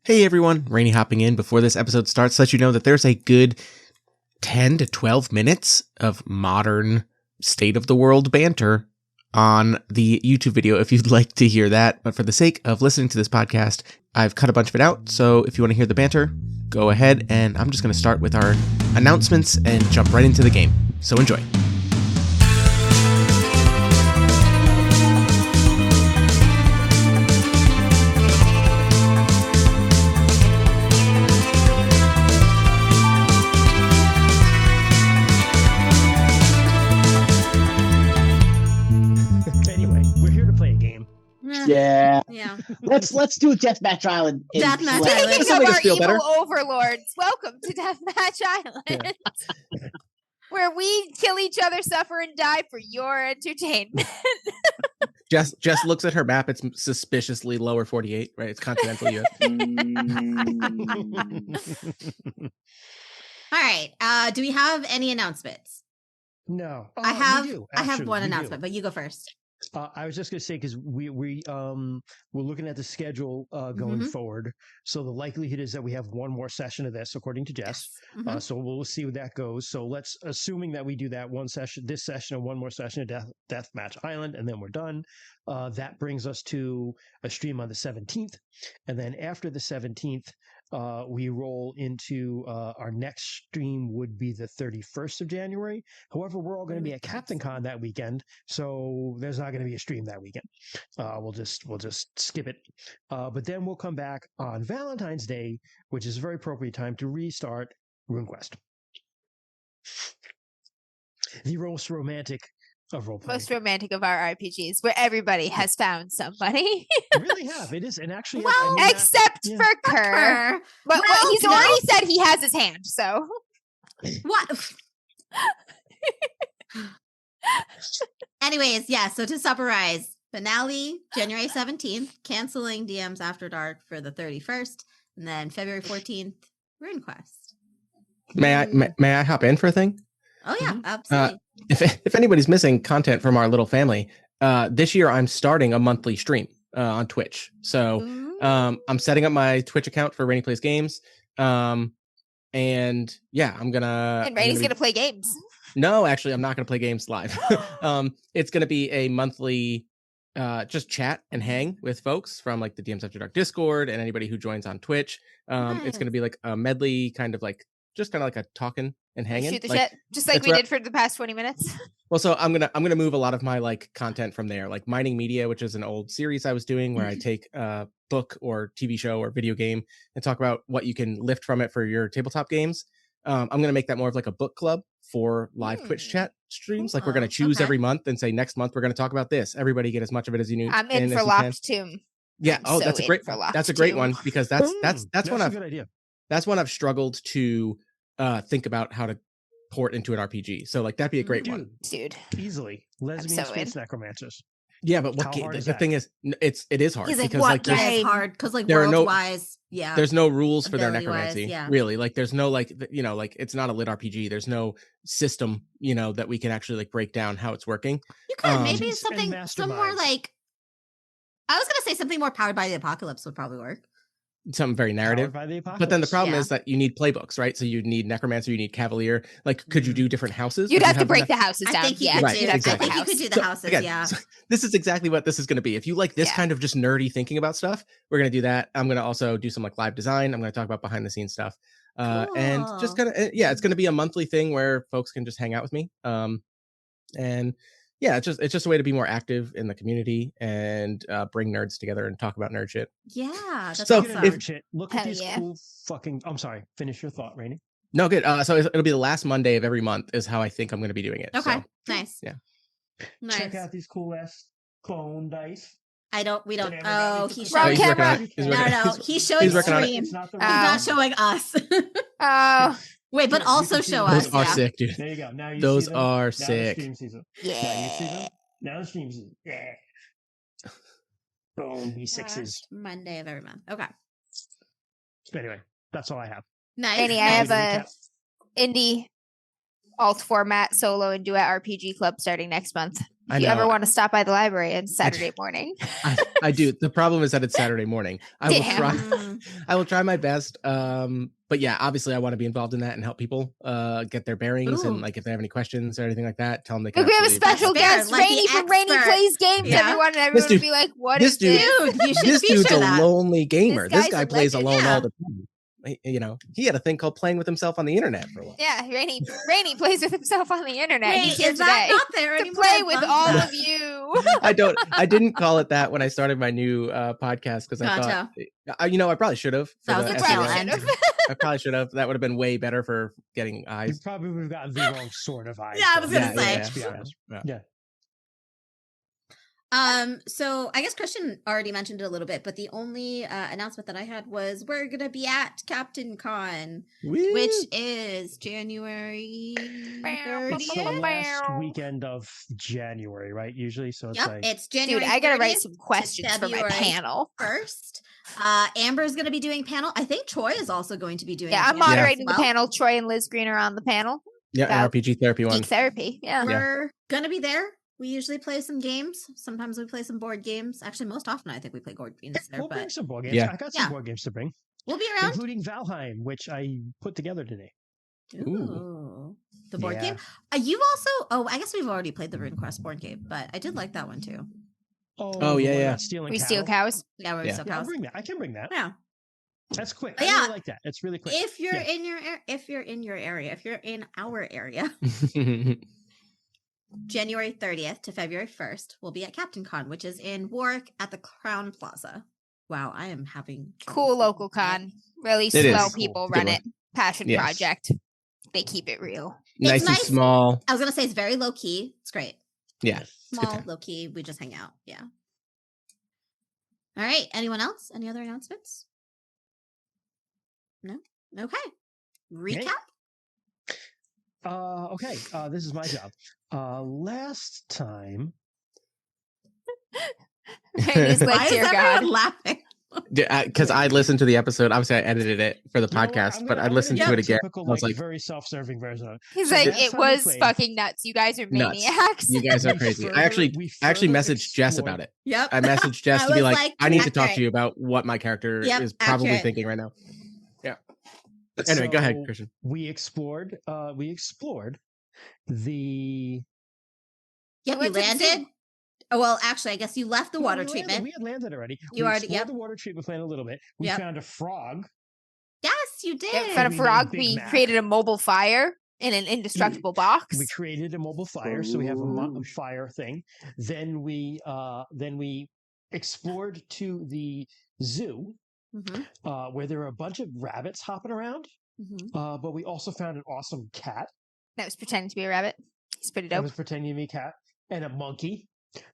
Hey everyone, Rainey hopping in before this episode starts to let you know that there's a good 10 to 12 minutes of modern state-of-the-world banter on the YouTube video if you'd like to hear that. But for the sake of listening to this podcast, I've cut a bunch of it out. So if you want to hear the banter, go ahead. And I'm just going to start with our announcements and jump right into the game. So enjoy. Yeah. Let's do Deathmatch Island. Deathmatch Island. Speaking of our evil overlords, welcome to Deathmatch Island, where we kill each other, suffer, and die for your entertainment. Jess looks at her map. It's suspiciously lower 48, right? It's continental US. All right. Do we have any announcements? No. I have one announcement, but you go first. I was just going to say, because we're looking at the schedule going forward. So the likelihood is that we have one more session of this, according to Jess. Yes. So we'll see where that goes. So assuming that we do that this session and one more session of Deathmatch Island, and then we're done. That brings us to a stream on the 17th. And then after the 17th, we roll into our next stream would be the 31st of January. However, we're all going to be at Captain Con that weekend, so there's not going to be a stream that weekend. We'll just skip it. But then we'll come back on Valentine's Day, which is a very appropriate time to restart RuneQuest. The most romantic of role playing. Most romantic of our RPGs, where everybody has found somebody. You really have. It is, and actually, except for Kerr. But he's already said he has his hand. So what? Anyways, yeah. So to summarize, finale January 17th, canceling DMs After Dark for the 31st, and then February 14th, RuneQuest. May I hop in for a thing? Oh yeah, absolutely. If anybody's missing content from our little family, this year I'm starting a monthly stream on Twitch. So I'm setting up my Twitch account for Rainy Plays Games. And yeah, I'm gonna. And Rainy's gonna play games. No, actually, I'm not gonna play games live. It's gonna be a monthly just chat and hang with folks from like the DMs After Dark Discord and anybody who joins on Twitch. It's gonna be like a medley kind of like a talking and hanging. Shoot the shit, just like we did for the past 20 minutes. Well, so I'm gonna move a lot of my like content from there, like Mining Media, which is an old series I was doing where I take a book or TV show or video game and talk about what you can lift from it for your tabletop games. I'm gonna make that more of like a book club for live Twitch chat streams. Like we're gonna choose every month and say next month we're gonna talk about this. Everybody get as much of it as you need. I'm in for Locked Tomb. Yeah. That's a great one because that's one a good idea. That's one I've struggled to think about how to port into an RPG. So like that'd be a great one. Dude. Easily. Lesbian space necromancers. Yeah, but the thing is it is hard because it's hard because like world wise, there's no rules for their necromancy. Really. Like there's no like like it's not a lit RPG. There's no system, that we can actually like break down how it's working. You could maybe some more like I was gonna say something more powered by the apocalypse would probably work. Something very narrative, but then the problem is that you need playbooks, right? So you need necromancer, you need cavalier. Like, could you do different houses? You'd have to break the houses down. I think you could do the houses. So this is exactly what this is going to be. If you like this kind of just nerdy thinking about stuff, we're going to do that. I'm going to also do some like live design. I'm going to talk about behind the scenes stuff, and just kind of it's going to be a monthly thing where folks can just hang out with me. And yeah, it's just a way to be more active in the community and bring nerds together and talk about nerd shit. Yeah, that's so awesome. Look at these cool fucking. I'm sorry. Finish your thought, Rainey. No, good. So it'll be the last Monday of every month is how I think I'm going to be doing it. Okay, so, nice. Yeah. Nice. Check out these cool ass clone dice. We don't. Oh, he's showing camera. No, he's showing stream. He's not showing us. Oh. Wait, but also show us. Those are sick, dude. There you go. Now you those see them. are now sick. The stream season. Yeah. Now you see them. Now the stream season. Yeah. Boom. B6s. Monday of every month. Okay. Anyway, that's all I have. Nice. Annie, I have a indie alt format solo and duet RPG club starting next month. I If you know. ever want to stop by the library on Saturday morning. I do. The problem is that it's Saturday morning. I will Damn. try. I will try my best. But yeah, obviously, I want to be involved in that and help people get their bearings Ooh. and like if they have any questions or anything like that, tell them they We can. have a absolutely- special That's fair, guest, like the Rainy from Rainy expert. Plays Games, Yeah. everyone, and everyone dude- will be like, "What this is dude- this?" Dude, you should This dude's feature a that. lonely gamer. This guy's guy a plays legend. alone Yeah. all the time. You know, he had a thing called playing with himself on the internet for a while. Yeah, Rainy plays with himself on the internet. Wait, He's here is that today not there to anymore? play I with bugged all that. of you. I didn't call it that when I started my new podcast because I Gotcha. thought, I probably should have. That was You the SEO. tail probably end. should have. I probably should have. That would have been way better for getting You eyes. probably would have gotten the wrong sort of eyes. Yeah, I was though. gonna say. Let's be honest. Yeah. So I guess Christian already mentioned it a little bit, but the only announcement that I had was we're gonna be at Captain Con, Woo! which is January It's the 30th. last weekend of January, right? Usually, so it's Yep, like it's January. Dude, I gotta write 30th some to questions for my February panel. 1st. Amber's gonna be doing panel. I think Troy is also going to be doing. Yeah, a I'm panel as moderating the well. panel. Troy and Liz Green are on the panel. Yeah, about an RPG therapy one. Geek therapy. Yeah. We're gonna be there. We usually play some games. Sometimes we play some board games. Actually, most often I think we play board games there. we'll bring But some board games. Yeah. I got some Yeah. board games to bring, we'll be around. including Valheim, which I put together today. Ooh. The board Yeah. game. You've also. Oh, I guess we've already played the RuneQuest board game, but I did like that one too. Oh, the yeah, one yeah. about stealing We steal cattle? cows. Yeah, we're Yeah. still Yeah, I'll cows. bring that. I can bring that. Yeah. That's quick. But I yeah, really like that. It's really quick. If you're Yeah. in your if you're in your area, if you're in our area, January 30th to February 1st, we'll be at Captain Con, which is in Warwick at the Crown Plaza. Wow, I am having Cool local con. Really It swell is. people Good run one. it. Passion Yes. project. They keep it real. nice and nice. small. I was gonna say it's very low key. It's great. Yeah. It's a good Small, time. low key. We just hang out. Yeah. All right. Anyone else? Any other announcements? No. Okay. Recap. Okay. This is my job. Last time, Rainy's Why like, is dear everyone God. laughing? Because I listened to the episode. Obviously, I edited it for the You know what? podcast, I'm but gonna- I I'm listened gonna to do it a again. Typical, I was like, very self-serving version of it. He's So like, last it time we was played- fucking nuts. You guys are nuts. maniacs. You guys are We crazy. further- I actually we messaged further Jess explored- about it. Yep. I messaged Jess I to be was like, I need to talk accurate. to you about what my character Yep, is probably accurate. thinking right now. Yeah. Anyway, go ahead, So Christian. We explored the. Yep. You went to the zoo. landed. Oh, well, actually, I guess you left the No, water we landed- treatment. We had landed already. You we already- explored yep. the water treatment plant a little bit. We Yep. found a frog. Yes, you did. In front of We Frog, made Big we Mac. created a mobile fire in an indestructible box. We created a mobile fire, so we have a fire thing. Then we explored to the zoo, Mhm, where there were a bunch of rabbits hopping around. mhm. But we also found an awesome cat That was pretending to be a rabbit. He's pretty that dope. was pretending to be a cat, and a monkey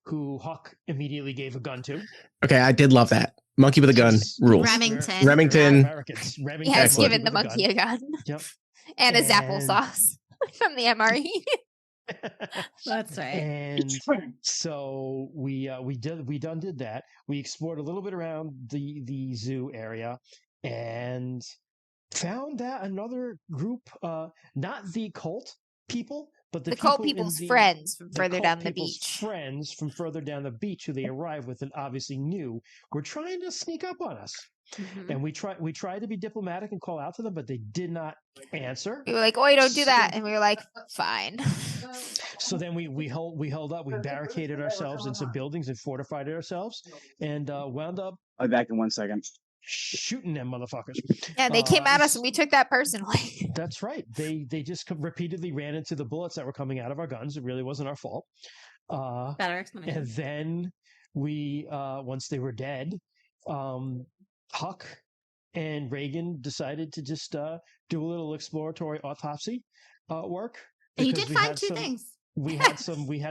who Huck immediately gave a gun to. Okay, I did love that. Monkey with a gun Yes. rules. Remington. Remington. Americans. Remington He has Excellent. given the with a monkey a gun. Yep. And a Zapple And- sauce from the MRE. That's right. And so we did that. We explored a little bit around the zoo area and found that another group, not the cult people, but The cult people in people's the- friends from the further cult down the people's beach. Friends from further down the beach who they arrived with and obviously knew were trying to sneak up on us. Mhm. And we tried to be diplomatic and call out to them, but they did not answer. We were like, "Oi, don't do that," and we were like, "Fine." So then we held up, we barricaded ourselves in some buildings and fortified ourselves, and wound up I'll be back in 1 second. shooting them motherfuckers. Yeah, they came at us, and we took that personally. That's right. They just repeatedly ran into the bullets that were coming out of our guns. It really wasn't our fault. Better explanation. And then we, once they were dead, Huck and Reagan decided to just do a little exploratory autopsy work. And you because did we find had two some- things. We had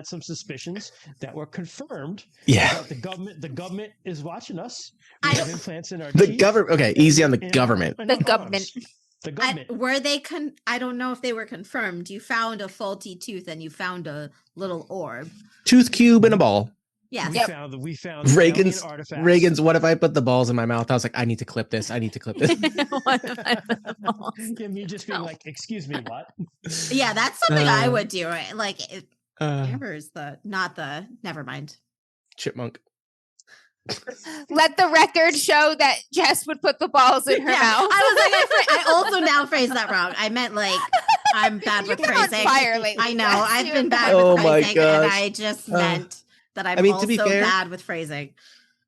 some suspicions that were confirmed. Yeah. That the government is watching us. I We have don't- implants in our The teeth government. Okay, easy on the and government. in The our government. arms. The government. Were they I don't know if they were confirmed. You found a faulty tooth and you found a little orb. Tooth cube and a ball. Yes. We found the Reagan's alien artifacts. Reagan's. What if I put the balls in my mouth? I was like, I need to clip this. I need to clip this. Yeah, me just being like, excuse me, what? Yeah, that's something I would do. Right? Like, Amber's never mind. Chipmunk. Let the record show that Jess would put the balls in her mouth. I was like, I also now phrased that wrong. I meant like, I'm bad with phrasing. On fire lately. I know. Jess. I've You're been bad Oh with my phrasing, and gosh. I just meant that I'm I mean, to be also fair- bad with phrasing.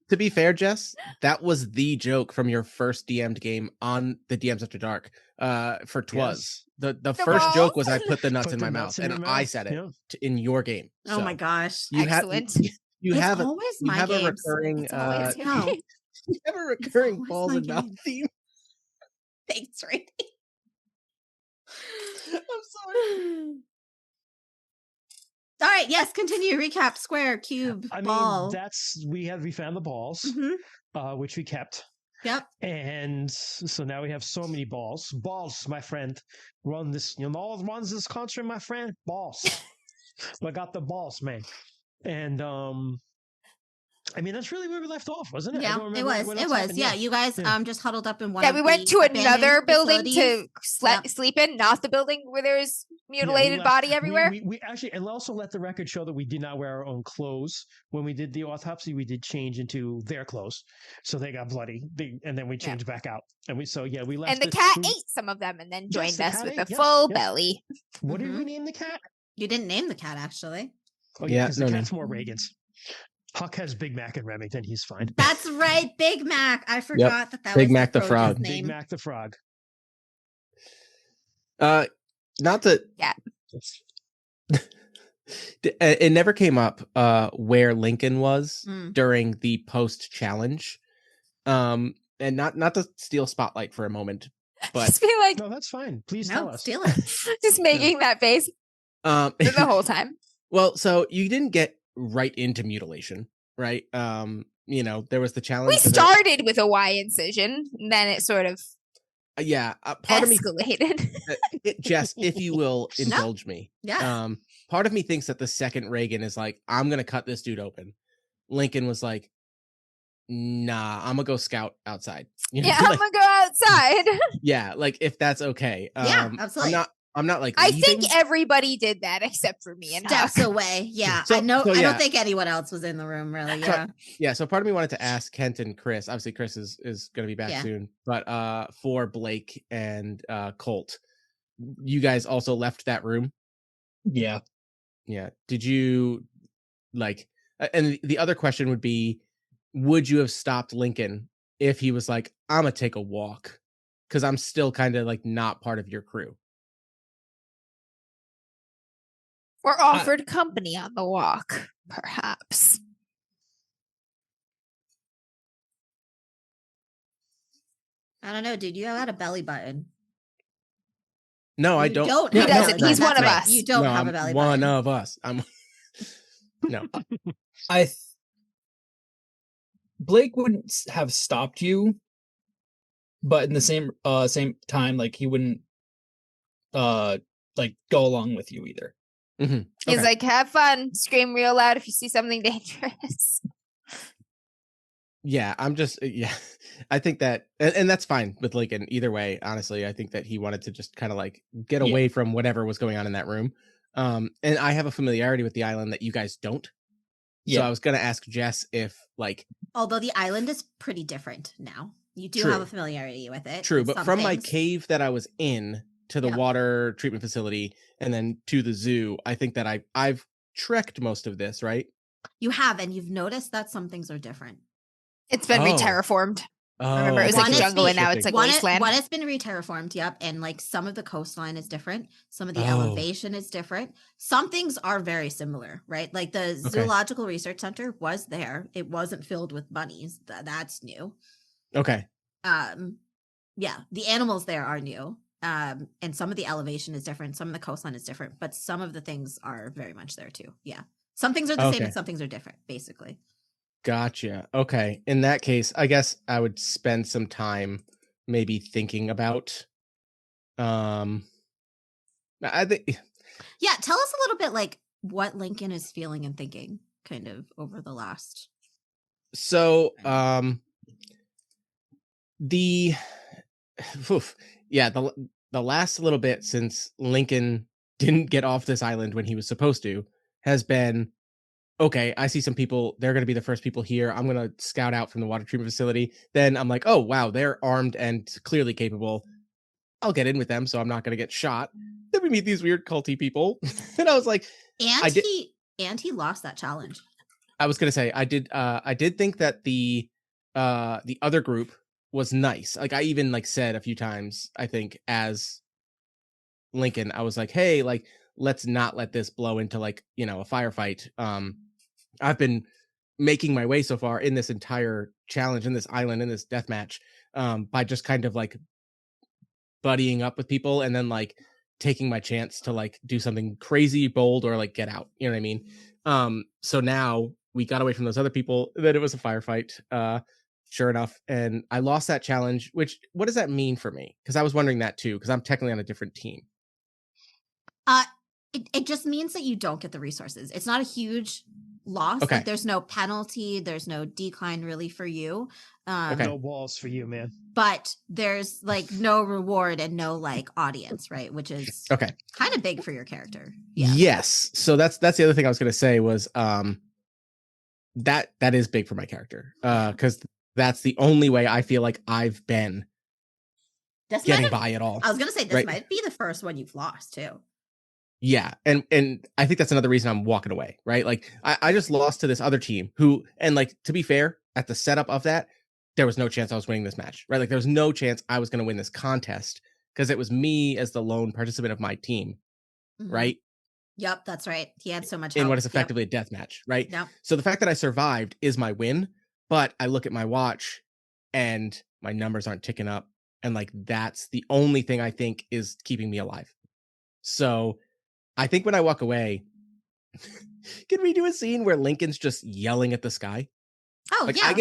To be fair, Jess, that was the joke from your first DM'd game on the DMs After Dark. For Twas. Yes. The first balls? joke was I put the nuts Put in the my nuts mouth, in and your I mouth. said it Yeah. in your game. Oh my gosh. You have Excellent. you It's have a always you my have a games. recurring It's always your no. game. you have a recurring always balls my and mouth game. theme. Thanks, Randy. I'm sorry. All right, yes, continue. Recap, square, cube, I mean, ball. we found the balls, which we kept. Yep. And so now we have so many balls. Balls, my friend. Run this, runs this country, my friend. Balls. I got the balls, man. And I mean, that's really where we left off, wasn't it? I Yeah, don't it remember was. what It else was. happened. Yeah, you guys Yeah. just huddled up in one. Yeah, of we went the to another abandoned building facilities. to Yep. sleep in, not the building where there's mutilated left- body everywhere. We actually, and also let the record show that we did not wear our own clothes when we did the autopsy. We did change into their clothes, so they got bloody, and then we changed back out. And we left. And the cat ate some of them and then Yes, joined the us cat with ate, a yep, full yep. belly. What did we name the cat? You didn't name the cat, actually. Oh Yeah, because no the name. cat's more Reagan's. Huck has Big Mac and Remington. He's fine. That's right, Big Mac. I forgot that Big was Mac the Croja's frog. name. Big Mac the frog. Not that Yeah. it never came up where Lincoln was Mm. during the post challenge. And not to steal spotlight for a moment, but Just be like, No, that's fine. Please tell No, us. steal it. just making that face the whole time. well, so you didn't get right into mutilation, right? There was the challenge. We started with a Y incision, and then it sort of part of me, escalated. Jess, if you will indulge me. Yeah. Part of me thinks that the second Reagan is like, I'm gonna cut this dude open. Lincoln was like, nah, I'm gonna go scout outside. Yeah, I'm gonna go outside. Yeah, like if that's okay. Yeah, absolutely. I'm not like I leaving. think everybody did that except for me and Steps Huck. away. Yeah. So- I know. so I yeah. don't think anyone else was in the room, really. Yeah. Yeah, so part of me wanted to ask Kent and Chris. Obviously, Chris is going to be back Yeah. soon, but for Blake and Colt, you guys also left that room. Yeah. Yeah. Did you like? And the other question would be, would you have stopped Lincoln if he was like, "I'm gonna take a walk," because I'm still kind of like not part of your crew. Or offered company on the walk, perhaps. I don't know, dude. You had a belly button. No, I You don't. don't He have a doesn't. belly button. He's one That's of right. us. You don't No, have I'm a belly one button. of us. I'm no. Blake wouldn't have stopped you, but in the same time, like he wouldn't like go along with you either. Mm-hmm. He's like, have fun. Scream real loud if you see something dangerous. Yeah, I'm just I think that and that's fine with Lincoln either way. Honestly, I think that he wanted to just kind of like get Yeah. away from whatever was going on in that room. And I have a familiarity with the island that you guys don't. So Yeah. I was gonna ask Jess if like Although the island is pretty different now. You do True. have a familiarity with it. true, with but some from my things. cave that I was in to the Yeah. water treatment facility and then to the zoo, I think that I've trekked most of this, right? You have, and you've noticed that some things are different. It's been Oh. re-terraformed. Oh, Remember, it was One like is jungle, and now specific. it's like one, wasteland. one has been re-terraformed, yep, and like some of the coastline is different. Some of the Oh. elevation is different. Some things are very similar, right? Like the Zoological Research Center was there. It wasn't filled with bunnies. That's new. Okay. Yeah, the animals there are new. And some of the elevation is different. Some of the coastline is different, but some of the things are very much there too. Yeah. Some things are the same Okay. and some things are different, basically. Gotcha. Okay. In that case, I guess I would spend some time maybe thinking about I think Yeah, tell us a little bit like what Lincoln is feeling and thinking. kind of over the last? So, the the last little bit since Lincoln didn't get off this island when he was supposed to has been okay. I see some people; they're going to be the first people here. I'm going to scout out from the water treatment facility. Then I'm like, oh wow, they're armed and clearly capable. I'll get in with them, so I'm not going to get shot. Then we meet these weird culty people, and I was like, And he lost that challenge. I was going to say I did think that the other group was nice. Like I even like said a few times, I think as Lincoln, I was like, hey, like let's not let this blow into like, a firefight. I've been making my way so far in this entire challenge, in this island, in this death match, by just kind of like buddying up with people and then like taking my chance to like do something crazy bold or like get out, you know what I mean? So now we got away from those other people, then it was a firefight, sure enough, and I lost that challenge. Which, what does that mean for me? Because I was wondering that too, because I'm technically on a different team. It just means that you don't get the resources. It's not a huge loss. Okay. Like there's no penalty, there's no decline really for you. Okay. No balls for you, man. But there's like no reward and no like audience, right? Which is Okay. kind of big for your character. Yeah. Yes. So that's the other thing I was gonna say was that is big for my character. Because that's the only way I feel like I've been getting by at all. I was gonna say this right? might be the first one you've lost too. Yeah, and I think that's another reason I'm walking away, right? Like I just lost to this other team who, and like to be fair, at the setup of that, there was no chance I was winning this match, right? Like there was no chance I was going to win this contest because it was me as the lone participant of my team, right? Yep, that's right. He had so much in help. what is effectively a death match, right? Yep. So the fact that I survived is my win, but I look at my watch and my numbers aren't ticking up, and like that's the only thing I think is keeping me alive. So I think when I walk away, can we do a scene where Lincoln's just yelling at the sky? Oh, like, yeah.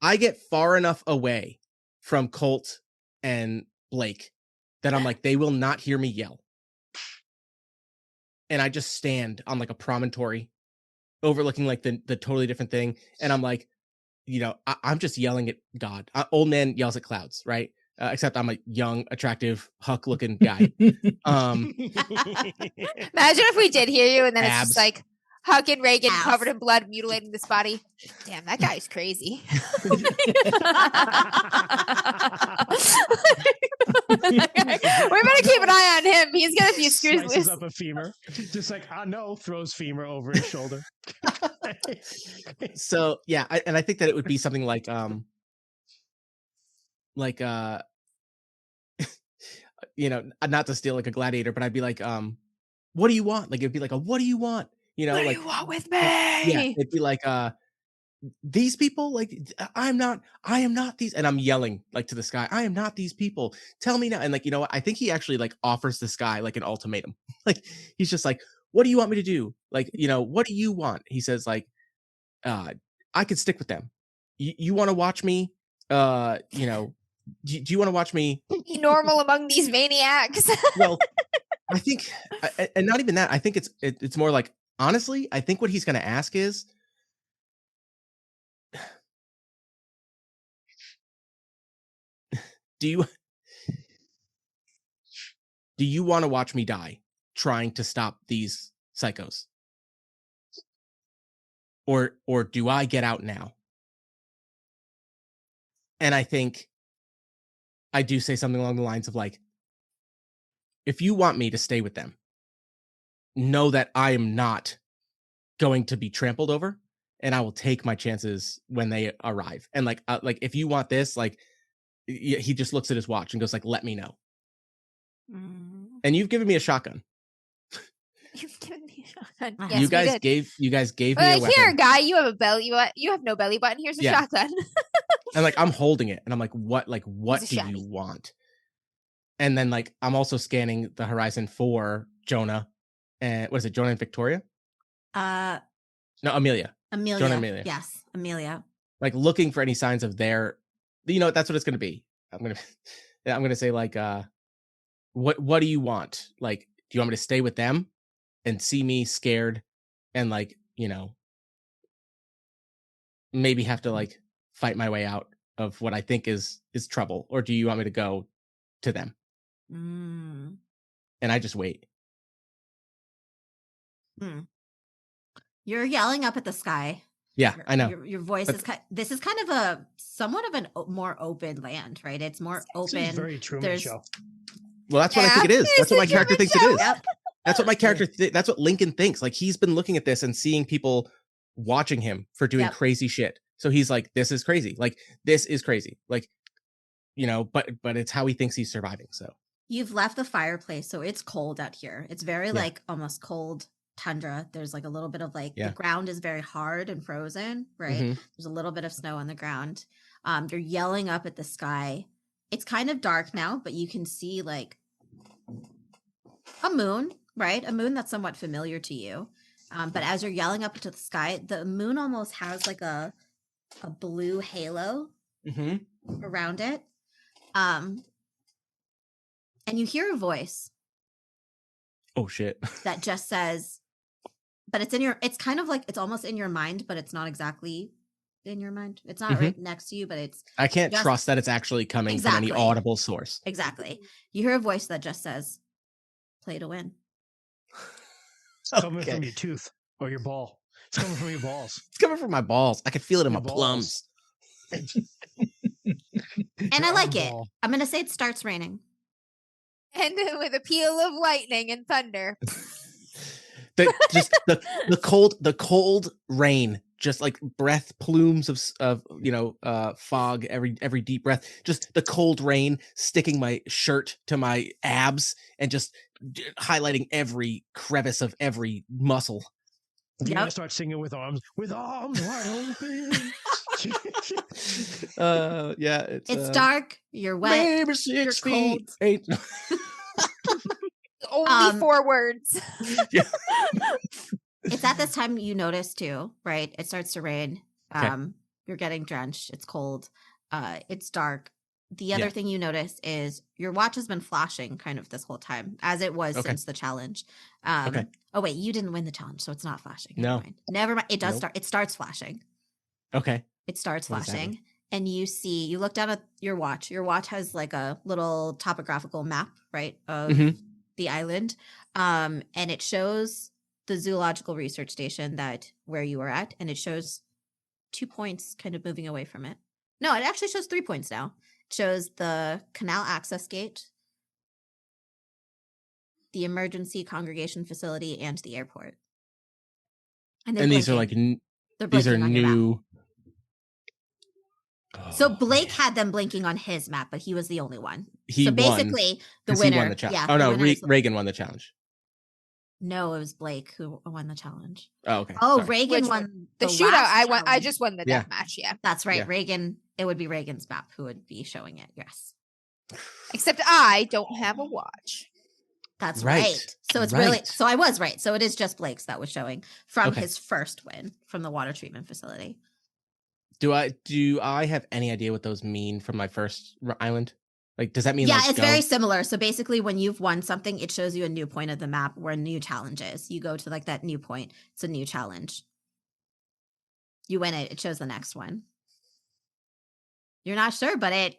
I get far enough away from Colt and Blake that I'm like, they will not hear me yell. And I just stand on like a promontory overlooking like the totally different thing. And I'm like, I'm just yelling at God. Old man yells at clouds, right? Except I'm a young, attractive, Huck-looking guy. Imagine if we did hear you, and then it's just like Huck and Reagan covered in blood, mutilating this body. Damn, that guy's crazy. We're gonna keep an eye on him. He's got a few screws Slices loose. up a femur, just like no, throws femur over his shoulder. So yeah, I think that it would be something like not to steal like a gladiator, but I'd be like, what do you want? Like it'd be like what do you want? What like do you want with me? Yeah, it'd be like these people, like I am not these, and I'm yelling like to the sky, I am not these people. Tell me now. And like, what? I think he actually like offers this guy like an ultimatum. Like he's just like, what do you want me to do? Like, what do you want? He says like, I could stick with them. You want to watch me? Do you want to watch me? Normal among these maniacs. Well, I think, and not even that. I think it's more like, honestly, I think what he's going to ask is, do you want to watch me die trying to stop these psychos? Or do I get out now? And I think I do say something along the lines of like, if you want me to stay with them, know that I am not going to be trampled over, and I will take my chances when they arrive. And like if you want this, like he just looks at his watch and goes like, let me know. And you've given me a shotgun. You've given me a shotgun. Yes, you guys gave me a weapon. Here, guy, you have you have no belly button. Here's a shotgun. And like I'm holding it, and I'm like, what do you want? And then like I'm also scanning the horizon for Jonah, and what is it, Jonah and Victoria? No, Amelia. Amelia. Jonah and Amelia. Yes, Amelia. Like looking for any signs of their, that's what it's gonna be. I'm gonna say like, what do you want? Like, do you want me to stay with them and see me scared and like, maybe have to like fight my way out of what I think is trouble, or do you want me to go to them? And I just wait. You're yelling up at the sky. Yeah, I know. Your voice is this is kind of a somewhat of an more open land, right? It's more open. This is very Truman Show. Well, that's what I think it is. That's what my character thinks it is. Yep. That's what my character. That's what Lincoln thinks. Like he's been looking at this and seeing people watching him for doing crazy shit. So he's like, "This is crazy. Like this is crazy. Like, but it's how he thinks he's surviving." So you've left the fireplace, so it's cold out here. It's very like almost cold tundra. There's like a little bit of like the ground is very hard and frozen, right? There's a little bit of snow on the ground. You're yelling up at the sky. It's kind of dark now, but you can see like a moon, right? A moon that's somewhat familiar to you. But as you're yelling up into the sky, the moon almost has like a blue halo around it. And you hear a voice. Oh shit. That just says, but it's kind of like, it's almost in your mind, but it's not exactly in your mind. It's not right next to you, but I can't trust that it's actually coming from any audible source. Exactly. You hear a voice that just says, play to win. It's coming from your tooth or your ball. It's coming from your balls. It's coming from my balls. I can feel it in my plums. And I like it. I'm going to say it starts raining. And with a peal of lightning and thunder. the cold rain, just like breath plumes of fog, every deep breath, just the cold rain sticking my shirt to my abs and just highlighting every crevice of every muscle. You're gonna start singing with arms wide open. It's dark. You're wet. Maybe 6 feet. 8. Only 4 words. Yeah. It's at this time you notice too, right? It starts to rain. You're getting drenched. It's cold. It's dark. The other thing you notice is your watch has been flashing kind of this whole time, as it was since the challenge. Oh wait, you didn't win the challenge, so it's not flashing. Never mind. It does start. It starts flashing. Okay. It starts flashing, and you look down at your watch. Your watch has like a little topographical map, right, of the island, and it shows the zoological research station where you are at, and it shows 2 points kind of moving away from it. No, it actually shows 3 points now. It shows the canal access gate, the emergency congregation facility, and the airport. And these are like these are new. So Blake had them blinking on his map, but he was the only one. He basically won, the winner. He won the challenge. Oh no, Reagan won the challenge. No, it was Blake who won the challenge. Oh, okay. Oh, sorry. Reagan won the shootout. I just won the deathmatch. Yeah, that's right. Yeah. Reagan. It would be Reagan's map who would be showing it. Yes. Except I don't have a watch. That's right. So it's really. So I was right. So it is just Blake's that was showing from his first win from the water treatment facility. Do I have any idea what those mean from my first island? Like, does that mean? Yeah, it's very similar. So basically, when you've won something, it shows you a new point of the map where a new challenge is. You go to like that new point. It's a new challenge. You win it. It shows the next one. You're not sure, but it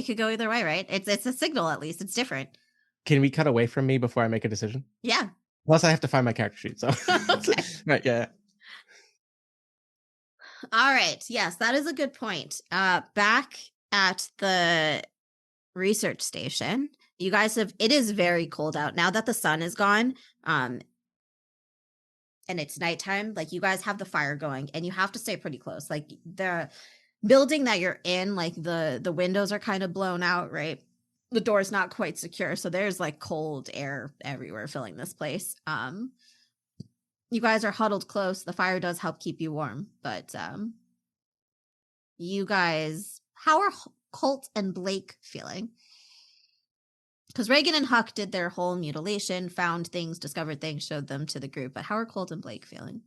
could go either way, right? It's a signal at least. It's different. Can we cut away from me before I make a decision? Yeah. Plus, I have to find my character sheet. So, right, yeah. All right. Yes, that is a good point. Back at the research station, you guys it is very cold out now that the sun is gone. And it's nighttime. Like you guys have the fire going, and you have to stay pretty close. Like the building that you're in, like the windows are kind of blown out, right? The door's not quite secure, so there's like cold air everywhere filling this place. You guys are huddled close. The fire does help keep you warm, but you guys, how are Colt and Blake feeling? Because Reagan and Huck did their whole mutilation, found things, discovered things, showed them to the group. But how are Colt and Blake feeling?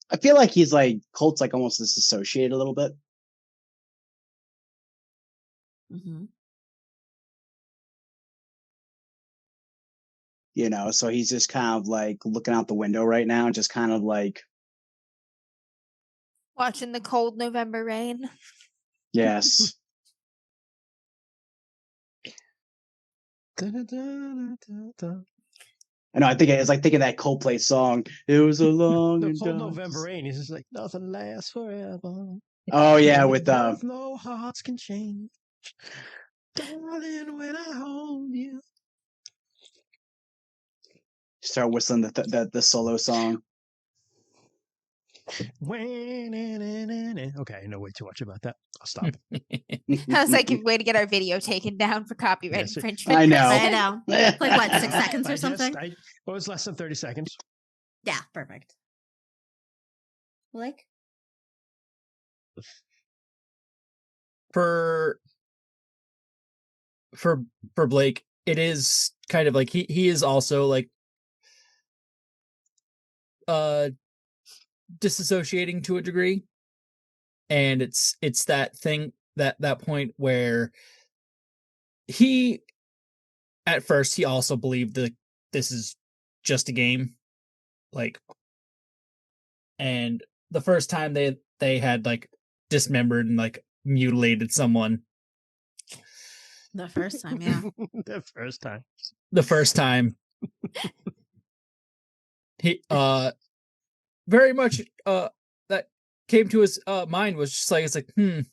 I feel like he's like Colt's like almost disassociated a little bit. Mm-hmm. You know, so he's just kind of like looking out the window right now, just kind of like watching the cold November rain. Yes. I know. I think it's like thinking that Coldplay song. It was a long the and cold dark... November rain. He's just like nothing lasts forever. Oh yeah, with no hearts can change, darling. When I hold you, start whistling the solo song. Okay, I know way too much about that. I'll stop. I was like, a way to get our video taken down for copyright infringement. I know. I know. Like what, 6 seconds or something? It was less than 30 seconds. Yeah, perfect. Like for Blake, it is kind of like he is also like disassociating to a degree, and it's that thing, that point where he at first he also believed that this is just a game, like, and the first time they had like dismembered and like mutilated someone, the first time, yeah. the first time he very much that came to his mind was just like, it's like, you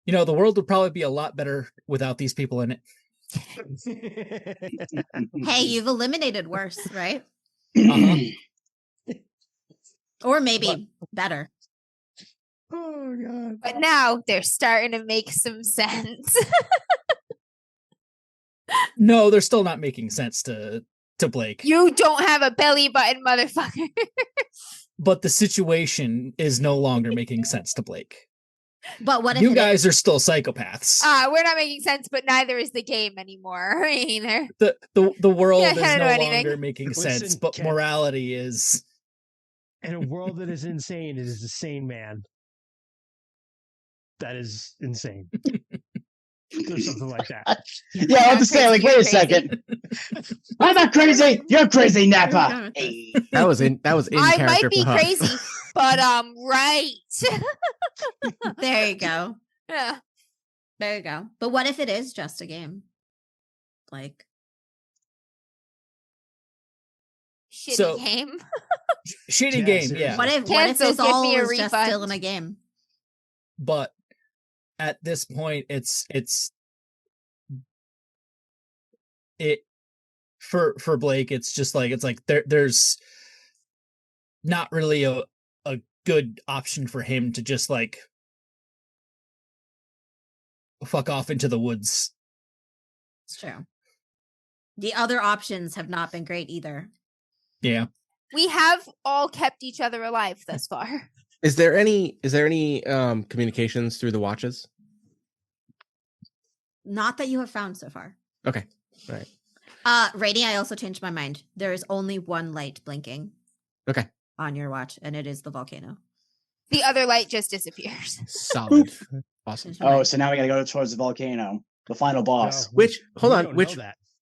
know, the world would probably be a lot better without these people in it. Hey, you've eliminated worse, right? Or maybe better. Oh god. But now they're starting to make some sense. No, they're still not making sense to Blake. You don't have a belly button, motherfucker. But the situation is no longer making sense to Blake. But what if you guys are still psychopaths? We're not making sense, but neither is the game anymore either. The world is no longer making sense, but Ken, morality is. In a world that is insane, it is a sane man. That is insane. Or something like that. Yeah, I'll just say, like, wait a second. I'm not crazy. You're crazy, Nappa. Hey. That was in I might be crazy, but right. There you go. Yeah. There you go. But what if it is just a game? Like shitty game. Shitty game, yeah. What if this all is just still in a game? But at this point, it's for Blake, it's just like, it's like there's not really a good option for him to just like fuck off into the woods. It's true. The other options have not been great either. Yeah. We have all kept each other alive thus far. Is there any communications through the watches? Not that you have found so far. Okay. All right. Rainy, I also changed my mind. There is only one light blinking. Okay. On your watch, and it is the volcano. The other light just disappears. Solid. Awesome. Oh, so now we gotta go towards the volcano, the final boss. No,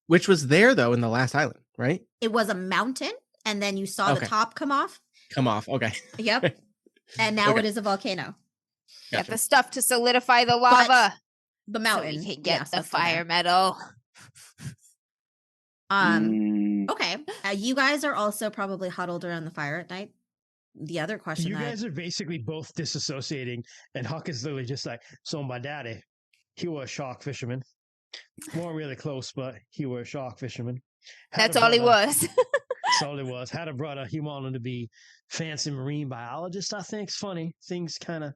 which was there though in the last island, right? It was a mountain, and then you saw the top come off. Okay. Yep. And now it is a volcano. Gotcha. Got the stuff to solidify the lava. The mountain. So we can get the fire metal. Okay. You guys are also probably huddled around the fire at night. The other question, you guys are basically both disassociating, and Huck is literally just like, so my daddy, he was a shark fisherman. Weren't really close, but he was a shark fisherman. That's all he was. That's all he was. Had a brother, he wanted to be fancy marine biologist, I think. It's funny. Things kind of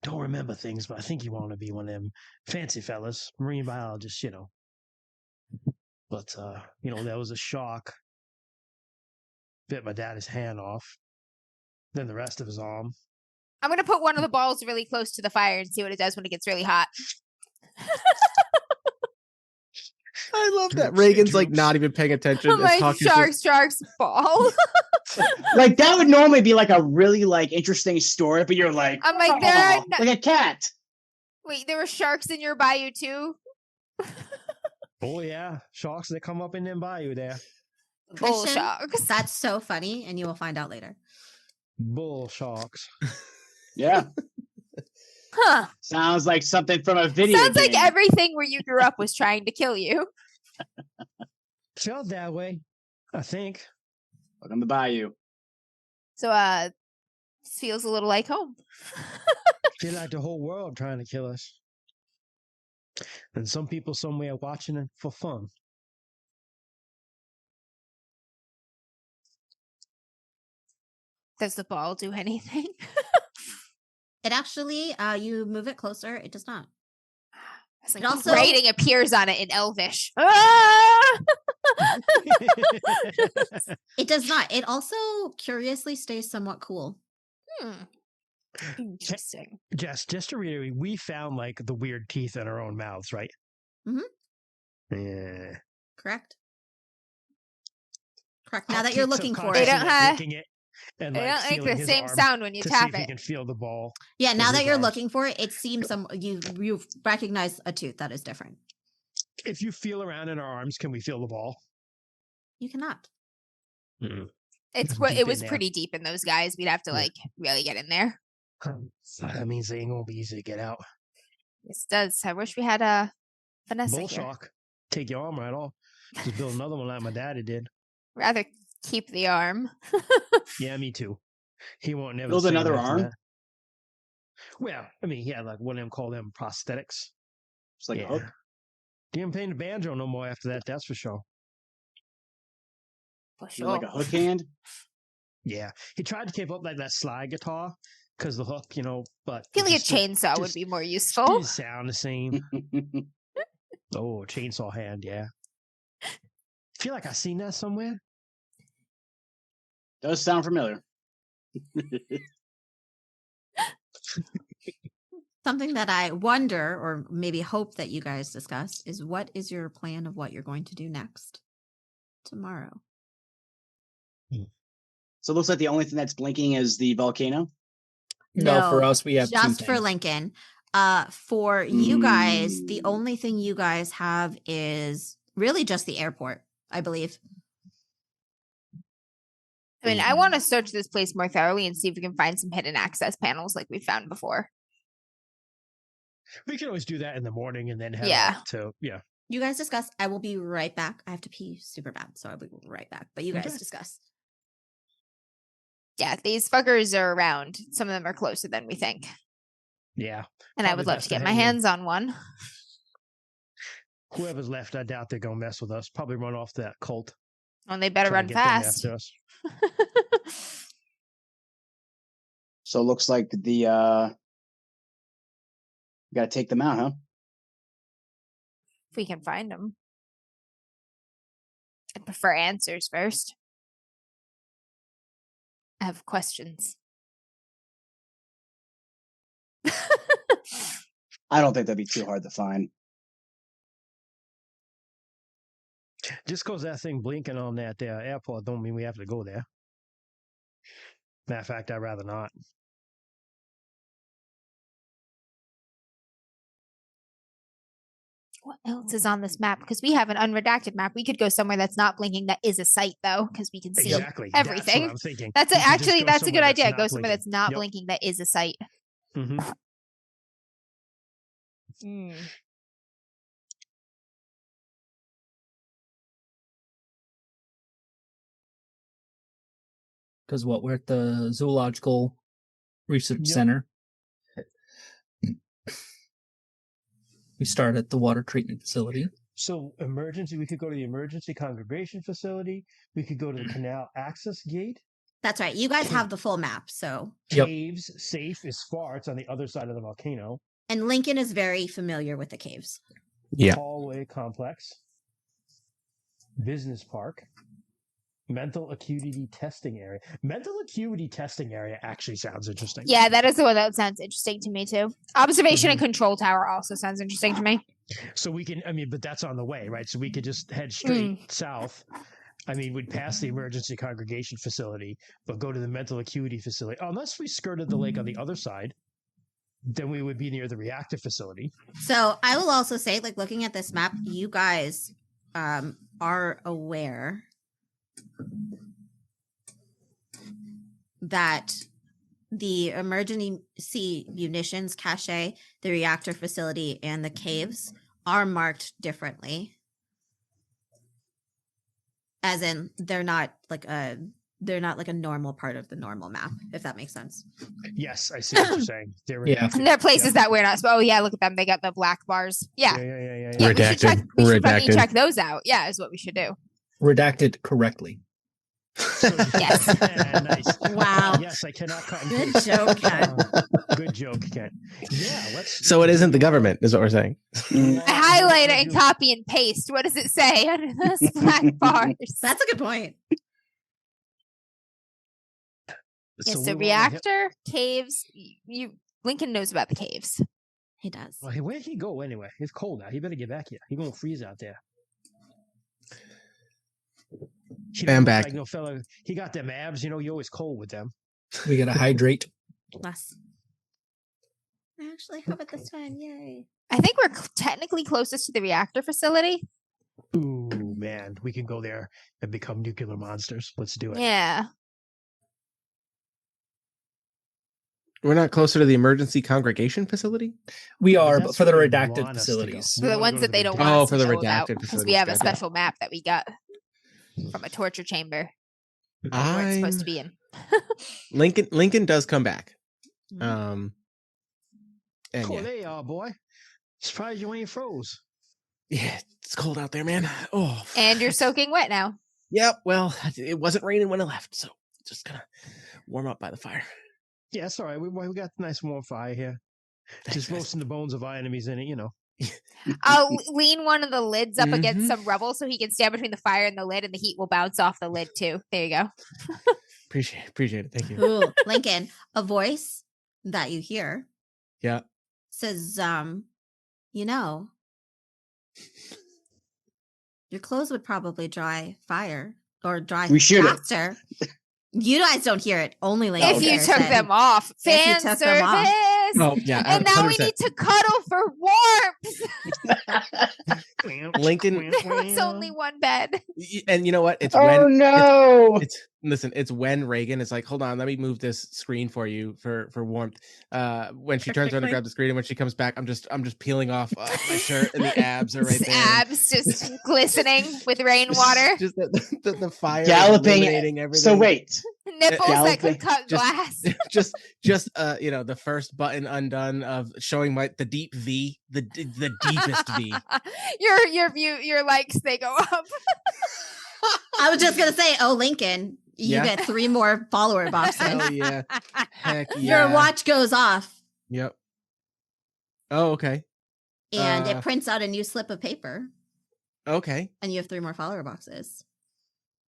don't remember things, but I think he wanted to be one of them fancy fellas, marine biologists, you know. But, there was a shark. Bit my daddy's hand off. Then the rest of his arm. I'm going to put one of the balls really close to the fire and see what it does when it gets really hot. I love that. Reagan's like not even paying attention. I'm like, sharks, ball. Like that would normally be like a really like interesting story, but you're like, I'm like, there are like a cat. Wait, there were sharks in your bayou too? Oh yeah, sharks that come up in them bayou there. Bull Christian, sharks. That's so funny, and you will find out later. Bull sharks. Yeah. Huh. Sounds like something from a video Sounds game. like everything where you grew up was trying to kill you. Felt that way, I think. Welcome to Bayou. So, this feels a little like home. Feel like the whole world trying to kill us. And some people somewhere watching it for fun. Does the ball do anything? It actually, you move it closer. It does not. It's like It also- writing appears on it in Elvish. Ah! It does not. It also curiously stays somewhat cool. Interesting. Jess, just to reiterate, we found like the weird teeth in our own mouths, right? Mm-hmm. Yeah. Correct. Now that you're looking for They it. don't have- They They don't make the same sound when you to tap see if he it. can feel the ball. Yeah, now with that his you're arms. looking for it, it seems you recognize a tooth that is different. If you feel around in our arms, can we feel the ball? You cannot. Mm-mm. It's Deep it in was there. pretty deep in those guys. We'd have to like really get in there. That means they ain't gonna be easy to get out. This does. I wish we had a Vanessa Bull here. shock. Take your arm right off. Just build another one like my daddy did. Rather keep the arm. Yeah, me too. He won't never Build the same another after arm? that. Well, I mean, yeah, like one of them call them prosthetics. It's like yeah. a hook. Didn't play the banjo no more after that, that's for sure. For You're like sure. a hook hand. Yeah. He tried to keep up like that slide guitar because the hook, but I feel like a just- chainsaw would just be more useful. didn't sound the same. Oh, chainsaw hand, yeah. Feel like I've seen that somewhere. Does sound familiar. Something that I wonder, or maybe hope that you guys discuss, is what is your plan of what you're going to do next tomorrow? So it looks like the only thing that's blinking is the volcano. No, for us, we have two just for things. Lincoln. For you guys, the only thing you guys have is really just the airport, I believe. I mean, I want to search this place more thoroughly and see if we can find some hidden access panels like we found before. We can always do that in the morning and then head Yeah. out to, yeah. You guys discuss. I will be right back. I have to pee super bad, so I'll be right back. But you guys Okay. discuss. Yeah, these fuckers are around. Some of them are closer than we think. Yeah. And I Probably would love best to to get my hang in. hands on one. Whoever's left, I doubt they're going to mess with us. Probably run off that cult. And they better Try run to get them fast. after us. So it looks like the you got to take them out, huh? If we can find them. I'd prefer answers first. I have questions. I don't think that'd be too hard to find. Just because that thing blinking on that airport don't mean we have to go there. Matter of fact, I'd rather not. What else is on this map? Because we have an unredacted map. We could go somewhere that's not blinking that is a site, though, because we can see Exactly. everything. That's what I'm thinking. That's We could just actually go that's a good somewhere idea. not Go somewhere blinking. that's not Yep. blinking that is a site. Mm-hmm. Because we're at the Zoological Research Yep. Center. We start at the water treatment facility. So emergency, we could go to the emergency congregation facility. We could go to the canal access gate. That's right. You guys have the full map, so. Yep. Caves, safe is far. It's on the other side of the volcano. And Lincoln is very familiar with the caves. Yeah. Hallway complex. Business park. Mental acuity testing area. Mental acuity testing area actually sounds interesting. Yeah, that is the one that sounds interesting to me too. Observation and control tower also sounds interesting to me. So we can, but that's on the way, right? So we could just head straight south I mean, we'd pass the emergency congregation facility, but go to the mental acuity facility. Unless we skirted the lake on the other side, then we would be near the reactive facility. So I will also say, like, looking at this map, you guys are aware that the emergency munitions cache, the reactor facility, and the caves are marked differently. As in, they're not like a normal part of the normal map, if that makes sense. Yes, I see what you're saying. They're redacted. And there are places that we're not. Oh yeah, look at them. They got the black bars. Yeah. Redacted. We should fucking check those out. Yeah, is what we should do. Redacted correctly. Yes. Yeah, nice. Wow. Yes, I cannot cut and Good paste. joke, Ken. Good joke, Ken. Yeah, let's. So it isn't the government, is what we're saying. I highlight it and copy and paste. What does it say under those black bars? That's a good point. Yes, so reactor, caves. Lincoln knows about the caves. He does. Well, where'd he go anyway? It's cold out. He better get back here. He's gonna freeze out there. I'm back. Like no fella, he got them abs. You know, you're always cold with them. We gotta hydrate. Less. I actually have it this time. Yay. I think we're technically closest to the reactor facility. Ooh, man. We can go there and become nuclear monsters. Let's do it. Yeah. We're not closer to the emergency congregation facility? We are, but for the redacted facilities. For the ones that they don't want us for to the know about, redacted because we have a special map that we got from a torture chamber that we're supposed to be in. Lincoln does come back. And yeah. There you are, boy. Surprised you ain't froze. Yeah, it's cold out there, man. Oh, and you're soaking wet now. Yep. Well, it wasn't raining when I left, so just gonna warm up by the fire. Yeah, that's all right. We got a nice warm fire here. Just roasting the bones of our enemies in it, you know. I'll lean one of the lids up against some rubble so he can stand between the fire and the lid, and the heat will bounce off the lid too. There you go. Appreciate it. Thank you. Ooh, Lincoln, a voice that you hear. Yeah. Says, you know, your clothes would probably dry faster. You guys don't hear it. Only Lincoln. If you took them off. Fan service. Oh, yeah. And now 100%. We need to cuddle for warmth. Lincoln. There was only one bed. And you know what? It's it's when Reagan is like, hold on, let me move this screen for you for warmth. When she turns around to grab the screen, and when she comes back, I'm just peeling off my shirt, and the abs are right there. Abs just glistening with rainwater. Just the fire galloping. Everything. So wait. Nipples that could cut glass. Just the first button undone of showing the deep V, the deepest V. Your likes, they go up. I was just gonna say, Lincoln, you get 3 more follower boxes. Oh yeah. Heck yeah. Your watch goes off. Yep. Oh, okay. And it prints out a new slip of paper. Okay. And you have 3 more follower boxes.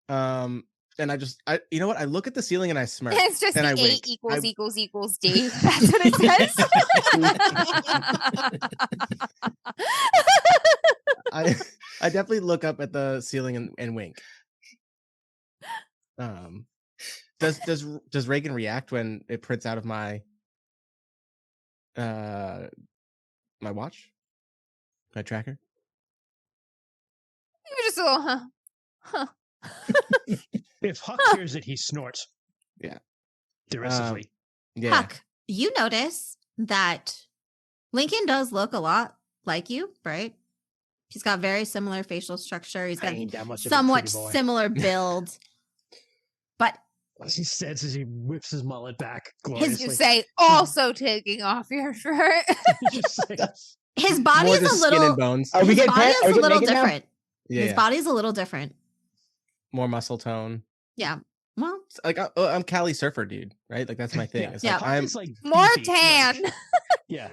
And I you know what? I look at the ceiling and I smirk. It's just and the A equals D. That's what it says. I definitely look up at the ceiling and wink. Does Reagan react when it prints out of my my watch? My tracker? You were just a little huh. If Huck hears it, he snorts. Yeah. Derisively. Yeah. Huck, you notice that Lincoln does look a lot like you, right? He's got very similar facial structure. He's got somewhat similar build. But he says as he whips his mullet back gloriously. You say, also taking off your shirt. His body's a little skin and bones. His body's a little different. Yeah. His body's a little different. More muscle tone. Yeah. Well, like I'm Cali Surfer dude, right? Like that's my thing. It's like I'm more tan. Yeah.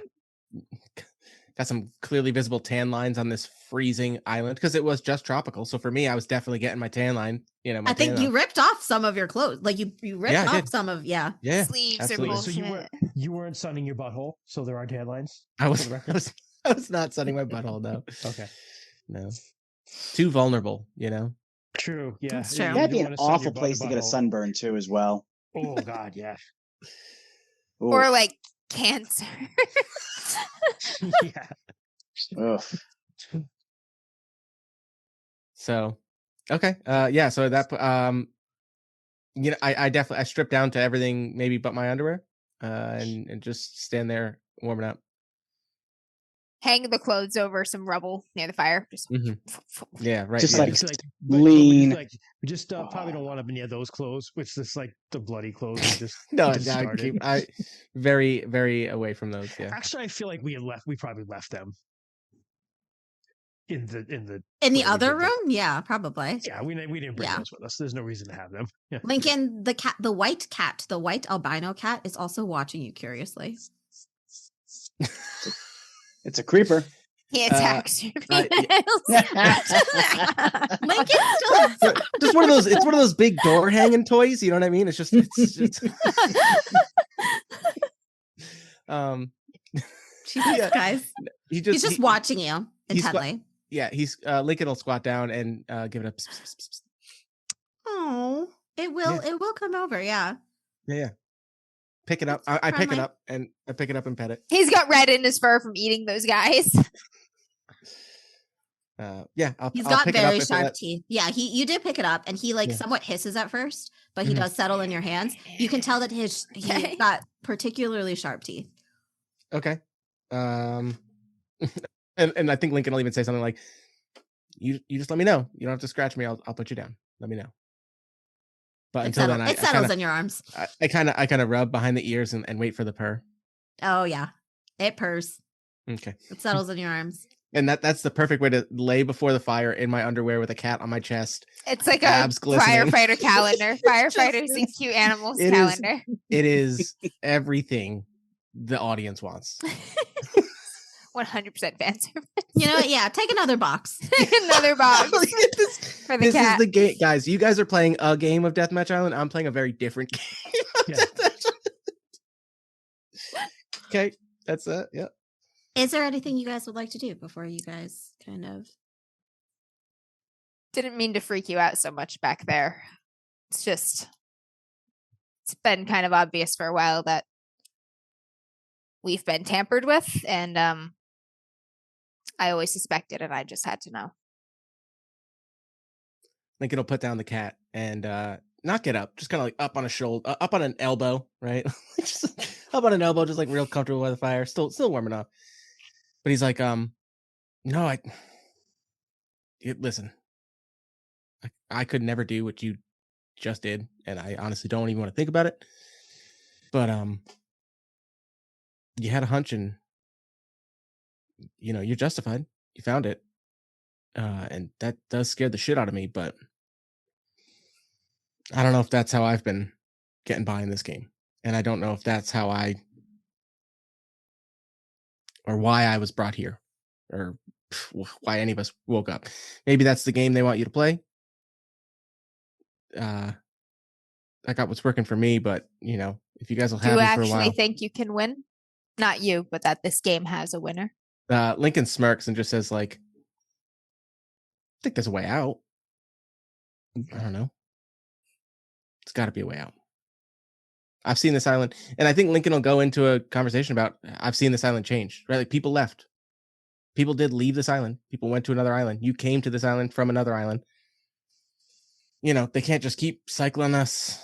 Got some clearly visible tan lines on this freezing island because it was just tropical. So for me, I was definitely getting my tan line. You know, I think you ripped off some of your clothes. Like you ripped off some of sleeves absolutely. or bullshit. So you weren't sunning your butthole, so there are tan lines. I was not sunning my butthole. No. Okay. No. Too vulnerable. You know. True. Yeah. That's true. That'd be an awful place to get a sunburn too, as well. Oh God, yeah. Or like cancer. Yeah. Ugh. So, okay. Yeah. So that, I definitely, I stripped down to everything, maybe but my underwear, and just stand there warming up. Hang the clothes over some rubble near the fire. Just yeah, right. Just yeah, like just lean. We just probably don't want to be near those clothes, which is like the bloody clothes we just no, discarded. I very, very away from those. Yeah. Actually, I feel like we probably left them in the other room. Yeah, probably. Yeah, we didn't bring those with us. There's no reason to have them. Yeah. Lincoln, the white albino cat is also watching you curiously. It's a creeper. He attacks you. Lincoln still just one of those. It's one of those big door hanging toys. You know what I mean? It's just. Jesus, guys. He's just watching you intently. He's Lincoln will squat down and give it a. Oh, it will come over. Yeah. Yeah. Pick it up. I pick it up and I pick it up and pet it. He's got red in his fur from eating those guys. He's got very sharp teeth. Yeah, you did pick it up, and he somewhat hisses at first, but he does settle in your hands. You can tell that he's got particularly sharp teeth. Okay. And I think Lincoln will even say something like, "You just let me know. You don't have to scratch me. I'll put you down. Let me know." But until then, it settles in your arms. I kind of rub behind the ears and wait for the purr. Oh yeah, it purrs. Okay. It settles in your arms. And that's the perfect way to lay before the fire in my underwear with a cat on my chest. It's like a firefighter calendar. Firefighters see cute animals calendar. It is everything the audience wants. 100% fan service. You know what? Yeah, take another box. Another box for the this cat. Is the game, guys. You guys are playing a game of Deathmatch Island. I'm playing a very different game. Okay, that's it. Yeah. Is there anything you guys would like to do before you guys kind of? Didn't mean to freak you out so much back there. It's been kind of obvious for a while that we've been tampered with, and I always suspected, and I just had to know. Lincoln will put down the cat and not get up, just kind of like up on a shoulder, up on an elbow, right? Just up on an elbow, just like real comfortable by the fire, still warming up. But he's like, no, listen, I could never do what you just did, and I honestly don't even want to think about it. But you had a hunch, and you're justified. You found it, and that does scare the shit out of me. But I don't know if that's how I've been getting by in this game, and I don't know if that's how or why I was brought here, or why any of us woke up. Maybe that's the game they want you to play. I got what's working for me, but if you guys will have me for a while. Do you actually think you can win? Not you, but that this game has a winner. Lincoln smirks and just says, like, I think there's a way out. I don't know. It's got to be a way out. I've seen this island, and I think Lincoln will go into a conversation about, I've seen this island change, right? Like, people left. People did leave this island. People went to another island. You came to this island from another island. They can't just keep cycling us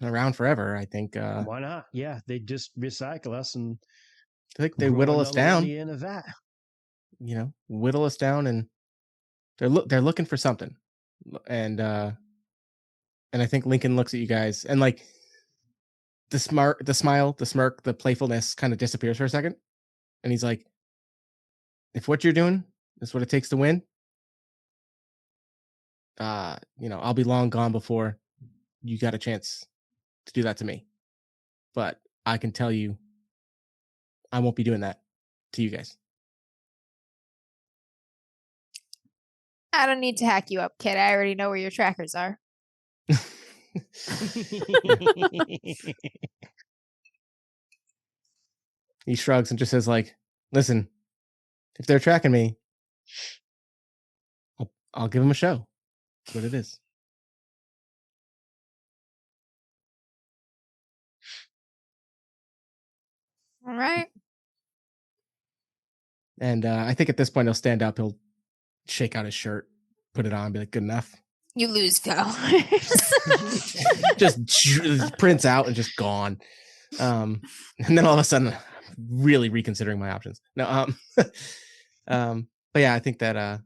around forever. I think. Why not? Yeah, they just recycle us, and I think they whittle us down. In a vat. Whittle us down, and they're looking for something, and I think Lincoln looks at you guys, and like the smile, the smirk, the playfulness kind of disappears for a second, and he's like, "If what you're doing is what it takes to win, I'll be long gone before you got a chance to do that to me. But I can tell you, I won't be doing that to you guys." I don't need to hack you up, kid. I already know where your trackers are. He shrugs and just says, like, listen, if they're tracking me, I'll give them a show. That's what it is. All right. And I think at this point he'll stand up. He'll shake out his shirt, put it on, and be like, "Good enough." You lose, Phil. Just prints out and just gone. And then all of a sudden, I'm really reconsidering my options. No, but yeah, I think that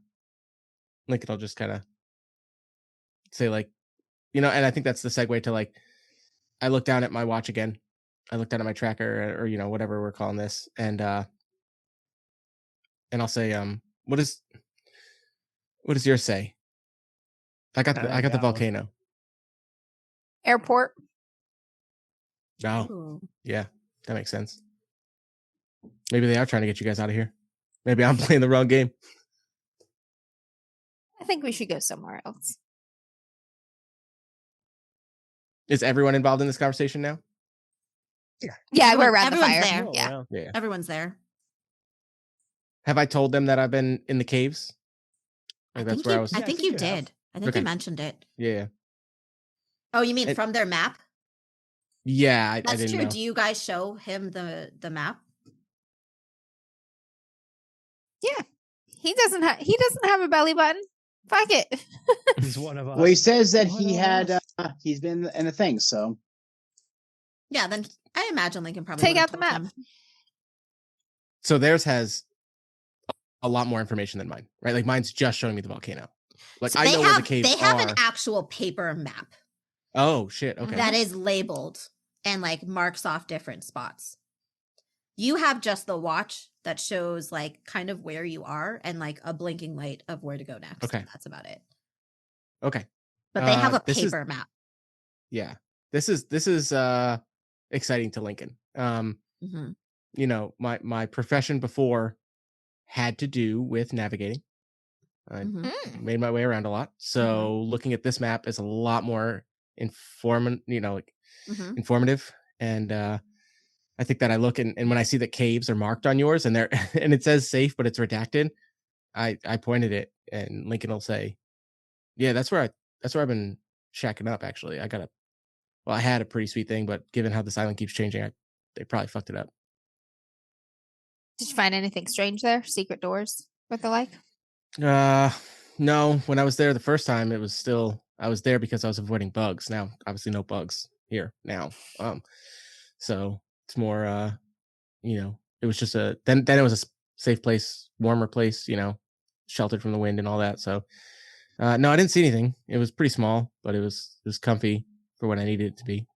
Lincoln will just kind of say like, and I think that's the segue to like, I look down at my watch again. I look down at my tracker or whatever we're calling this, and I'll say, what does yours say? I got the volcano. Airport. No. Oh. Yeah, that makes sense. Maybe they are trying to get you guys out of here. Maybe I'm playing the wrong game. I think we should go somewhere else. Is everyone involved in this conversation now? Yeah, we're around the fire. There. Yeah. Everyone's there. Have I told them that I've been in the caves? Like I think you did. I think you mentioned it. Yeah. Oh, you mean from their map? Yeah, I didn't true. know. Do you guys show him the map? Yeah. He doesn't have a belly button. Fuck it. He's one of us. Well, he says that he's been in a thing, so. Yeah, then I imagine Lincoln probably take out the map. So theirs has a lot more information than mine, right? Like mine's just showing me the volcano. Like so I know where the caves are. They have an actual paper map. Oh shit! Okay. That is labeled and like marks off different spots. You have just the watch that shows like kind of where you are and like a blinking light of where to go next. Okay. That's about it. Okay. But they have a paper map. Yeah. This is exciting to Lincoln. My profession before had to do with navigating. I made my way around a lot. So looking at this map is a lot more informative. And I think that I look and when I see that caves are marked on yours and and it says safe, but it's redacted, I pointed it and Lincoln will say, yeah, that's where I've been shacking up. Actually, I had a pretty sweet thing, but given how this island keeps changing, they probably fucked it up. Did you find anything strange there? Secret doors or the like? No. When I was there the first time, I was there because I was avoiding bugs. Now, obviously, no bugs here now. So it's more, it was just then it was a safe place, warmer place, sheltered from the wind and all that. So, no, I didn't see anything. It was pretty small, but it was comfy for what I needed it to be.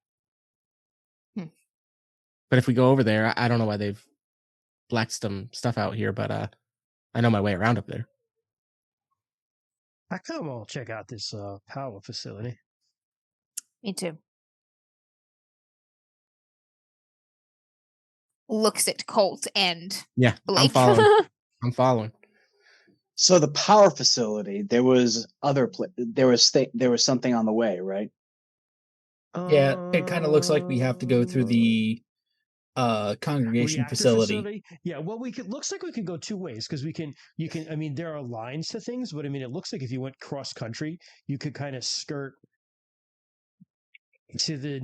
But if we go over there, I don't know why they've blacked some stuff out here, but I know my way around up there. I kind of want to check out this power facility. Me too. Looks at Colt and Blake. I'm following. So the power facility, there was something on the way, right? Yeah, it kind of looks like we have to go through the congregation facility. Yeah, well, looks like we could go two ways because I mean, there are lines to things, but I mean, it looks like if you went cross country, you could kind of skirt to the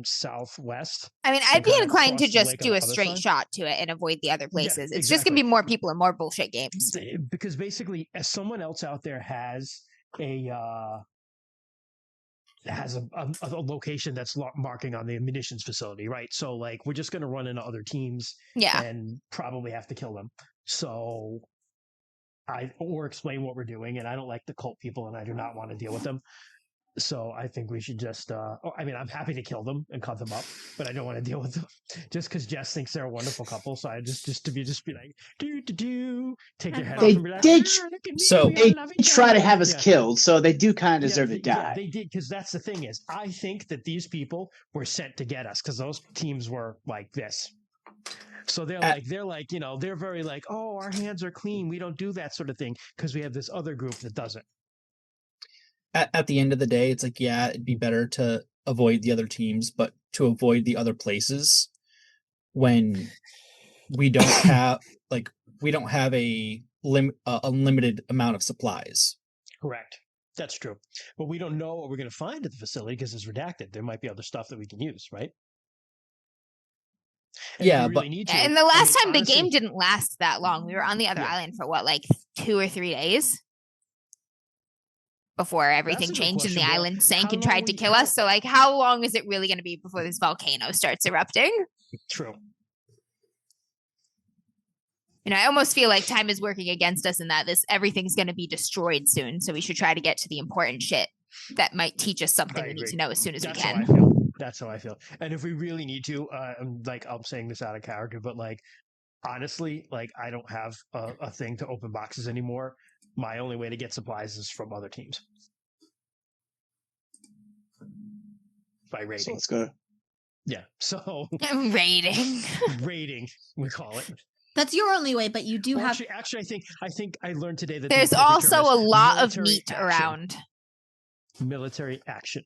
southwest. I mean, I'd be inclined to just do a straight shot to it and avoid the other places. It's just going to be more people and more bullshit games. Because basically, someone else out there has a location that's marking on the munitions facility, right? So like we're just going to run into other teams and probably have to kill them. So or explain what we're doing, and I don't like the cult people and I do not want to deal with them. So I think we should just I mean, I'm happy to kill them and cut them up, but I don't want to deal with them just because Jess thinks they're a wonderful couple. So I just be like take their head off and be like, they try to have us killed, so they do kind of deserve to die. Yeah, they did, because that's the thing is I think that these people were sent to get us because those teams were like this. So they're like, they're very like, oh, our hands are clean. We don't do that sort of thing because we have this other group that doesn't. At the end of the day, it's like, yeah, it'd be better to avoid the other teams, but to avoid the other places when we don't have a unlimited amount of supplies. Correct. That's true. But we don't know what we're going to find at the facility because it's redacted. There might be other stuff that we can use, right? And Yeah, if we really need to, And the last time honestly, the game didn't last that long. We were on the other island for what, like 2 or 3 days before everything a good changed and the question, Blair. island sank How and long tried to we- kill us. So, like, how long is it really going to be before this volcano starts erupting? True. You know, I almost feel like time is working against us in that everything's going to be destroyed soon. So we should try to get to the important shit that might teach us something I we need agree. to know as soon as That's we how can. I feel. That's how I feel. And if we really need to, I'm saying this out of character, but like, honestly, like I don't have a thing to open boxes anymore. My only way to get supplies is from other teams. By rating. So let's go. Yeah. So Rating. rating, we call it. That's your only way, but you do have. Actually, I think I learned today that There's the appropriate term also is a lot of military meat action. around. Military action.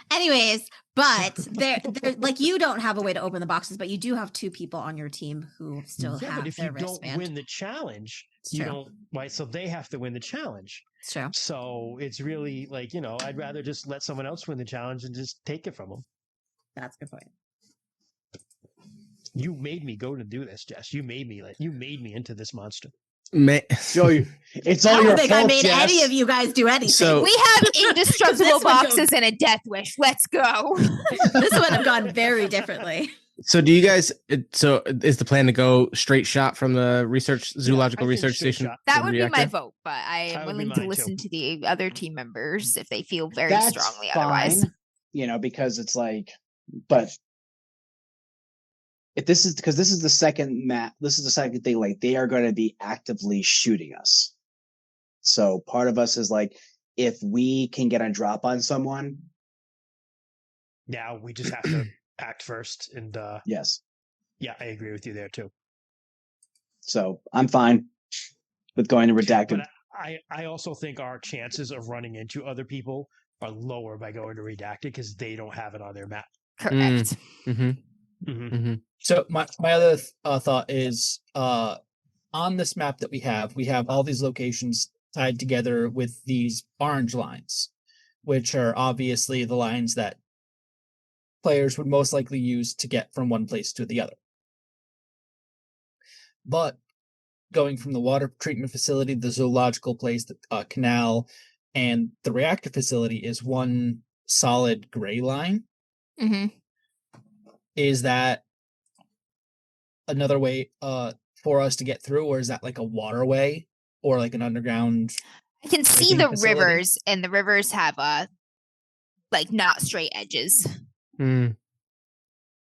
Anyways, but there, like you don't have a way to open the boxes, but you do have 2 people on your team who still Yeah, have but if their you don't wristband. win the challenge, It's you true. don't. Right, so they have to win the challenge. It's true. So it's really like, I'd rather just let someone else win the challenge and just take it from them. That's a good point. You made me go to do this, Jess. You made me into this monster. Joe, it's I all don't your think fault, I made Jess. any of you guys do anything. So- We have indestructible This would boxes go- and a death wish. Let's go. This would have gone very differently. So do you guys? So is the plan to go straight shot from the zoological I think research straight station? shot. That to the would be my reactor? vote, but I That am would be willing to mine, listen too. to the other team members if they feel very That's strongly fine, otherwise. because it's like, but if this is because this is the second map, this is the second thing. Like they are going to be actively shooting us. So part of us is like, if we can get a drop on someone, Now we just have to act first. And yes. yeah, I agree with you there too. So I'm fine with going to redacted. But I also think our chances of running into other people are lower by going to redacted because they don't have it on their map. Correct. Mm-hmm. Mm-hmm. Mm-hmm. So my other thought is on this map that we have all these locations tied together with these orange lines, which are obviously the lines that players would most likely use to get from one place to the other. But going from the water treatment facility, the zoological place, the canal, and the reactor facility is one solid gray line. Mm-hmm. Is that another way for us to get through, or is that like a waterway or like an underground? I can see Hiking the facility? rivers, and the rivers have like not straight edges. Mm.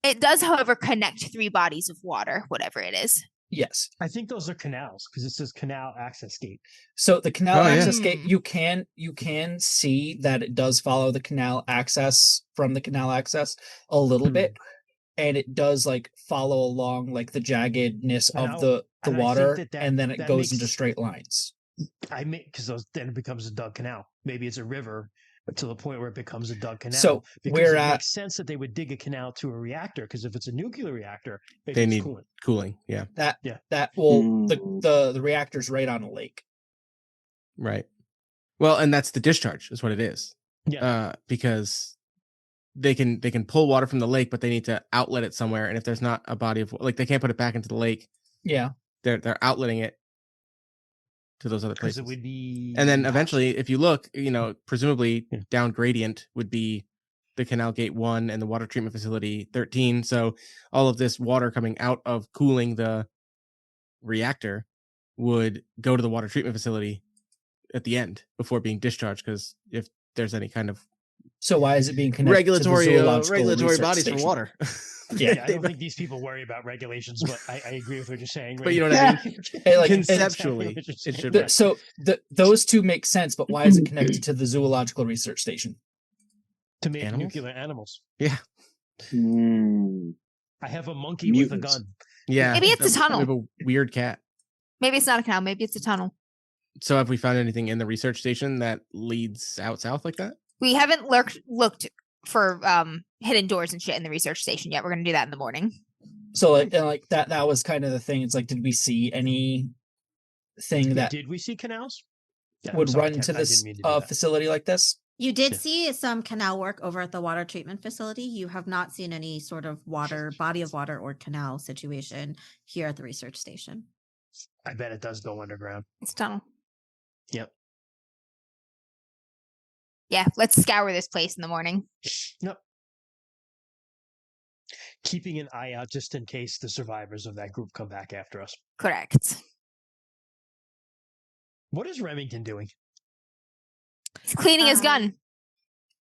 It does, however, connect 3 bodies of water, whatever it is. Yes. I think those are canals because it says canal access gate. So the canal Oh, yeah. access gate, you can see that it does follow the canal access from the canal access a little bit, and it does like follow along like the jaggedness of the and I think water, that and then it that goes makes- into straight lines. Because then it becomes a dug canal. Maybe it's a river to the point where it becomes a dug canal. So because we're it at makes sense that they would dig a canal to a reactor because if it's a nuclear reactor, They it's need coolant. cooling. Yeah. that well the reactor's right on a lake. Right. Well, and that's the discharge is what it is. Yeah. Because they can pull water from the lake, but they need to outlet it somewhere. And if there's not a body of like they can't put it back into the lake, Yeah. they're outletting it to those other Because places. it would be. And then not- eventually, if you look, presumably Yeah. down gradient would be the Canal Gate 1 and the water treatment facility 13. So all of this water coming out of cooling the reactor would go to the water treatment facility at the end before being discharged. Because if there's any kind of So why is it being connected regulatory to the zoological research bodies station? for water. Yeah, I don't think these people worry about regulations, but I agree with what you're saying. But you know what I mean? Hey, like, Conceptually, Exactly what you're it saying. should The- work. so those two make sense, but why is it connected to the zoological research station? To make Animals? nuclear animals. Yeah. I have a monkey with a Mutants. gun. Yeah. Maybe it's a We tunnel. have a weird cat. Maybe it's not a canal. Maybe it's a tunnel. So have we found anything in the research station that leads out south like that? We haven't looked for hidden doors and shit in the research station yet. We're gonna do that in the morning. So like that was kind of the thing. It's like, did we see anything that Did we see canals? Yeah, I'm would sorry, run Ken, to I didn't this mean to do that. facility like this? You did see some canal work over at the water treatment facility. You have not seen any sort of body of water or canal situation here at the research station. I bet it does go underground. It's tunnel. Yep. Yeah, let's scour this place in the morning. Yep. Keeping an eye out just in case the survivors of that group come back after us. Correct. What is Remington doing? He's cleaning his gun.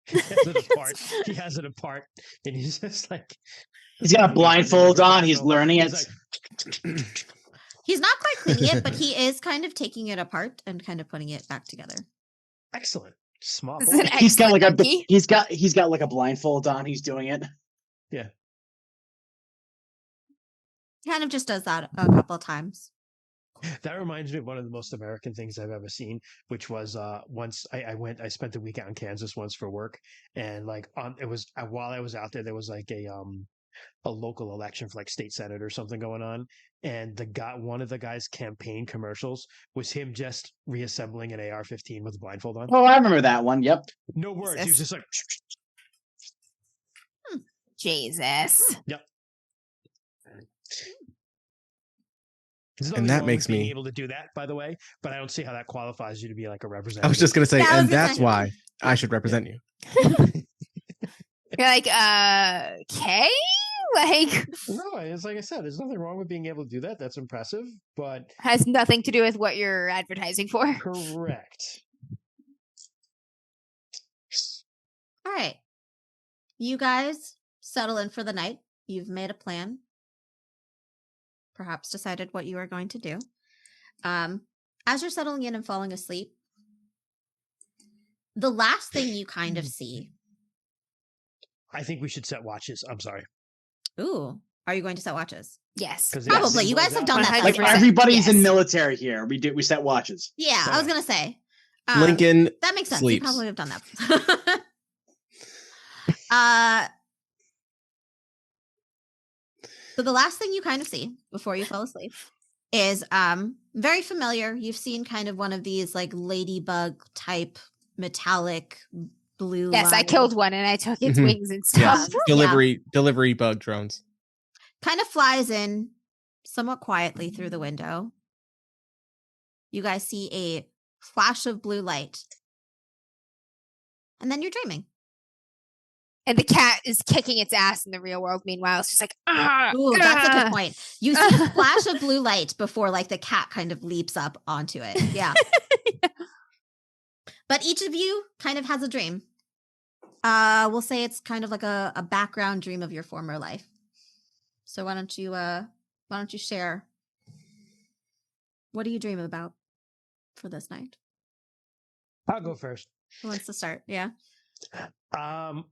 He has it apart. He has it apart, and he's just like... He's got a blindfold on. He's learning it. Like, he's not quite cleaning it, but he is kind of taking it apart and kind of putting it back together. Excellent. Smart. He's got like he's got like a blindfold on. He's doing it. Yeah. Kind of just does that a couple of times. That reminds me of one of the most American things I've ever seen, which was once I spent the week out in Kansas once for work, and like it was while I was out there was like a local election for like state senate or something going on, and one of the guy's campaign commercials was him just reassembling an AR-15 with a blindfold on. Oh, I remember that one. Yep. No words. He was just like, Jesus. Yep. And that makes me being able to do that, by the way, but I don't see how that qualifies you to be like a representative. I was just going to say, Yeah, and that's why I should represent you. You're like, okay? Like... No, it's like I said, there's nothing wrong with being able to do that. That's impressive, but... Has nothing to do with what you're advertising for. Correct. All right. You guys settle in for the night. You've made a plan. Perhaps decided what you are going to do. As you're settling in and falling asleep, the last thing you kind of see... I think we should set watches. I'm sorry. Ooh. Are you going to set watches? Yes. Probably. You guys have done that. Like everybody's in military here. We set watches. Yeah, I was going to say. Lincoln that makes sense. sleeps. You probably have done that. So the last thing you kind of see before you fall asleep is very familiar. You've seen kind of one of these like ladybug type metallic blue. Yes, I killed one and I took its wings and stuff. Yes. Delivery bug drones. Kind of flies in somewhat quietly through the window. You guys see a flash of blue light. And then you're dreaming. And the cat is kicking its ass in the real world. Meanwhile, it's just like, ooh, that's a good point. You see a flash of blue light before like the cat kind of leaps up onto it. Yeah. But each of you kind of has a dream. We'll say it's kind of like a background dream of your former life. So why don't you share? What do you dream about for this night? I'll go first. Who wants to start? Yeah. On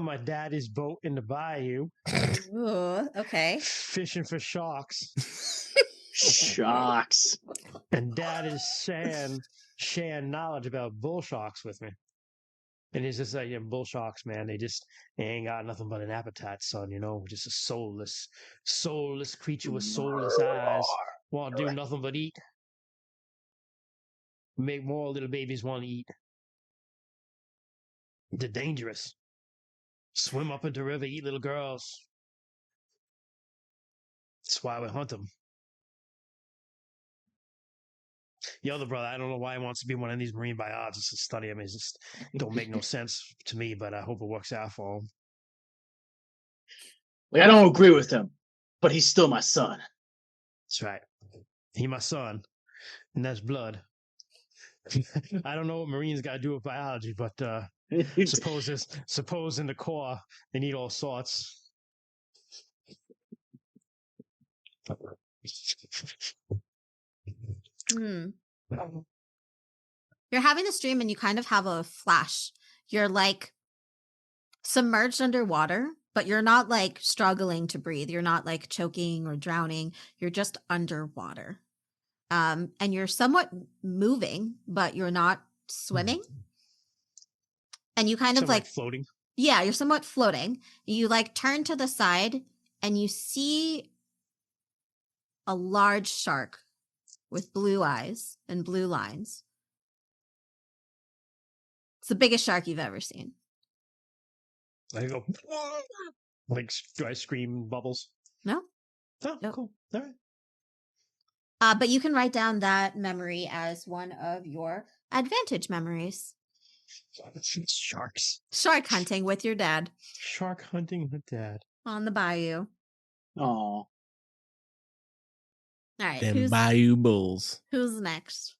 my daddy's boat in the bayou. Ooh, okay. Fishing for sharks. Sharks. And dad is sharing knowledge about bull sharks with me. And he's just like, yeah, bull sharks, man, they ain't got nothing but an appetite, son, just a soulless creature with soulless eyes. Won't do nothing but eat. Make more little babies want to eat. They're dangerous. Swim up into the river, eat little girls. That's why we hunt them. The other brother, I don't know why he wants to be one of these marine biologists to study him. It just don't make no sense to me, but I hope it works out for him. Like, I don't agree with him, but he's still my son. That's right. He my son, and that's blood. I don't know what Marines got to do with biology, but suppose in the Corps they need all sorts. You're having this dream and you kind of have a flash. You're like submerged underwater, but you're not like struggling to breathe. You're not like choking or drowning. You're just underwater. And you're somewhat moving, but you're not swimming. And you kind of like floating. Yeah, you're somewhat floating. You like turn to the side and you see a large shark with blue eyes and blue lines It's the biggest shark you've ever seen. I go, like, do I scream bubbles? No. Oh, nope. Cool. All right. But you can write down that memory as one of your advantage memories. Sharks. Shark hunting with your dad. Shark hunting with dad. On the bayou. Oh. All right. Them bayou bulls. Who's next?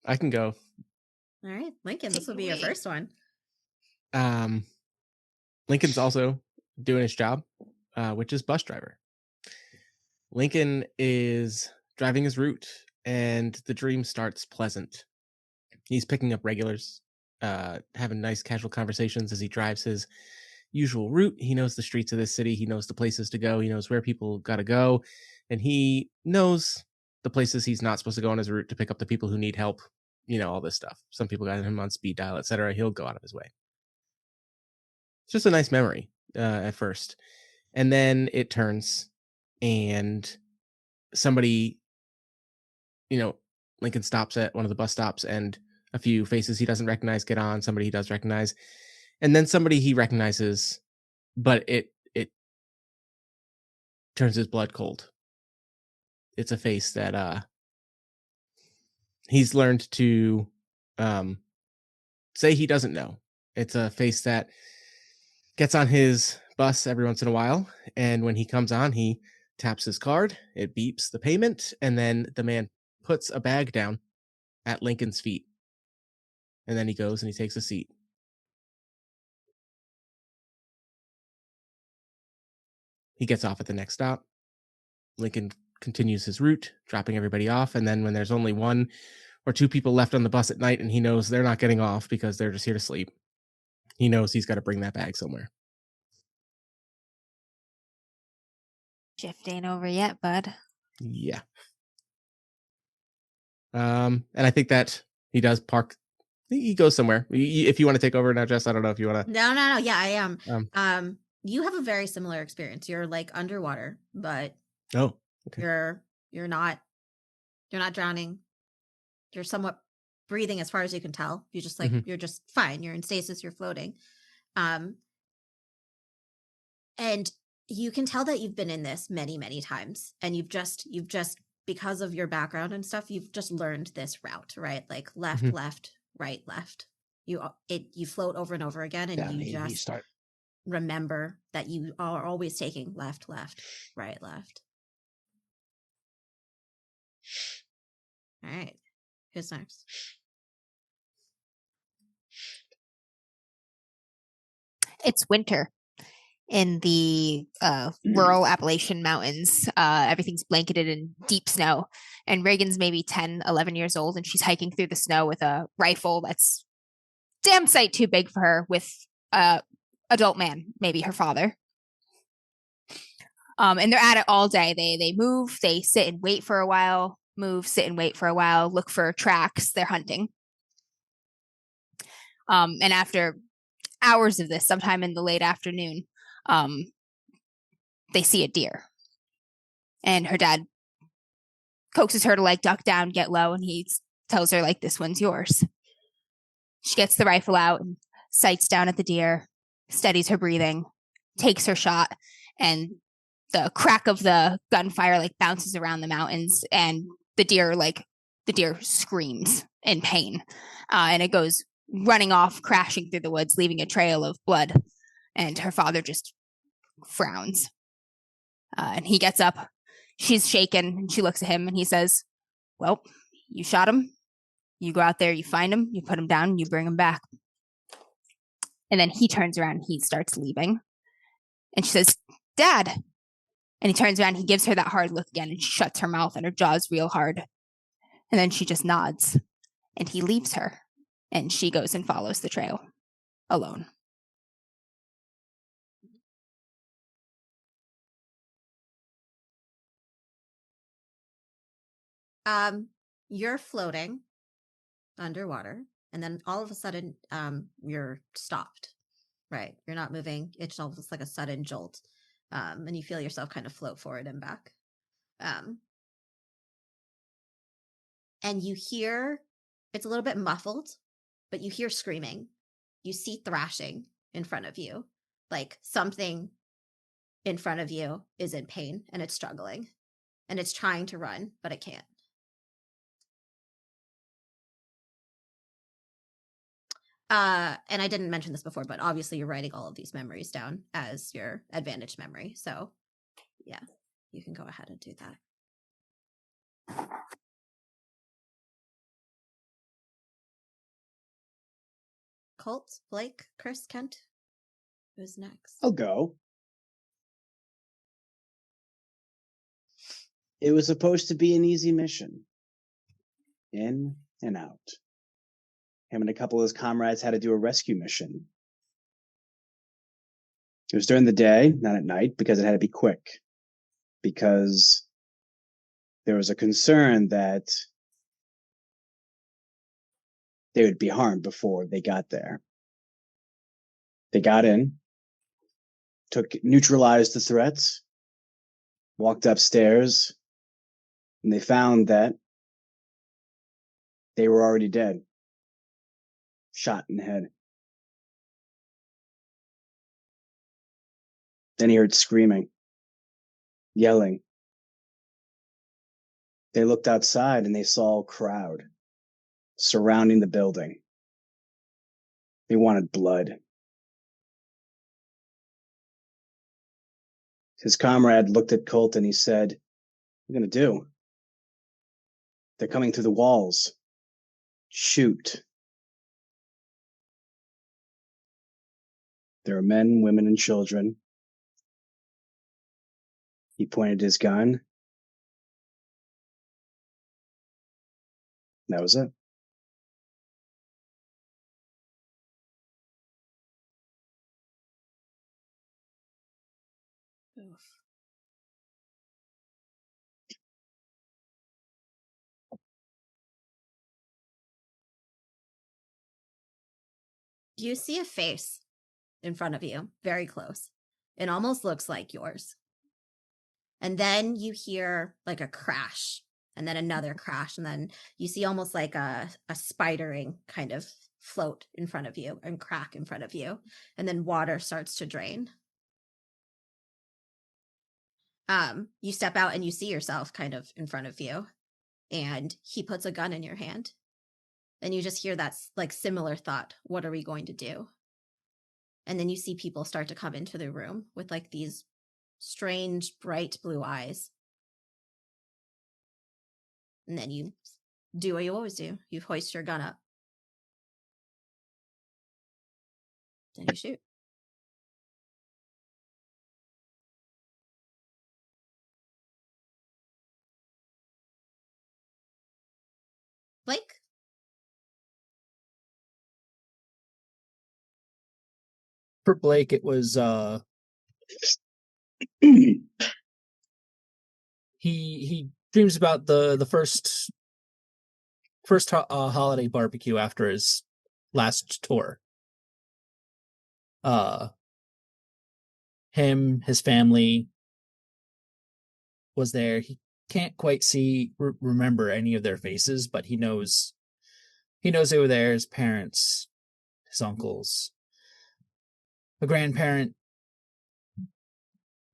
I can go. All right. Lincoln, this will be your first one. Lincoln's also doing his job, which is bus driver. Lincoln is driving his route, and the dream starts pleasant. He's picking up regulars, having nice casual conversations as he drives his usual route. He knows the streets of this city. He knows the places to go. He knows where people got to go. And he knows the places he's not supposed to go on his route to pick up the people who need help. You know, all this stuff. Some people got him on speed dial, etc. He'll go out of his way. It's just a nice memory at first. And then it turns and somebody, Lincoln stops at one of the bus stops and a few faces he doesn't recognize get on, somebody he does recognize, and then somebody he recognizes, but it turns his blood cold. It's a face that he's learned to say he doesn't know. It's a face that gets on his bus every once in a while, and when he comes on, he taps his card, it beeps the payment, and then the man puts a bag down at Lincoln's feet. And then he goes and he takes a seat. He gets off at the next stop. Lincoln continues his route, dropping everybody off, and then when there's only one or two people left on the bus at night and he knows they're not getting off because they're just here to sleep, he knows he's got to bring that bag somewhere. Shift ain't over yet, bud. Yeah. And I think that he does park. He goes somewhere. If you want to take over now, Jess, I don't know if you want to. No. Yeah, I am. You have a very similar experience. You're like underwater, but okay. You're not drowning. You're somewhat breathing as far as you can tell. You just you're just fine. You're in stasis. You're floating. And you can tell that you've been in this many, many times, and you've just because of your background and stuff, you've just learned this route, right? Like left, left, right, left. You float over and over again, and you just start remember that you are always taking left, left, right, left. All right, who's next? It's winter in the rural Appalachian Mountains. Everything's blanketed in deep snow. And Reagan's maybe 10, 11 years old, and she's hiking through the snow with a rifle that's damn sight too big for her with a adult man, maybe her father. And they're at it all day. They move, they sit and wait for a while, move, sit and wait for a while, look for tracks. They're hunting. And after hours of this, sometime in the late afternoon, they see a deer. And her dad coaxes her to like duck down, get low, and he tells her like, this one's yours. She gets the rifle out and sights down at the deer, steadies her breathing, takes her shot, and the crack of the gunfire like bounces around the mountains, and the deer screams in pain, and it goes running off, crashing through the woods, leaving a trail of blood. And her father just frowns, and he gets up. She's shaken, and she looks at him, and he says, well, you shot him. You go out there, you find him, you put him down, you bring him back. And then he turns around and he starts leaving. And she says, Dad. And he turns around, he gives her that hard look again, and she shuts her mouth and her jaw's real hard. And then she just nods, and he leaves her. And she goes and follows the trail alone. You're floating underwater, and then all of a sudden, you're stopped, right? You're not moving. It's almost like a sudden jolt. And you feel yourself kind of float forward and back. And you hear It's a little bit muffled, but you hear screaming. You see thrashing in front of you. Like something in front of you is in pain and it's struggling. And it's trying to run, but it can't. And I didn't mention this before, but obviously you're writing all of these memories down as your advantage memory. So yeah, you can go ahead and do that. Colt, Blake, Chris, Kent, who's next? I'll go. It was supposed to be an easy mission. In and out. Him and a couple of his comrades had to do a rescue mission. It was during the day, not at night, because it had to be quick. Because there was a concern that they would be harmed before they got there. They got in, neutralized the threats, walked upstairs, and they found that they were already dead, shot in the head. Then he heard screaming, yelling. They looked outside and they saw a crowd surrounding the building. They wanted blood. His comrade looked at Colt and he said, "What are you going to do? They're coming through the walls. Shoot." There are men, women, and children. He pointed his gun. That was it. You see a face in front of you, very close. It almost looks like yours. And then you hear like a crash and then another crash. And then you see almost like a spidering kind of float in front of you and crack in front of you. And then water starts to drain. You step out and you see yourself kind of in front of you. And he puts a gun in your hand. And you just hear that like similar thought. What are we going to do? And then you see people start to come into the room with like these strange, bright blue eyes. And then you do what you always do. You hoist your gun up. Then you shoot. Blake? For Blake, it was he dreams about the first holiday barbecue after his last tour. Him, his family was there. He can't quite remember any of their faces, but he knows they were there. His parents, his uncles, a grandparent,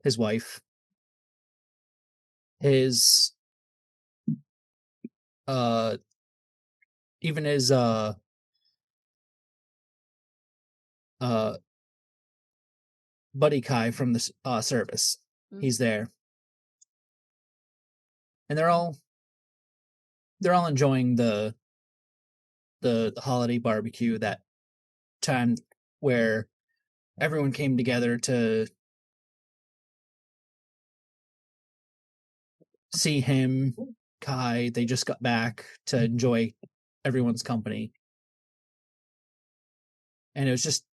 his wife, his even his buddy Kai from the service. Mm-hmm. He's there, and they're all enjoying the holiday barbecue, that time where everyone came together to see him, Kai. They just got back to enjoy everyone's company, and it was just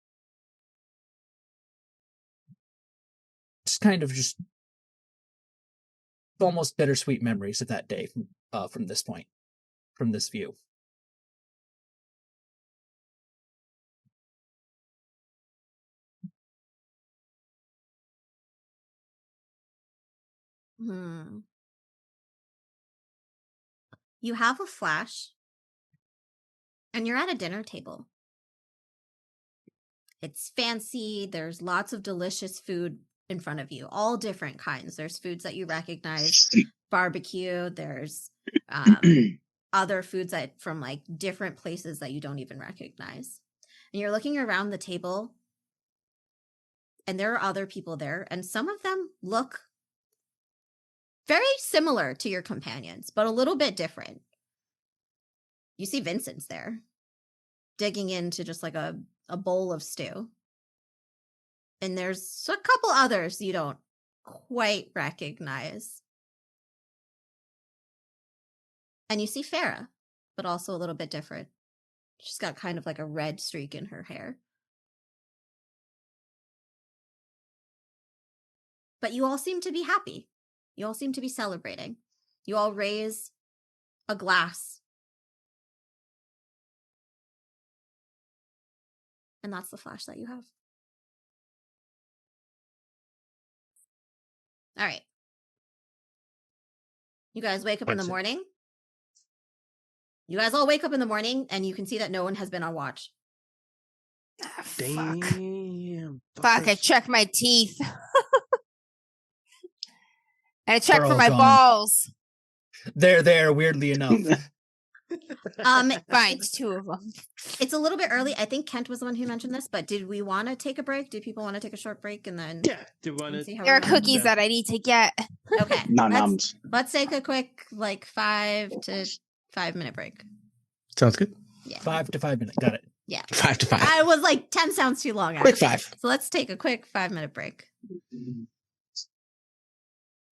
kind of just almost bittersweet memories of that day from this point, from this view. You have a flash And you're at a dinner table. It's fancy. There's lots of delicious food in front of you, all different kinds. There's foods that you recognize, barbecue. There's other foods that from like different places that you don't even recognize. And you're looking around the table, and there are other people there, and some of them look very similar to your companions, but a little bit different. You see Vincent's there, digging into just like a bowl of stew. And there's a couple others you don't quite recognize. And you see Farah, but also a little bit different. She's got kind of like a red streak in her hair. But you all seem to be happy. You all seem to be celebrating. You all raise a glass. And that's the flash that you have. All right. You guys wake up in the morning. You guys all wake up in the morning, and you can see that no one has been on watch. Ah, fuck. Damn. Fuck, I checked my teeth. And I checked They're for all my gone. balls. They're there, weirdly enough. Fine, it's 2 of them. It's a little bit early. I think Kent was the one who mentioned this, but did we want to take a break? Did people want to take a short break and then Yeah. Do you want see to? how There we're are doing? cookies that I need to get. Okay. Nums. Let's take a quick 5 to 5 minute break. Sounds good. Yeah. 5 to 5 minutes. Got it. Yeah. 5 to 5. I was like 10 sounds too long. Quick Actually. 5. So let's take a quick 5 minute break.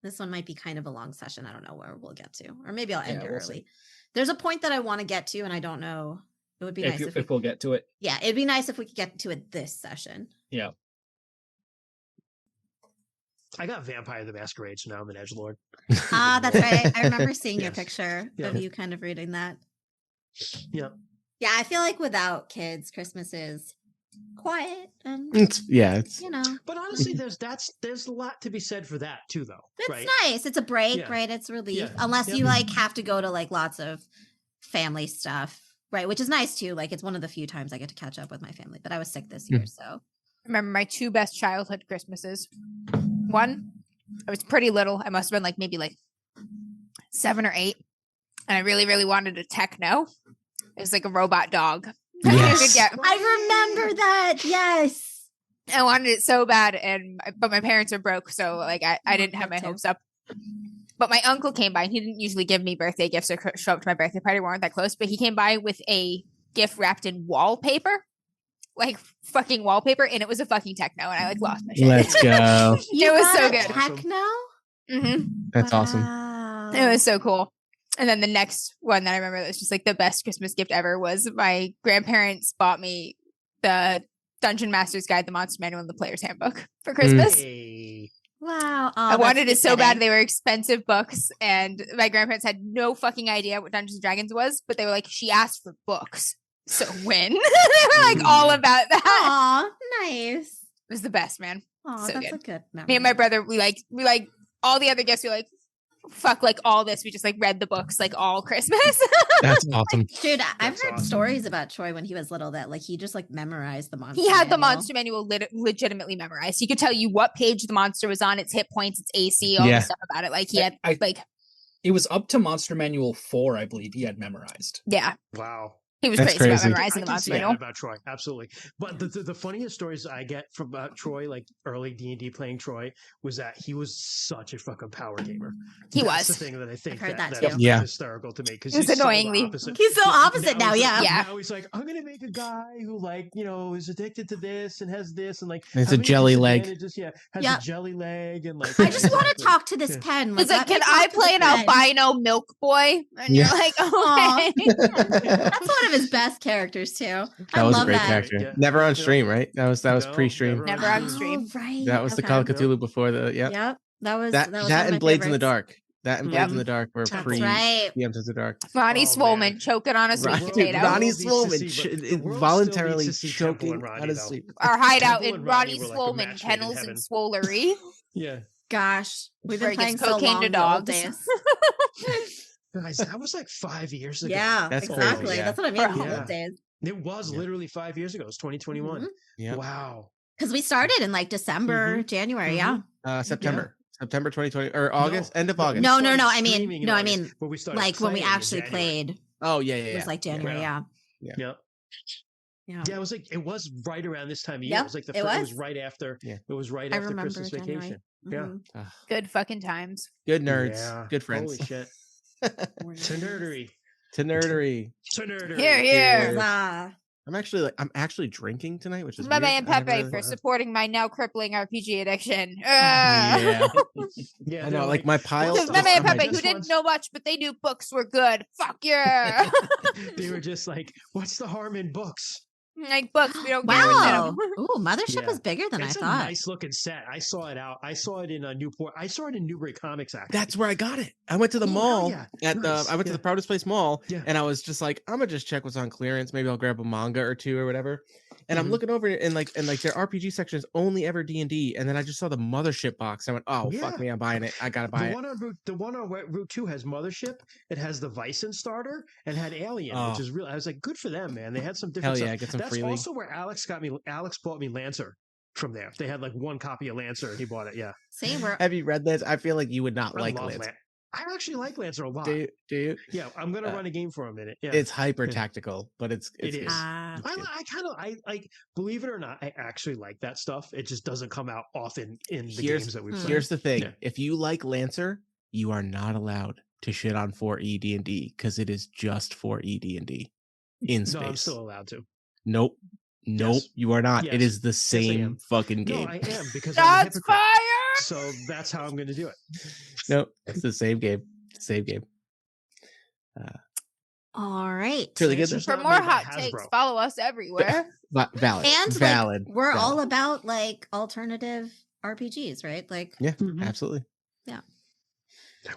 This one might be kind of a long session. I don't know where we'll get to, or maybe I'll end it we'll early. see. There's a point that I want to get to, and I don't know. It would be nice if we'll get to it. yeah, it'd be nice if we could get to it this session. Yeah. I got Vampire the Masquerade, so now I'm an edgelord. That's right. I remember seeing your Yes. picture Yeah. of you kind of reading that. Yep. Yeah, I feel like without kids, Christmas is quiet and It's you know. But honestly, there's a lot to be said for that too, though. It's right? nice. It's a break, Yeah. right? It's relief. Yeah. Unless Yep. you like have to go to like lots of family stuff, right? Which is nice too. Like it's one of the few times I get to catch up with my family. But I was sick this year, so Remember my 2 best childhood Christmases. One, I was pretty little. I must have been like maybe like 7 or 8. And I really, really wanted a techno. It was like a robot dog. that you could Yes. get. I remember that. Yes. I wanted it so bad, but my parents are broke, so like I didn't have my that too. hopes up. But my uncle came by, and he didn't usually give me birthday gifts or show up to my birthday party. We weren't that close, but he came by with a gift wrapped in wallpaper, like fucking wallpaper, and it was a fucking techno, and I like lost my shit. Let's go. You It was got so a good. Techno? hmm That's awesome. Wow. It was so cool. And then the next one that I remember that was just like the best Christmas gift ever was my grandparents bought me the Dungeon Master's Guide, the Monster Manual, and the Player's Handbook for Christmas. Hey. Wow. Oh, I wanted it that's so bad. upsetting. They were expensive books, and my grandparents had no fucking idea what Dungeons and Dragons was, but they were like, she asked for books, so win. They were like all about that. Aw, nice. It was the best, man. Aw, So that's good. a good memory. Me and my brother, we like all the other gifts. We like, fuck, like all this. We just like read the books like all Christmas. That's awesome. Dude, I've That's heard awesome. stories about Troy when he was little that like he just like memorized the monster. He had the manual. monster manual legitimately memorized. He could tell you what page the monster was on, its hit points, its AC, all Yeah. the stuff about it. Like he had like, It was up to Monster Manual 4, I believe he had memorized. yeah, Wow. he was That's crazy about crazy. memorizing I the can monster see that manual. about Troy, absolutely. But the funniest stories I get from Troy, like early D&D playing Troy, was that he was such a fucking power gamer. He That's was. the thing that I think I've heard that that too. is Yeah. hysterical to me because It was he's annoyingly- so the opposite. He's so opposite now, he's yeah. like, Yeah. Now he's like, I'm gonna make a guy who like is addicted to this and has this and like It's a how many jelly leg. disadvantages, yeah, has Yep. a jelly leg and like. I just want to Exactly. talk to this Yeah. pen. He's like, let can me I talk to play the an pen." albino milk boy? And Yeah. you're like, Aw. okay. That's one of his best characters too. I That was a love great that. character. Yeah. Never on Yeah. stream, right? That was No, pre-stream. Never on stream. Oh, right. That was the okay. Call of Cthulhu before the Yep. That was that one of and my Blades in the favorites. Dark. That and Blades in the Dark were That's pre right. DMs in the Dark. Ronnie Oh, Swolman man. choking on a The sweet Right, world- potato. the world Ronnie needs to Swolman see- the world still involuntarily needs to see Temple choking and Ronnie, on a though. sleep. Our hideout Temple in and Ronnie Ronnie were like a Swolman match made in kennels and heaven. swolery. Yeah. Gosh, we've Where been he playing gives so cocaine long to the old dogs. days. Guys, that was like 5 years ago. Yeah, That's exactly. crazy, yeah. That's what I mean. Yeah. Old days. It was literally 5 years ago. It was 2021. Yeah. Wow. Because we started in like December, January. Yeah. September 2020 or August, end of August. No. started I mean, streaming in no, I August, mean, but we started like when we playing in actually January. played. Oh yeah, It was like January. Yeah. Yeah. Yeah. Yeah, it was right around this time of year. Yeah, It was like it it was was. right after. Yeah. It was right I after remember Christmas January. vacation. Mhm. Yeah. Good fucking times. Good nerds. Yeah. Good friends. Holy shit. More To nerdery. To nerdery. To nerdery. Here, here. Huzzah. I'm actually drinking tonight, which is My weird. man I never Pepe really- for supporting my now crippling RPG addiction. Yeah. Yeah, I they're know, like my pile. Because What's my the man hard Pepe, who this didn't one's- know much, but they knew books were good. Fuck yeah. They were just like, what's the harm in books? Like books, we don't care what's in Wow. 'em. Ooh, Mothership Yeah. was bigger than It's I a thought. nice looking set. I saw it out. I saw it in Newport. I saw it in Newbury Comics, actually. That's where I got it. I went to the Oh, mall hell at Nice. I went to Yeah. the Proudest Place Mall, Yeah. and I was just like, I'm gonna just check what's on clearance. Maybe I'll grab a manga or two or whatever. And I'm Mhm. looking over it, and like their RPG section is only ever D&D, and then I just saw the Mothership box. I went, oh fuck Yeah. me, I'm buying it. I gotta buy The it. one on Route 2 has Mothership. It has the Bison starter and had Alien, which Oh. is real. I was like, good for them, man. They had some Hell different yeah, stuff. get some That's freely. also where Alex bought me Lancer from there. They had like one copy of Lancer. He bought it. Yeah. See, we're Have you read this? I feel like you would not I like love Lance. I actually like Lancer a lot. Do you? Yeah, I'm gonna run a game for a minute. Yeah, It's hyper Yeah. tactical, but it's It is. Ah. It's good. I like, believe it or not, I actually like that stuff. It just doesn't come out often in the Here's- games that we play. Here's the thing: Yeah. if you like Lancer, you are not allowed to shit on 4E D&D because it is just 4E D&D in space. No, I'm still allowed to. Nope. Yes. You are not. Yes. It is the I same am. fucking No, game. I am because I'm a Shots hypocrite. fired! So that's how I'm going to do it. Nope. It's the same game. Same game. all right. It's really good. Lancer's For not more made by hot takes, Hasbro. follow us everywhere. Valid. And valid. like, we're all valid. about like alternative RPGs, right? Like, Yeah, Mhm. absolutely.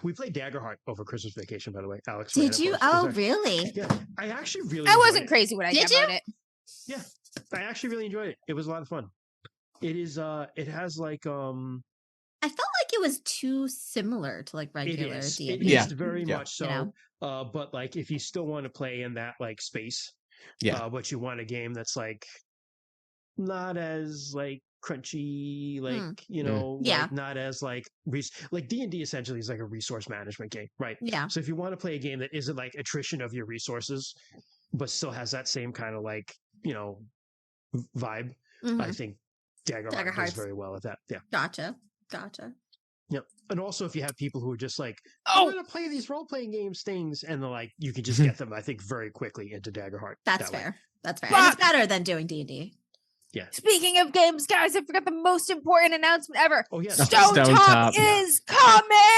We played Daggerheart over Christmas vacation, by the way. Alex, did ran it you? for us. It was Oh, actually- really? Yeah, I actually really. I enjoyed wasn't it. crazy when I Did demoed you? it. Yeah, I actually really enjoyed it. It was a lot of fun. It is. It has like. I felt like it was too similar to like It regular is. D&D. It Yeah. is very Yeah. much so. You But like, if you still want to play in that like space, Yeah. but you want a game that's like not as like crunchy, like Yeah. like, not as like like D&D essentially is like a resource management game, right? Yeah. So if you want to play a game that isn't like attrition of your resources, but still has that same kind of like vibe, Mhm. I think Daggerheart does Daggerheart's- very well at that. Yeah. Gotcha. Yep. And also if you have people who are just like, Oh! I want to play these role playing games things, and they're like, you can just get them, I think, very quickly into Daggerheart. That's that way. fair. That's fair. Fuck! And it's better than doing D&D. Yeah. Speaking of games, guys, I forgot the most important announcement ever. Oh yeah. Stone Stone Top Top. is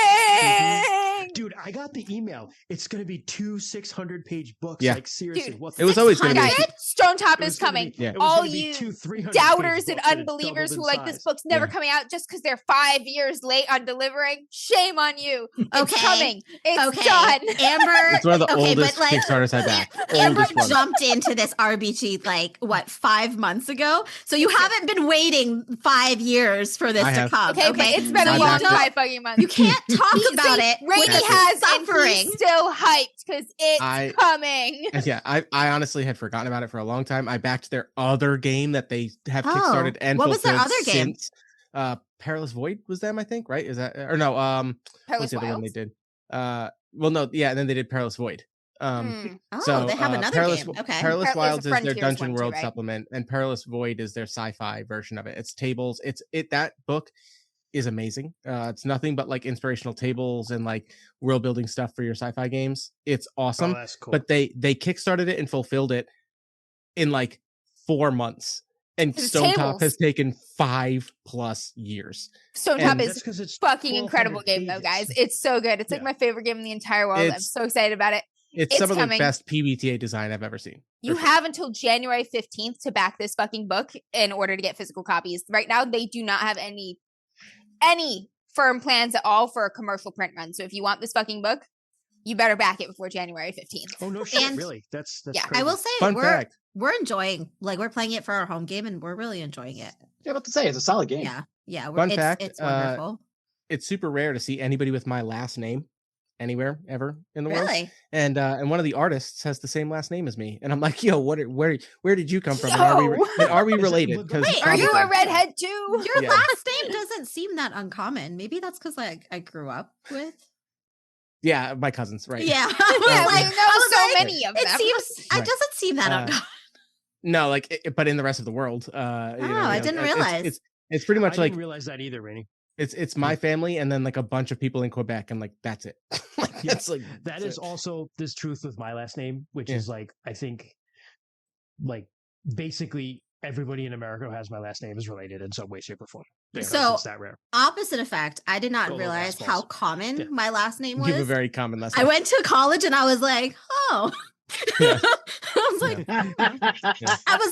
coming! Dude, I got the email. It's going to be 2 600-page books. Yeah. Like, seriously, Dude, what It was always going to be. 600? Guys, Stone Top It was is gonna coming. be- Yeah. it was All gonna be you 2 300-page Doubters and books that had unbelievers doubled who in like this size. book's never Yeah. coming out just because they're 5 years late on delivering. Shame on you. It's Okay. coming. It's Okay. done. Amber. It's one of the okay, oldest but like Kickstarters I've backed. Amber Oldest one. jumped into this RPG like what 5 months ago, so you haven't been waiting 5 years for this I to have. come. Okay, but it's been I a long backed it. 5 fucking months. You can't talk about it. when Rainy this is has suffering. and he's still hyped because it's coming. Yeah, I honestly had forgotten about it for a long time. I backed their other game that they have Oh, kickstarted and what was their fulfilled other game? since. Perilous Void was them, I think, right? Is that or no? What's Perilous the other one they Wilds? did? Well, no, yeah, and then they did Perilous Void. Hmm. Oh, So, they have another Perilous, game. Okay. Perilous There's a Wilds is their Frontiers Dungeon one too, World right? supplement, and Perilous Void is their sci-fi version of it. It's tables. That book is amazing. It's nothing but like inspirational tables and like world building stuff for your sci-fi games. It's awesome. Oh, that's cool. But they kickstarted it and fulfilled it in like 4 months, and It's Stone Top tables. has taken 5+ years. Stone And Top That's is 'cause it's fucking 1,200 incredible game though, pages. guys. It's so good. It's like Yeah. my favorite game in the entire world. I'm It's- so excited about it. It's It's some of coming. the best PBTA design I've ever seen. You For sure. have until January 15th to back this fucking book in order to get physical copies. Right now, they do not have any firm plans at all for a commercial print run. So if you want this fucking book, you better back it before January 15th. Oh no shit, And- really? That's Yeah, crazy. I will say Fun we're fact. enjoying we're playing it for our home game and we're really enjoying it. Yeah, about to say it's a solid game. Yeah. Fun it's fact, it's wonderful. It's super rare to see anybody with my last name anywhere ever in the world. Really? And one of the artists has the same last name as me, and I'm like, yo, where did you come from? And are we related? Because Wait, are you probably- a redhead too? Your last name doesn't seem that uncommon. Maybe that's because like I grew up with. Yeah, my cousins, right? Yeah, I know so many of them. It seems it doesn't seem that uncommon. No, like, but in the rest of the world, I didn't realize. It's pretty much I like didn't realize that either, Rainey. It's my family, and then like a bunch of people in Quebec, and like that's it. That's like that is also this truth with my last name, which is like I think, like basically everybody in America who has my last name is related in some way, shape, or form. So it's that rare. Opposite effect, I did not realize how common my last name was. You have a very common last name. I went to college and I was like, oh. Yeah. I was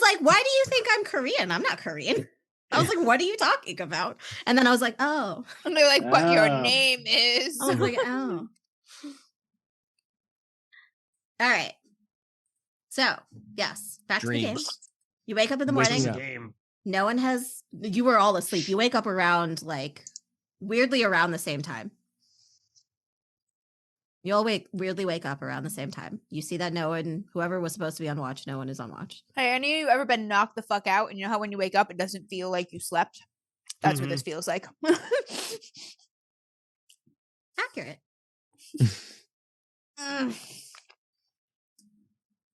like, why do you think I'm Korean? I'm not Korean. I was like, what are you talking about? And then I was like, oh. And they're like, what your name is. I was like, oh. All right. So, yes, back to the game. You wake up in the morning. No one has, you were all asleep. You wake up around, like, weirdly around the same time. You all weirdly wake up around the same time. You see that whoever was supposed to be on watch, no one is on watch. Hey, any of you ever been knocked the fuck out? And you know how when you wake up, it doesn't feel like you slept? That's what this feels like. Accurate.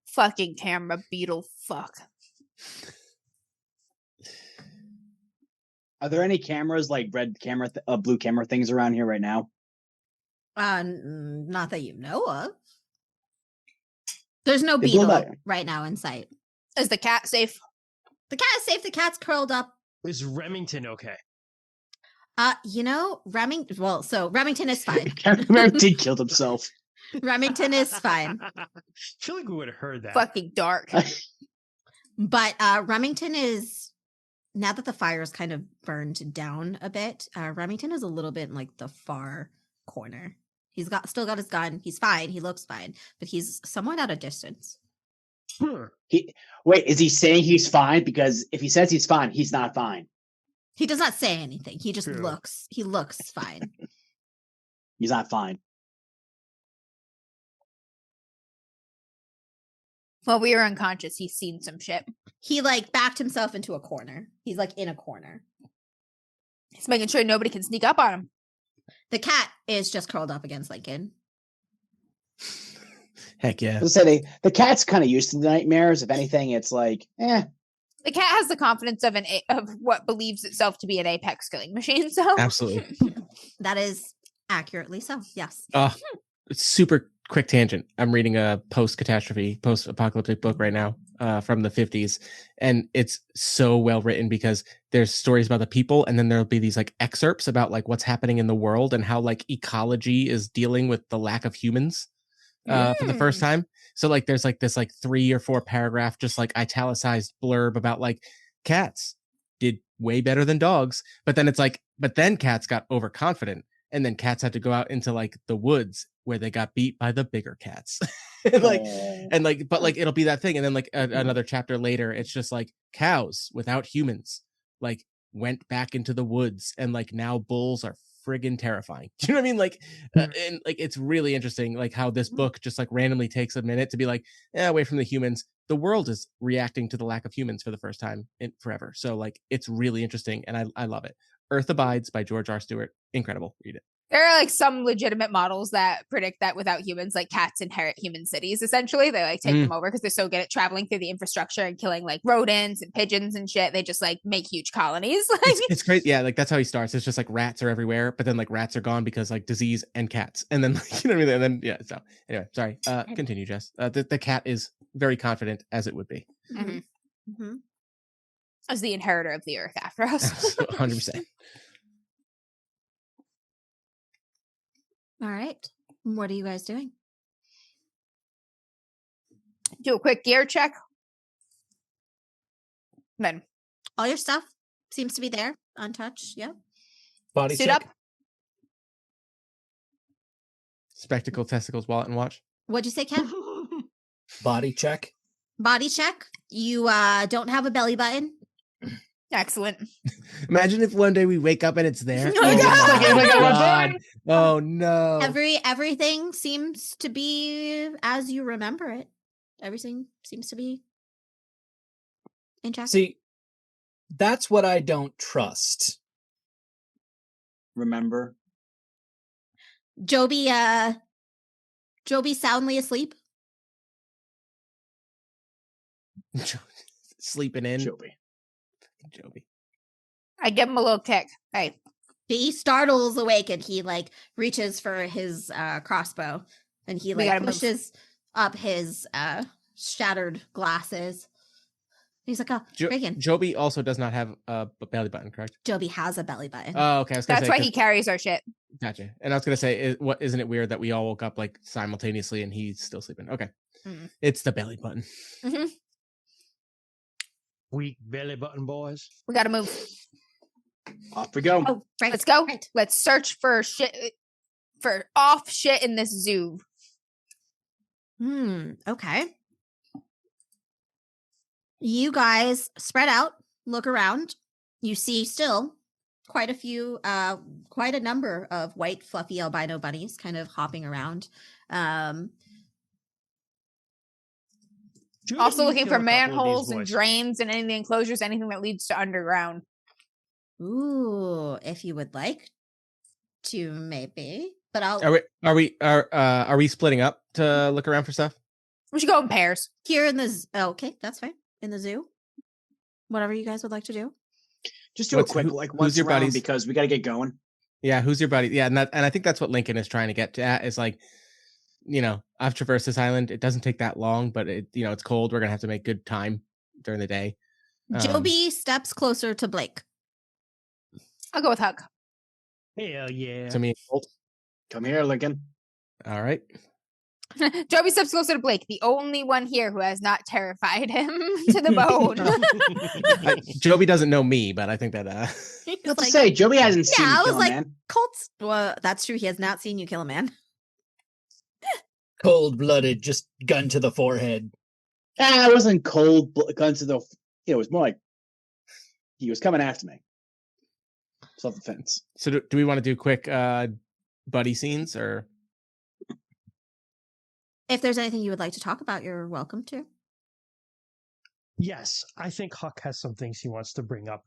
Fucking camera beetle fuck. Are there any cameras like red camera, blue camera things around here right now? Not that you know of. There's no beetle right now in sight. Is the cat safe? The cat is safe. The cat's curled up. Is Remington okay? Remington is fine. Remington killed himself. Remington is fine. I feel like we would have heard that. Fucking dark. But Remington is, now that the fire is kind of burned down a bit, Remington is a little bit in like the far corner. He's still got his gun. He's fine. He looks fine, but he's somewhat at a distance. Wait, is he saying he's fine? Because if he says he's fine, he's not fine. He does not say anything. He just looks. He looks fine. He's not fine. While we were unconscious, he's seen some shit. He like backed himself into a corner. He's like in a corner. He's making sure nobody can sneak up on him. The cat is just curled up against Lincoln. Heck yeah. Let's say the cat's kind of used to the nightmares. If anything, it's like, eh. The cat has the confidence of what believes itself to be an apex killing machine. So absolutely, that is accurately so. Yes. Super quick tangent. I'm reading a post-apocalyptic book right now from the 50s, and it's so well written because there's stories about the people, and then there'll be these like excerpts about like what's happening in the world and how like ecology is dealing with the lack of humans for the first time. So like there's like this like 3 or 4 paragraph just like italicized blurb about like cats did way better than dogs, but then cats got overconfident, and then cats had to go out into like the woods where they got beat by the bigger cats. But it'll be that thing, and then like another chapter later it's just like cows without humans like went back into the woods, and like now bulls are friggin' terrifying. Do you know what I mean? Like and like it's really interesting like how this book just like randomly takes a minute to be like, away from the humans, the world is reacting to the lack of humans for the first time in forever. So like it's really interesting, and I love it. Earth Abides by George R. Stewart. Incredible. Read it. There are like some legitimate models that predict that without humans, like cats inherit human cities. Essentially, they like take them over because they're so good at traveling through the infrastructure and killing like rodents and pigeons and shit. They just like make huge colonies. It's crazy. Yeah, like that's how he starts. It's just like rats are everywhere, but then like rats are gone because like disease and cats, and then like, you know what I mean. And then yeah. So anyway, sorry. Continue, Jess. The cat is very confident, as it would be. Mm-hmm. Mm-hmm. As the inheritor of the earth after us. 100%. All right. What are you guys doing? Do a quick gear check. Then all your stuff seems to be there, untouched. Yeah. Body suit check. up. Spectacle, testicles, wallet, and watch. What'd you say, Ken? Body check. Body check. You don't have a belly button. Excellent. Imagine if one day we wake up and it's there. Oh, God. Oh no. Everything seems to be as you remember it. Everything seems to be intact. See, that's what I don't trust. Remember? Joby soundly asleep. Sleeping in. Joby. I give him a little kick. Hey. He startles awake and he like reaches for his crossbow and he like pushes up his shattered glasses. He's like, oh, Reagan. Joby also does not have a belly button, correct? Joby has a belly button. Oh, okay. That's why he carries our shit. Gotcha. And I was gonna say, isn't it weird that we all woke up like simultaneously and he's still sleeping? Okay, It's the belly button. Mm-hmm. Weak belly button boys. We gotta move. Off we go. Oh, right. Let's go. Right. Let's search for shit, for off shit in this zoo. Okay. You guys spread out, look around. You see still quite a number of white, fluffy albino bunnies kind of hopping around. Also looking for manholes and drains and any of the enclosures, anything that leads to underground. Ooh, if you would like to, maybe. But Are we splitting up to look around for stuff? We should go in pairs. Here in the okay, that's fine. In the zoo, whatever you guys would like to do. Just do a quick once your round because we got to get going. Yeah, who's your buddy? Yeah, and I think that's what Lincoln is trying to get at. Is like, I've traversed this island. It doesn't take that long, but it's cold. We're gonna have to make good time during the day. Joby steps closer to Blake. I'll go with Hug. Hell yeah. To me, come here, Lincoln. All right. Joby steps closer to Blake, the only one here who has not terrified him to the bone. Joby doesn't know me, but I think that what to say, Joby hasn't seen you kill a man. Colts. Well, that's true. He has not seen you kill a man. Cold-blooded, just gun to the forehead. It wasn't cold gun to the. It was more like he was coming after me. Self-defense. So do we want to do quick buddy scenes or? If there's anything you would like to talk about, you're welcome to. Yes, I think Huck has some things he wants to bring up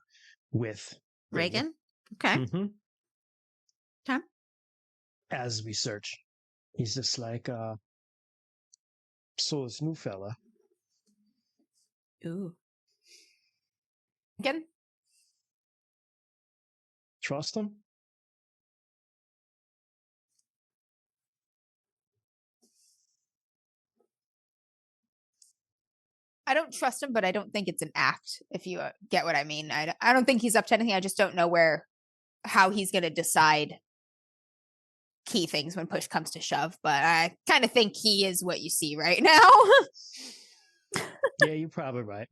with Reagan. Okay. Mm-hmm. Okay. As we search, he's just like, so this new fella. Ooh. Again? Trust him? I don't trust him, but I don't think it's an act, if you get what I mean. I don't think he's up to anything. I just don't know how he's going to decide key things when push comes to shove. But I kind of think he is what you see right now. Yeah, you're probably right.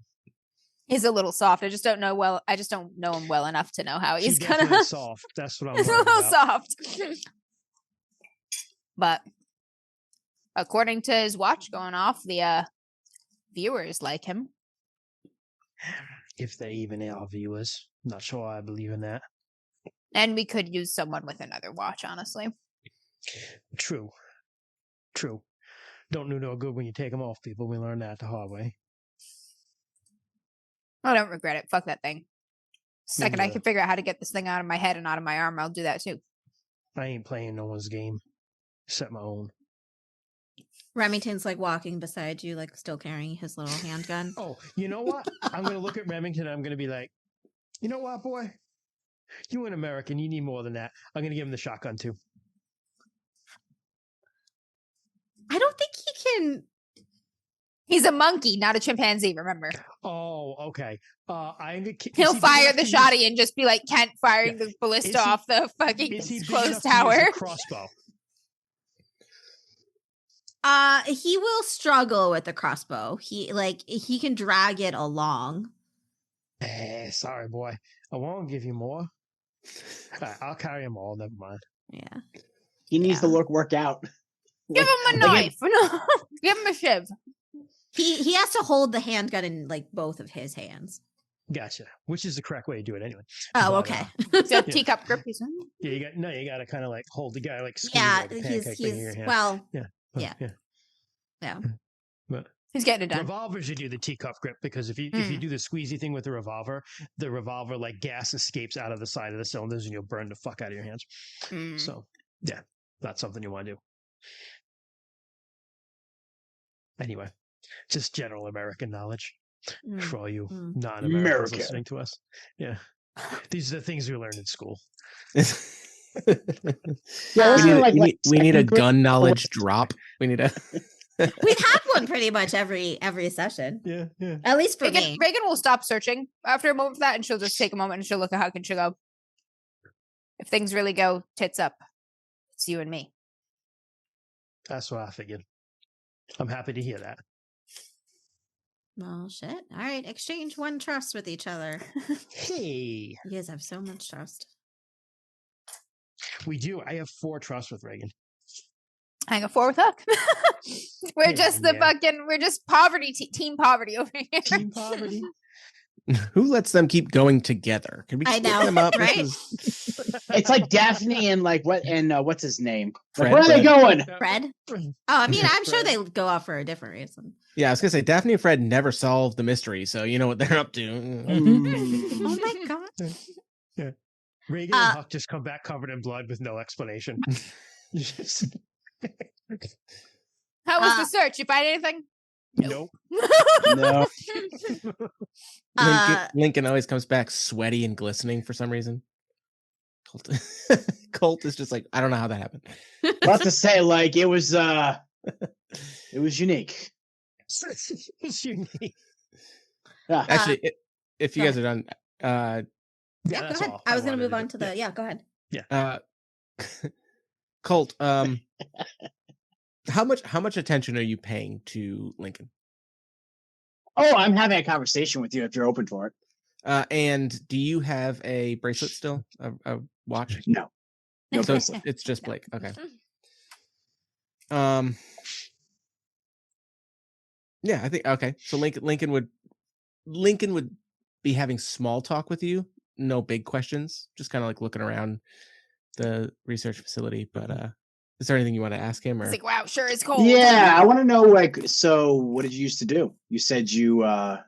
He's a little soft. I just don't know him well enough to know how he's gonna. Soft. That's what I'm. He's a little soft. But according to his watch going off, the viewers like him. If they even are viewers, not sure I believe in that. And we could use someone with another watch, honestly. True. Don't do no good when you take them off, people. We learned that the hard way. I don't regret it. Fuck that thing. Second, I can figure out how to get this thing out of my head and out of my arm, I'll do that too. I ain't playing no one's game, except my own. Remington's like walking beside you, like still carrying his little handgun. Oh, you know what? I'm going to look at Remington and I'm going to be like, you know what, boy? You an American, you need more than that. I'm going to give him the shotgun too. I don't think he can. He's a monkey, not a chimpanzee, remember? Oh, okay. He'll fire the shotty and just be like Kent firing the ballista off the fucking closed tower. Crossbow. He will struggle with the crossbow. He can drag it along. Sorry, boy. I won't give you more. Right, I'll carry them all. Never mind. Yeah. He needs to work out. Give him a knife. No, give him a shiv. He has to hold the handgun in like both of his hands. Gotcha. Which is the correct way to do it anyway. Oh, okay. So teacup grip. Yeah, you got to kind of like hold the guy, like squeeze like a pancake he's thing in your hand. well, yeah. But he's getting it done. Revolvers, you do the teacup grip because if you do the squeezy thing with the revolver like gas escapes out of the side of the cylinders and you'll burn the fuck out of your hands. So yeah, that's something you want to do. Anyway, just general American knowledge for all you non-Americans listening to us. Yeah, these are the things we learned in school. We need a gun knowledge drop. We need a. We've had one pretty much every session. Yeah. At least for me. Reagan will stop searching after a moment for that, and she'll just take a moment and she'll look at how can she go. If things really go tits up, it's you and me. That's what I figured. I'm happy to hear that. Well, shit. All right, exchange one trust with each other. Hey, you guys have so much trust. We do. I have 4 trusts with Reagan. I got 4 with Hook. We're just poverty, team poverty over here. Team poverty. Who lets them keep going together? Can we split them up? Right? It's like Daphne and what's his name? Fred. Where are they going? Fred? Oh, I mean, I'm sure they go off for a different reason. Yeah, I was gonna say Daphne and Fred never solved the mystery, so you know what they're up to. Oh my god. Yeah. Reagan and Huck just come back covered in blood with no explanation. How was the search? You find anything? Nope. No. Lincoln always comes back sweaty and glistening for some reason. Colt is just like, I don't know how that happened. What to say, like it was unique. It's unique. Yeah. Actually, if you guys are done, yeah, go ahead. All I was going to move on to the. Yeah, go ahead. Yeah. Colt, how much attention are you paying to Lincoln? Oh, I'm having a conversation with you if you're open for it. And do you have a bracelet still? A watch? No. So it's just Blake. Okay. Yeah, I think okay. So Lincoln would be having small talk with you, no big questions, just kind of like looking around the research facility. But is there anything you want to ask him? Or It's like, wow, sure is cold. Yeah, I want to know, like, so what did you used to do? You said you were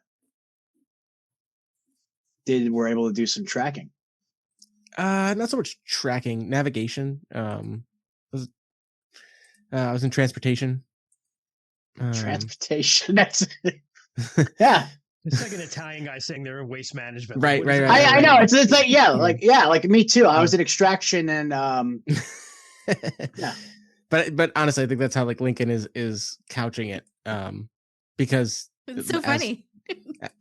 able to do some tracking. Not so much tracking, navigation. I was in transportation. Transportation. That's yeah. It's like an Italian guy saying they're in waste management. Right. I know. It's like like me too. I was in extraction and yeah. But honestly, I think that's how like Lincoln is couching it. Because It's so funny.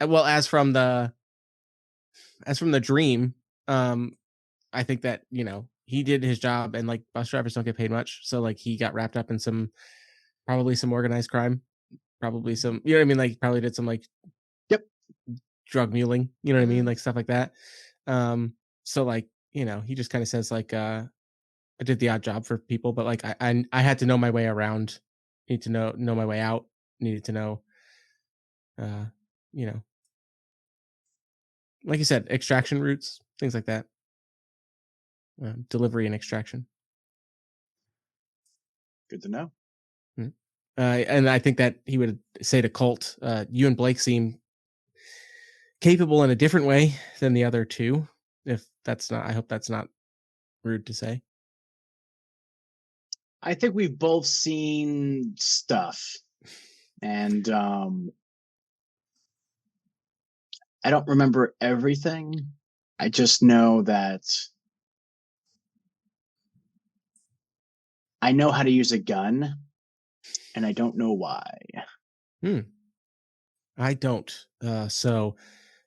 Well, as from the dream, I think that, he did his job, and like bus drivers don't get paid much. So like he got wrapped up in probably some organized crime, probably some, you know what I mean? Like probably did some like, drug muling, you know what I mean? Like stuff like that. So like, he just kind of says like, I did the odd job for people, but like I had to know my way around, need to know my way out, needed to know, like you said, extraction routes, things like that. Delivery and extraction. Good to know. And I think that he would say to Colt, you and Blake seem capable in a different way than the other two. If that's not, I hope that's not rude to say. I think we've both seen stuff, and I don't remember everything. I just know that I know how to use a gun, and I don't know why. I don't. So,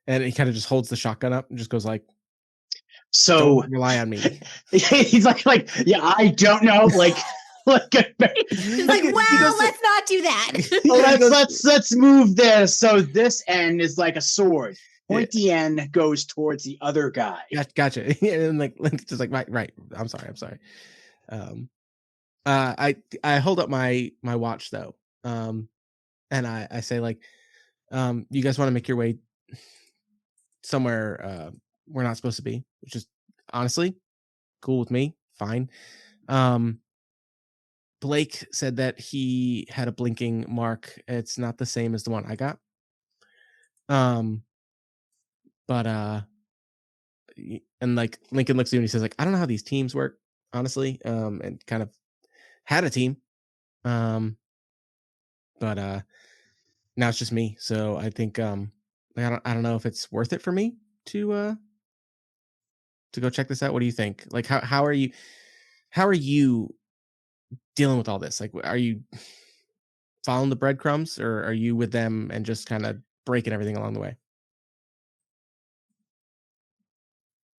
and he kind of just holds the shotgun up and just goes like, "So don't rely on me." He's like, yeah, I don't know. Like he's like, well, let's not do that. let's move this. So this end is like a sword. Pointy end goes towards the other guy. Gotcha. And like just like right. I'm sorry. I hold up my watch though, and I say like, you guys want to make your way somewhere we're not supposed to be, which is honestly cool with me. Fine. Blake said that he had a blinking mark. It's not the same as the one I got. But and like Lincoln looks at you and he says like, I don't know how these teams work, honestly. And kind of had a team. But now it's just me. So I think I don't know if it's worth it for me to go check this out. What do you think? Like how are you dealing with all this? Like, are you following the breadcrumbs, or are you with them and just kind of breaking everything along the way?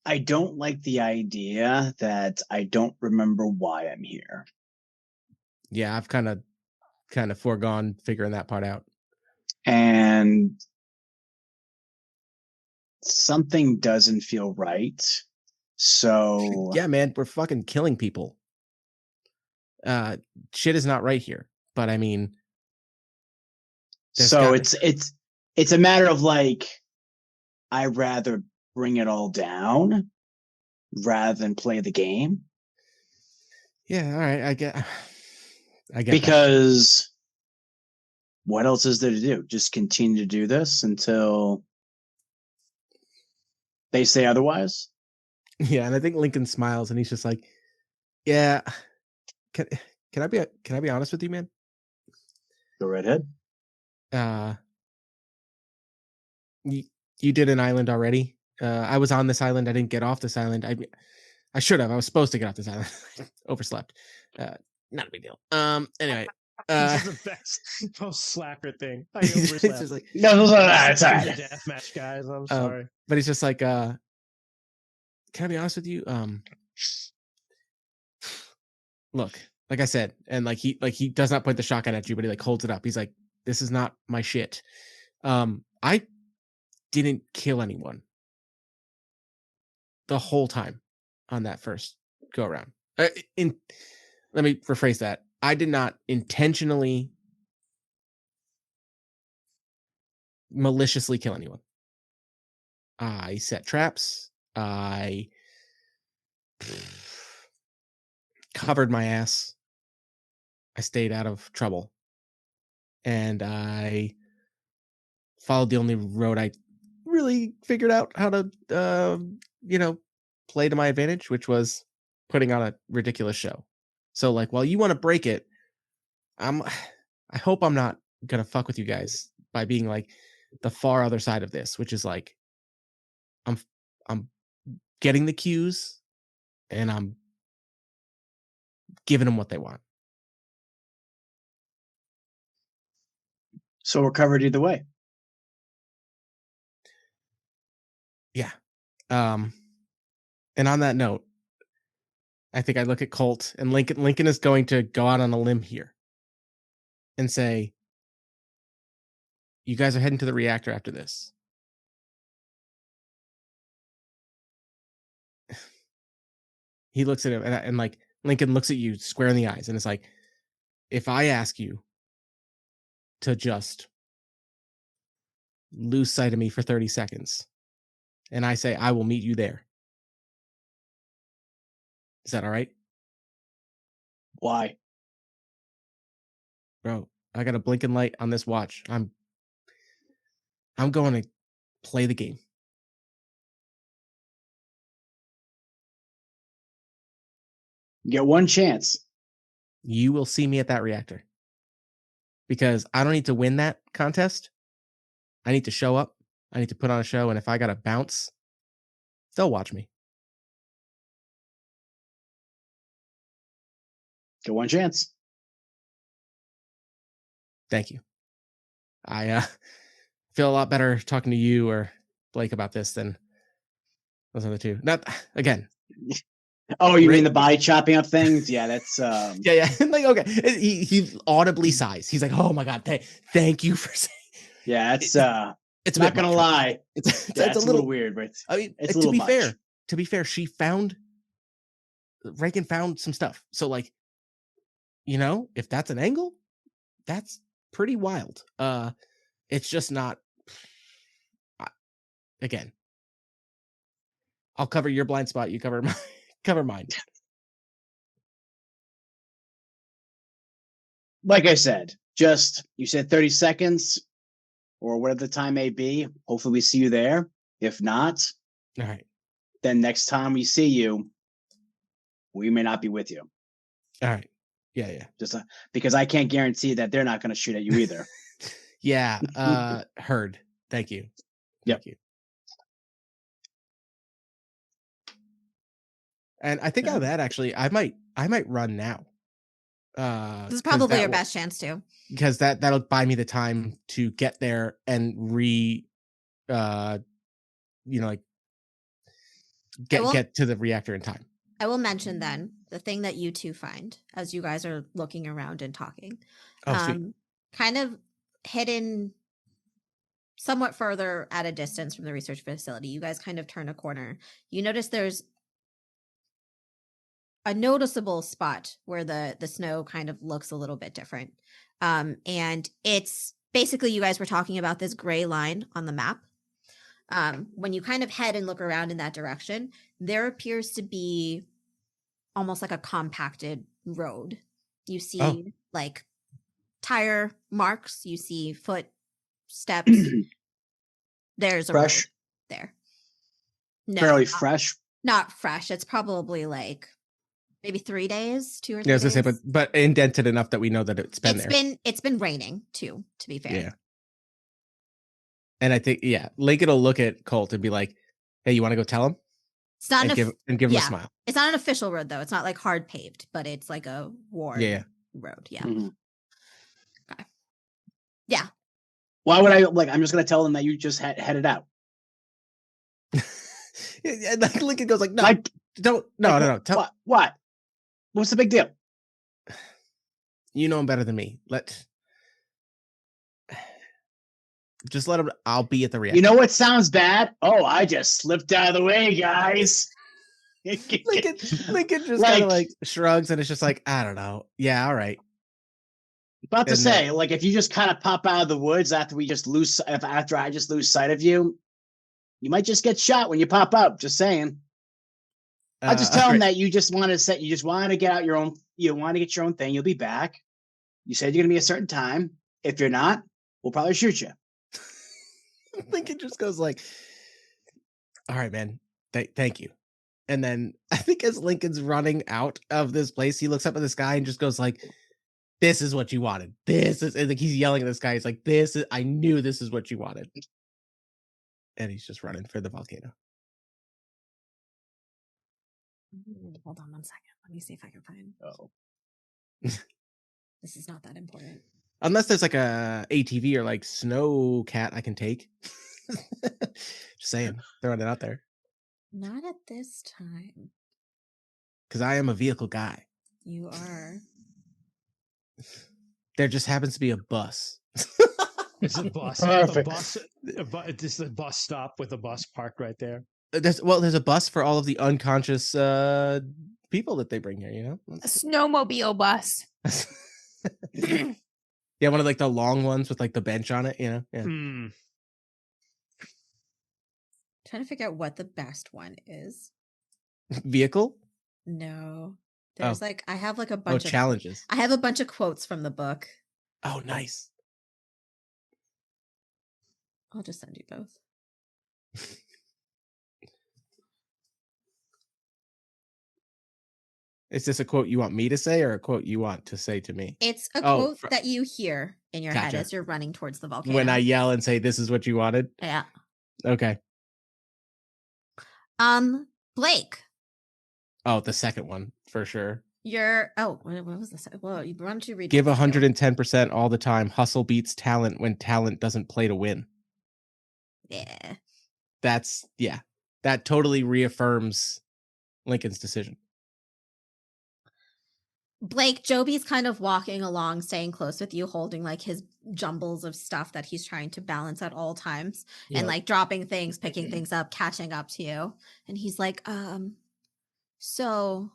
I don't like the idea that I don't remember why I'm here. Yeah, I've kind of foregone figuring that part out. And something doesn't feel right. So yeah, man, we're fucking killing people. Shit is not right here. But I mean, so it's a matter of like, I'd rather bring it all down rather than play the game. Yeah, all right, I get because that. What else is there to do? Just continue to do this until they say otherwise? Yeah, and I think Lincoln smiles and he's just like, yeah, can I be honest with you, man? Go right ahead. You did an island already. I was on this island. I didn't get off this island. I should have. I was supposed to get off this island. Overslept. Not a big deal. Anyway. This is the best slacker thing. I overslept. Just like, no, it's all right. Deathmatch, guys. I'm sorry. But he's just like, can I be honest with you? Look, like I said, and like he does not point the shotgun at you, but he like holds it up. He's like, this is not my shit. I didn't kill anyone the whole time on that first go around. Let me rephrase that. I did not intentionally maliciously kill anyone. I set traps. I covered my ass. I stayed out of trouble. And I followed the only road I really figured out how to, play to my advantage, which was putting on a ridiculous show. So, like, while you want to break it, I hope I'm not gonna fuck with you guys by being like the far other side of this, which is like I'm getting the cues and I'm giving them what they want. So we're covered either way. Yeah. And on that note, I think I look at Colt and Lincoln. Lincoln is going to go out on a limb here and say, you guys are heading to the reactor after this. He looks at him and like Lincoln looks at you square in the eyes and it's like, if I ask you to just lose sight of me for 30 seconds and I say, I will meet you there. Is that all right? Why? Bro, I got a blinking light on this watch. I'm going to play the game. You get one chance. You will see me at that reactor. Because I don't need to win that contest. I need to show up. I need to put on a show. And if I got to bounce, they'll watch me. Get one chance. Thank you. I feel a lot better talking to you or Blake about this than those other two. Not again. Oh, you mean the body chopping up things? Yeah, that's yeah. Like, okay. He audibly sighs. He's like, oh my God, thank you for saying. Yeah, it's not gonna lie. It's a little weird, but I mean, it's to be fair, Reagan found some stuff. So like, if that's an angle, that's pretty wild. It's just not again, I'll cover your blind spot. You cover mine. Like I said, you said 30 seconds or whatever the time may be. Hopefully we see you there. If not, all right. Then next time we see you, we may not be with you. All right. Yeah. Just because I can't guarantee that they're not going to shoot at you either. Yeah. Heard. Thank you. Thank you. And I think out of that, actually, I might run now. This is probably your best chance to, because that'll buy me the time to get there and get to the reactor in time. I will mention then the thing that you two find as you guys are looking around and talking. Sweet. Kind of hidden somewhat further at a distance from the research facility. You guys kind of turn a corner. You notice there's a noticeable spot where the snow kind of looks a little bit different. And it's basically, you guys were talking about this gray line on the map. When you kind of head and look around in that direction, there appears to be almost like a compacted road. You see like tire marks, you see foot steps. There's a fresh road there. No, fairly fresh. Not fresh. It's probably like maybe 3 days, 2 or 3 days. Yeah, I was gonna say, but indented enough that we know that it's been there. It's been raining too, to be fair. Yeah. And I think, Lincoln will look at Colt and be like, "Hey, you want to go tell him?" It's not give him a smile. It's not an official road though. It's not like hard paved, but it's like a worn road. Yeah. Mm-hmm. Okay. Yeah. Why would I I'm just gonna tell them that you just headed out. Like Lincoln goes like, "No, don't, no. Tell what? What's the big deal? You know him better than me. Just let him. I'll be at the reactor. You know what sounds bad? Oh, I just slipped out of the way, guys." Lincoln just kind of like shrugs, and it's just like, I don't know. Yeah, all right. About to say, if you just kind of pop out of the woods after I just lose sight of you, you might just get shot when you pop up. Just saying. I'll just tell him that you just wanted to get out your own. You want to get your own thing. You'll be back. You said you're going to be a certain time. If you're not, we'll probably shoot you. Lincoln just goes like, "All right, man. Thank you." And then I think as Lincoln's running out of this place, he looks up at the sky and just goes like, "This is what you wanted. This is," and like he's yelling at this guy. He's like, I knew this is what you wanted." And he's just running for the volcano. Hold on 1 second. Let me see if I can find. Oh. This is not that important. Unless there's like a ATV or like snow cat I can take. Just saying, throwing it out there. Not at this time. Because I am a vehicle guy. You are. There just happens to be a bus. It's a bus. Perfect. Just a bus stop with a bus parked right there. There's a bus for all of the unconscious people that they bring here, you know? A snowmobile bus. Yeah, one of like the long ones with like the bench on it, you know? Yeah. Trying to figure out what the best one is. Vehicle? No. There's I have like a bunch of challenges. I have a bunch of quotes from the book. Oh, nice. I'll just send you both. Is this a quote you want me to say or a quote you want to say to me? It's a quote that you hear in your head as you're running towards the volcano. When I yell and say, "This is what you wanted"? Yeah. Okay. Blake. Oh, the second one for sure. What was this? Well, why don't you read? Give 110% all the time. Hustle beats talent when talent doesn't play to win. Yeah. That totally reaffirms Lincoln's decision. Blake, Joby's kind of walking along, staying close with you, holding like his jumbles of stuff that he's trying to balance at all times, and like dropping things, picking things up, catching up to you. And he's like, so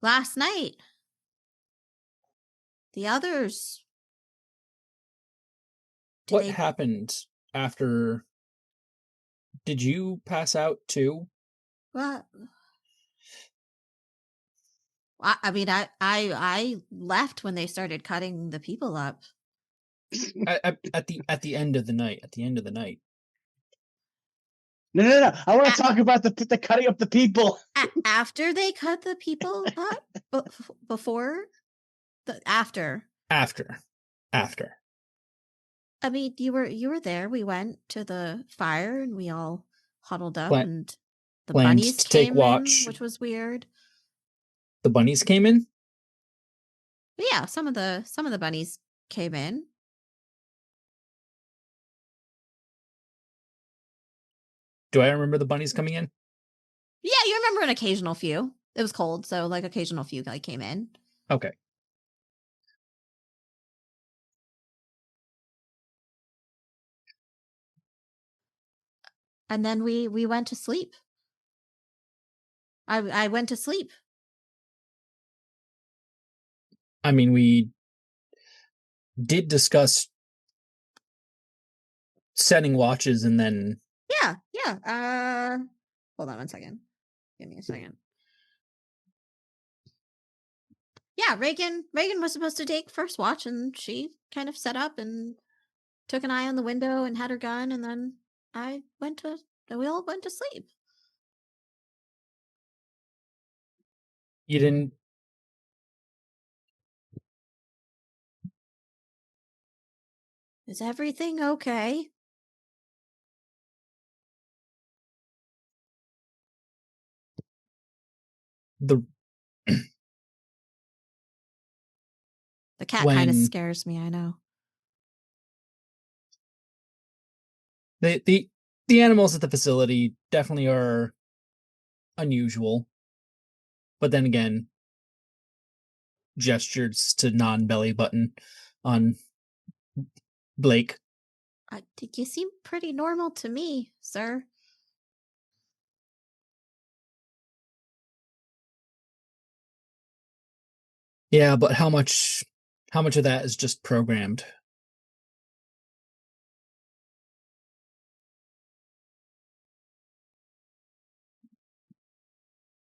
last night, the others. What happened after? Did you pass out too Well, I mean, I left when they started cutting the people up. At the end of the night. At the end of the night. No. I want to talk about the cutting up the people. After they cut the people up? Before? After. I mean, you were there. We went to the fire and we all huddled up and the bunnies came in, which was weird. The bunnies came in? But yeah, some of the bunnies came in. Do I remember the bunnies coming in? Yeah, you remember an occasional few. It was cold, so like occasional few came in. Okay. And then we went to sleep. I went to sleep. I mean, we did discuss setting watches and then Yeah. Hold on one second. Give me a second. Yeah, Reagan was supposed to take first watch and she kind of set up and took an eye on the window and had her gun, and then we all went to sleep. You didn't. Is everything okay? The cat kind of scares me, I know. The animals at the facility definitely are unusual. But then again, gestures to non-belly button on Blake. You seem pretty normal to me, sir. Yeah, but how much of that is just programmed?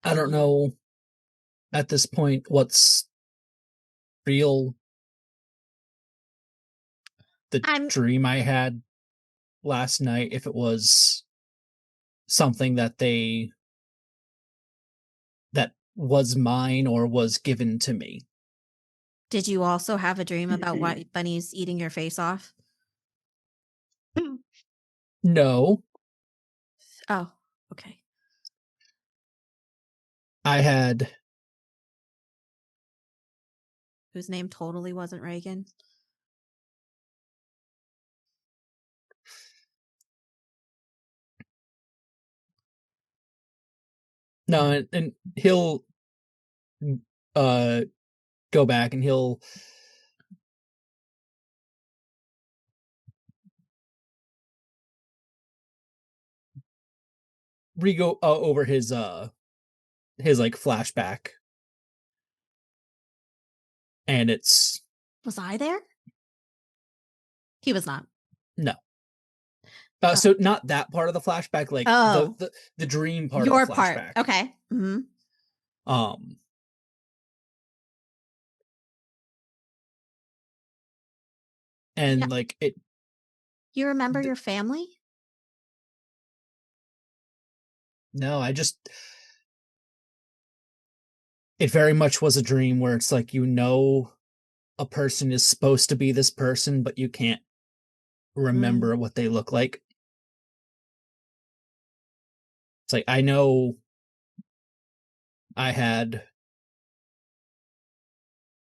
I don't know at this point what's real. The dream I had last night, if it was something that was mine or was given to me. Did you also have a dream about white bunnies eating your face off? No. Oh, okay. I had... Whose name totally wasn't Reagan? No, and he'll go back and he'll re-go over his like flashback, and it's... Was I there? He was not. No. So not that part of the flashback, like the dream part your of the flashback. Part. Okay. Mm-hmm. And like it... You remember your family? No, it very much was a dream where it's like, a person is supposed to be this person, but you can't remember what they look like. It's like, I know I had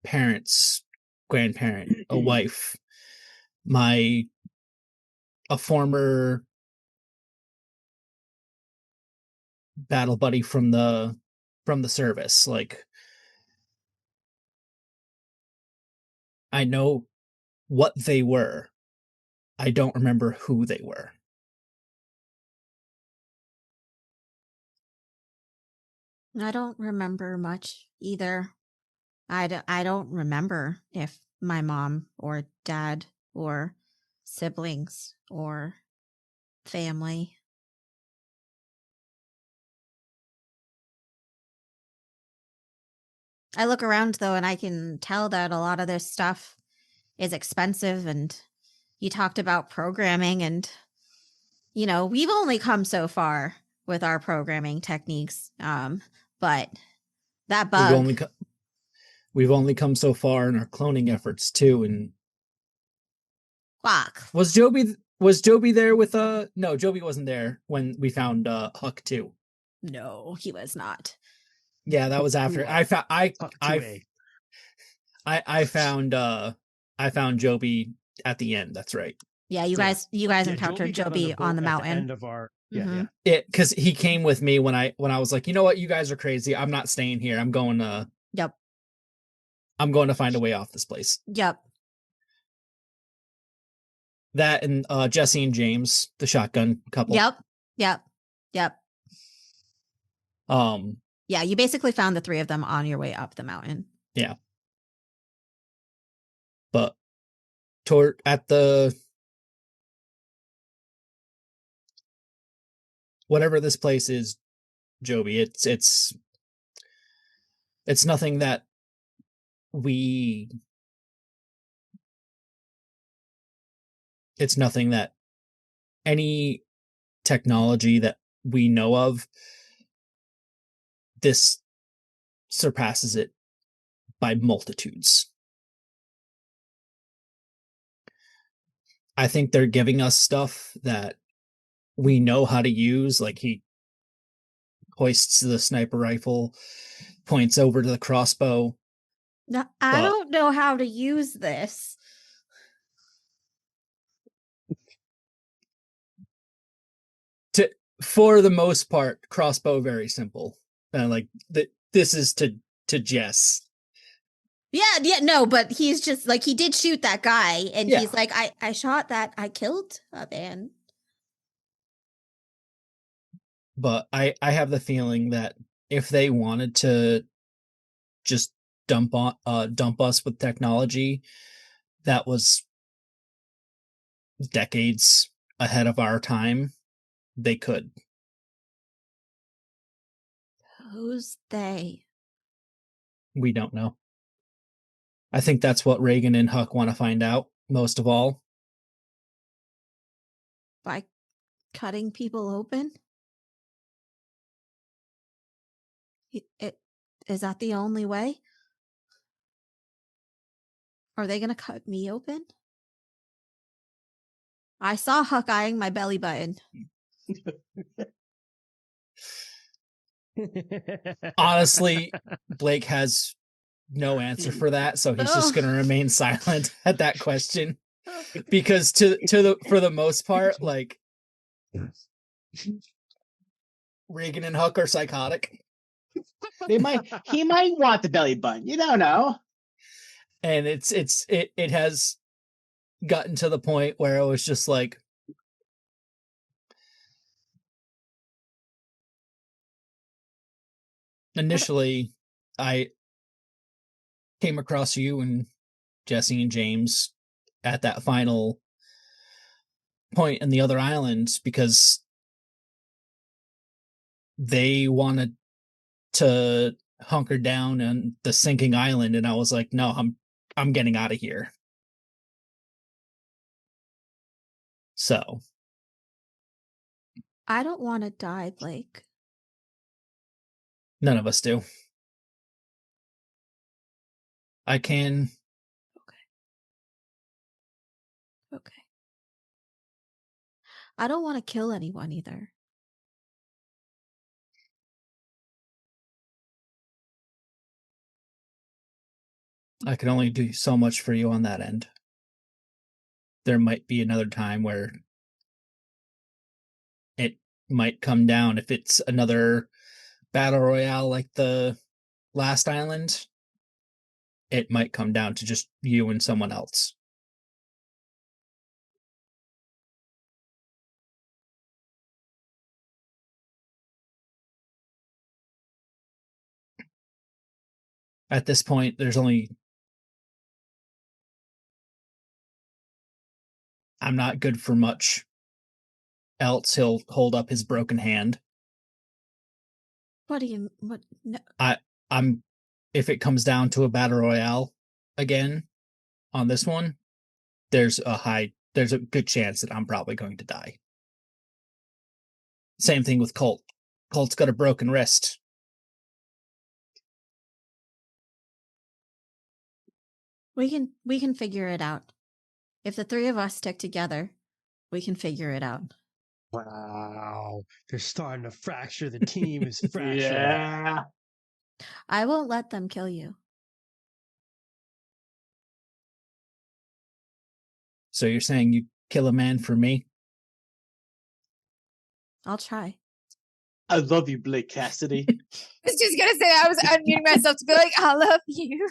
parents, grandparent, a wife, a former battle buddy from the service. Like, I know what they were. I don't remember who they were. I don't remember much either. I don't remember if my mom or dad or siblings or family. I look around though, and I can tell that a lot of this stuff is expensive. And you talked about programming, and we've only come so far with our programming techniques. But that bug, we've only come so far in our cloning efforts too. And fuck. Was Joby there with no, Joby wasn't there when we found Huck 2. No, he was not. Yeah, that was after I found Joby at the end. That's right. Yeah, you guys encountered Joby on the mountain. At the end of our because he came with me when I was like, you know what, you guys are crazy. I'm not staying here. I'm going to find a way off this place. Yep. That and Jesse and James, the shotgun couple. Yep. Yeah, you basically found the three of them on your way up the mountain. Yeah. But at the whatever this place is, Joby, it's nothing that it's nothing that any technology that we know of, this surpasses it by multitudes. I think they're giving us stuff that we know how to use. Like he hoists the sniper rifle, points over to the crossbow. No, I don't know how to use this. For the most part, crossbow very simple. Like this is to Jess. Yeah, no, but he's just like, he did shoot that guy, and he's like, I shot that, I killed a man. But I have the feeling that if they wanted to just dump us with technology that was decades ahead of our time, they could. Who's they? We don't know. I think that's what Reagan and Huck want to find out most of all. By cutting people open? Is that the only way? Are they going to cut me open? I saw Huck eyeing my belly button. Honestly, Blake has no answer for that, so he's just going to remain silent at that question. Because for the most part, like, Reagan and Huck are psychotic. He might want the belly button. You don't know. And it has gotten to the point where it was just like, initially I came across you and Jesse and James at that final point in the other islands because they wanted to hunker down on the sinking island, and I was like, no, I'm getting out of here. So I don't want to die, Blake. None of us do. I can. Okay. I don't want to kill anyone either. I can only do so much for you on that end. There might be another time where it might come down if it's another battle royale like the last island. It might come down to just you and someone else. At this point, there's only... I'm not good for much else. He'll hold up his broken hand. What do you... What? No. I'm if it comes down to a battle royale again on this one, there's a good chance that I'm probably going to die. Same thing with Colt. Colt's got a broken wrist. We can figure it out. If the three of us stick together, we can figure it out. Wow. They're starting to fracture. The team is fracturing. Yeah. I won't let them kill you. So you're saying you'd kill a man for me? I'll try. I love you, Blake Cassidy. I was just gonna say I was unmuting myself to be like, I love you.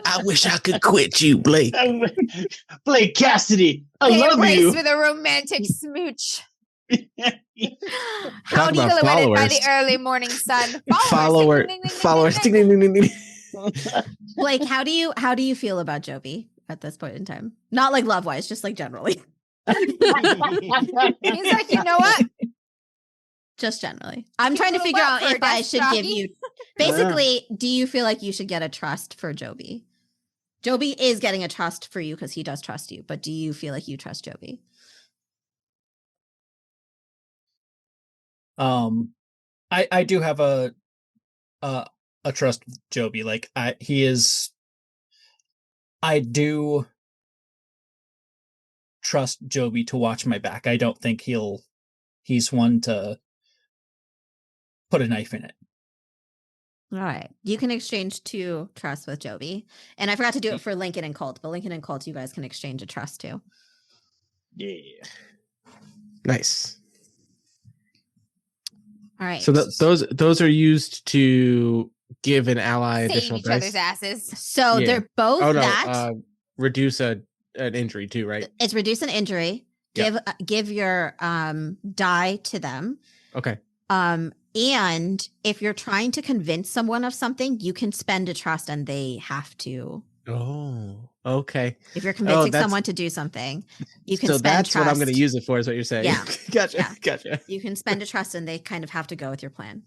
I wish I could quit you, Blake. Blake Cassidy, I They love embrace you. with a romantic smooch. Talk about Silhouetted by followers. the early morning sun. Followers. Ding, ding, ding, ding, ding. Blake, how do you feel about Joby at this point in time? Not like love wise, just like generally. He's like, you know what? Just generally. I'm Cute trying to little figure butt out for a if I desk should give jockey. you. Basically, do you feel like you should get a trust for Joby? Joby is getting a trust for you because he does trust you, but do you feel like you trust Joby? I do have a trust with Joby. Like I do trust Joby to watch my back. I don't think he's one to put a knife in it. All right. You can exchange 2 trusts with Joby. And I forgot to do it for Lincoln and Colt, but Lincoln and Colt, you guys can exchange a trust too. Yeah. Nice. All right. So those are used to give an ally Save additional each dice. other's asses. So Yeah. they're both Oh no, that. reduce an injury too, right? It's reduce an injury. Give your die to them. Okay. And if you're trying to convince someone of something, you can spend a trust and they have to. Oh, okay. If you're convincing someone to do something, you can so spend that's trust. what I'm going to use it for, is what you're saying. Yeah. Gotcha. Yeah. Gotcha. You can spend a trust and they kind of have to go with your plan.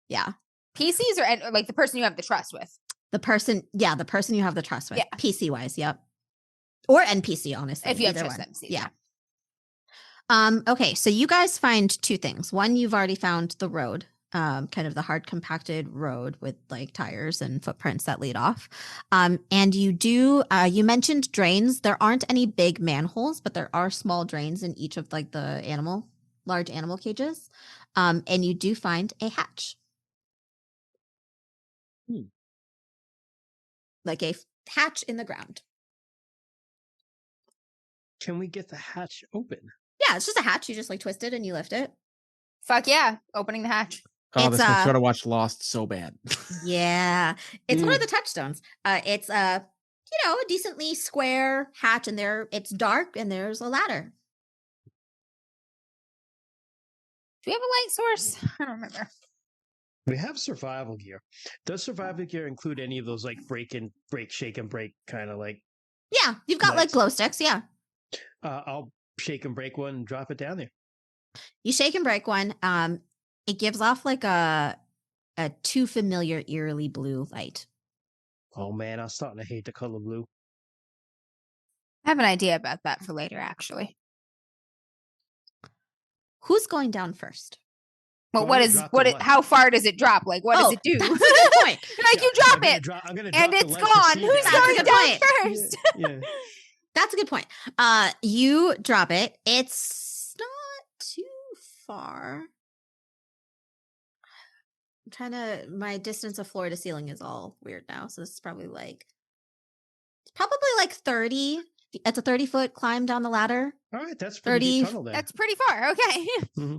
Yeah. PCs or like the person you have the trust with. The person you have the trust with. Yeah. PC wise, yep. Or NPC, honestly. If you have either trust one. NPCs. Yeah. Okay, so you guys find 2 things. One, you've already found the road, kind of the hard compacted road with like tires and footprints that lead off. And you mentioned drains. There aren't any big manholes, but there are small drains in each of like the large animal cages. And you do find a hatch. Like a hatch in the ground. Can we get the hatch open? Yeah, it's just a hatch. You just like twist it and you lift it. Fuck yeah. Opening the hatch. Oh, this makes me want to watch Lost so bad. Yeah. It's one of the touchstones. It's a decently square hatch, and it's dark and there's a ladder. Do we have a light source? I don't remember. We have survival gear. Does survival gear include any of those like break and break, shake and break kind of like? Yeah, you've got like glow sticks. Yeah. I'll shake and break one and drop it down there. You shake and break one. It gives off like a too familiar, eerily blue light. Oh man, I'm starting to hate the color blue. I have an idea about that for later, actually. Who's going down first? Well, how far does it drop? Like, what does it do? That's a good point. Like, you drop it, and it's gone. Who's going down first? Yeah. That's a good point. You drop it. It's not too far. My distance of floor to ceiling is all weird now. So this is probably like 30. It's a 30-foot climb down the ladder. All right, that's pretty deep tunnel there. That's pretty far. Okay. Mm-hmm.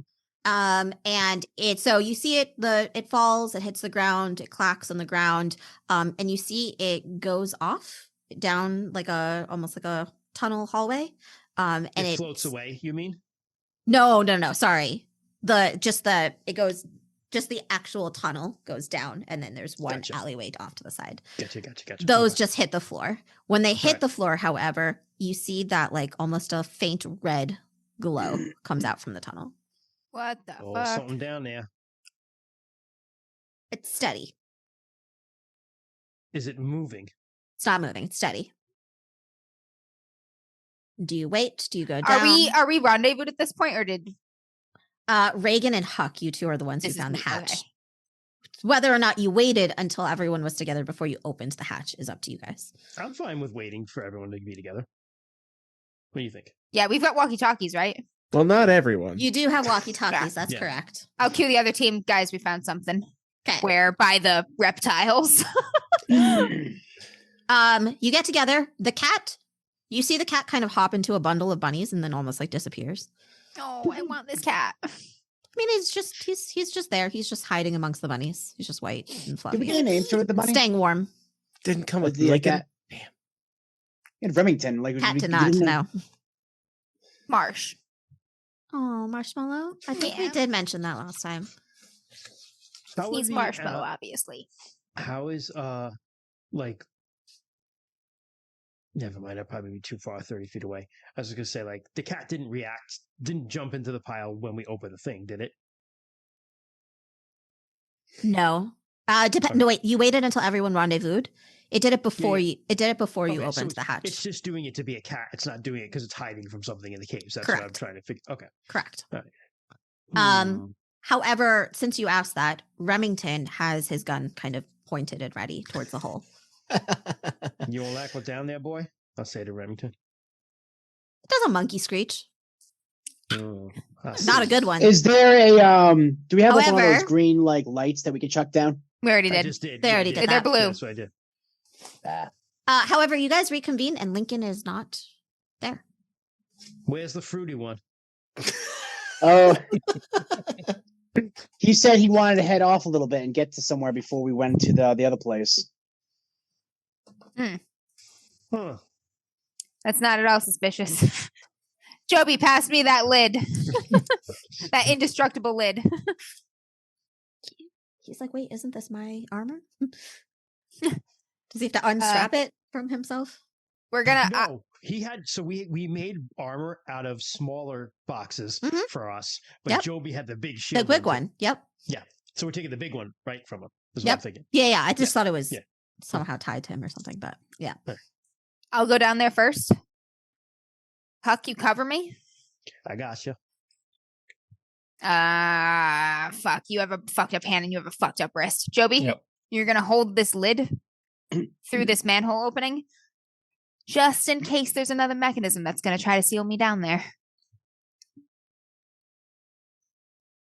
And so you see it falls, it hits the ground, it clacks on the ground. And you see it goes off down like almost like a tunnel hallway. And it floats away, you mean? No, sorry. The actual tunnel goes down, and then there's one alleyway off to the side. Gotcha. Those just hit the floor. When they hit the floor, however, you see that like almost a faint red glow comes out from the tunnel. What the fuck? Something down there. It's steady. Is it moving? It's not moving. It's steady. Do you wait? Do you go down? Are we rendezvoused at this point, or did Reagan and Huck, you two are the ones who found the hatch. Okay. Whether or not you waited until everyone was together before you opened the hatch is up to you guys. I'm fine with waiting for everyone to be together. What do you think? Yeah, we've got walkie-talkies, right? Well, not everyone. You do have walkie-talkies. That's Yeah. correct. I'll cue the other team. Guys, we found something. Okay. Where by the reptiles. You get together. The cat, you see the cat kind of hop into a bundle of bunnies and then almost like disappears. Oh, I want this cat. I mean, he's just there. He's just hiding amongst the bunnies. He's just white and fluffy. Did we get a name for the bunny? Staying warm. Didn't come with the like cat in Remington. Like Cat we did not didn't know. Marsh. Oh, Marshmallow. I think we Yeah. did mention that last time. How He's are the, marshmallow, obviously. How is like? Never mind. I'd probably be too far, 30 feet away. I was just gonna say, like, the cat didn't jump into the pile when we opened the thing, did it? No. No, wait. You waited until everyone rendezvoused. It did it before you. It did it before you Okay, so opened the hatch. It's just doing it to be a cat. It's not doing it because it's hiding from something in the caves. That's what I'm Correct. trying to figure. Okay. Correct. All right. However, since you asked that, Remington has his gun kind of pointed and ready towards the hole. You won't like what's down there, boy? I'll say to Remington. It does a monkey screech. Oh, Not a good one. Is there a do we have like one of However- those green like lights that we can chuck down? We already I did. just did. They already did They're that. blue. That's what I did. However, you guys reconvene and Lincoln is not there. Where's the fruity one? Oh, he said he wanted to head off a little bit and get to somewhere before we went to the other place. Huh. That's not at all suspicious. Joby, pass me that lid. That indestructible lid. He's like, wait, isn't this my armor? Does he have to unstrap it from himself? We're gonna. No, he had. So we made armor out of smaller boxes Mhm. for us, but Yep. Joby had the big The shield. big one. Yep. So we're taking the big one right from him. Is what Yep. I'm thinking. Yeah. I just thought it was Yeah. somehow tied to him or something, but yeah. I'll go down there first. Huck, you cover me. I got you. Fuck. You have a fucked up hand and you have a fucked up wrist. Joby, Yep. you're gonna hold this lid through this manhole opening, just in case there's another mechanism that's gonna try to seal me down there.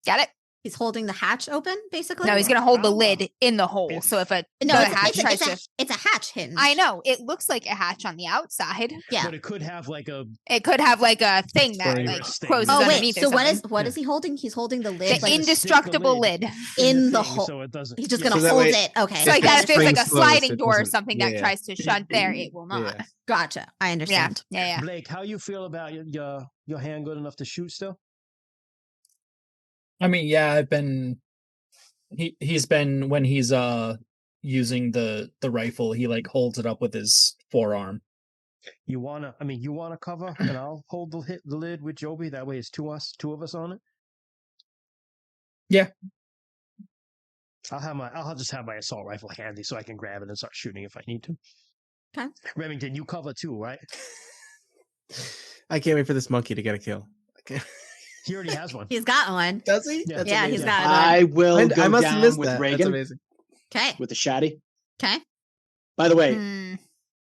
Got it? He's holding the hatch open, basically. No, he's gonna hold the Oh. lid in the hole. So if a No, the it's, hatch it's, tries it's, a, to, it's a hatch hinge. I know it looks like a hatch on the outside. Yeah. But it could have like a. It could have like a thing that Right. like Thing. closes Oh wait, underneath. so or something. what is he holding? He's holding the lid. The like, indestructible lid. in the thing, hole. so it doesn't. He's just yeah. gonna So that hold way- it. Okay. So like that, if there's like a springs closed, sliding it door or doesn't- something that yeah. tries to shut there, it will not. Yeah. Gotcha. I Yeah, understand. yeah. Blake, how you feel about your hand good enough to shoot still? I mean, yeah, I've been. He's been when he's using the rifle, he like holds it up with his forearm. You wanna cover, and I'll hold the lid with Joby. That way, it's two of us on it. Yeah. I'll just have my assault rifle handy so I can grab it and start shooting if I need to. Okay. Remington, you cover too, right? I can't wait for this monkey to get a kill. He already has one. He's got one. Does he? Yeah. That's Yeah, he's amazing. got one. I will go I must have down missed with that. That's Reagan amazing. Okay. with the shotty. Okay. By the way, Hmm.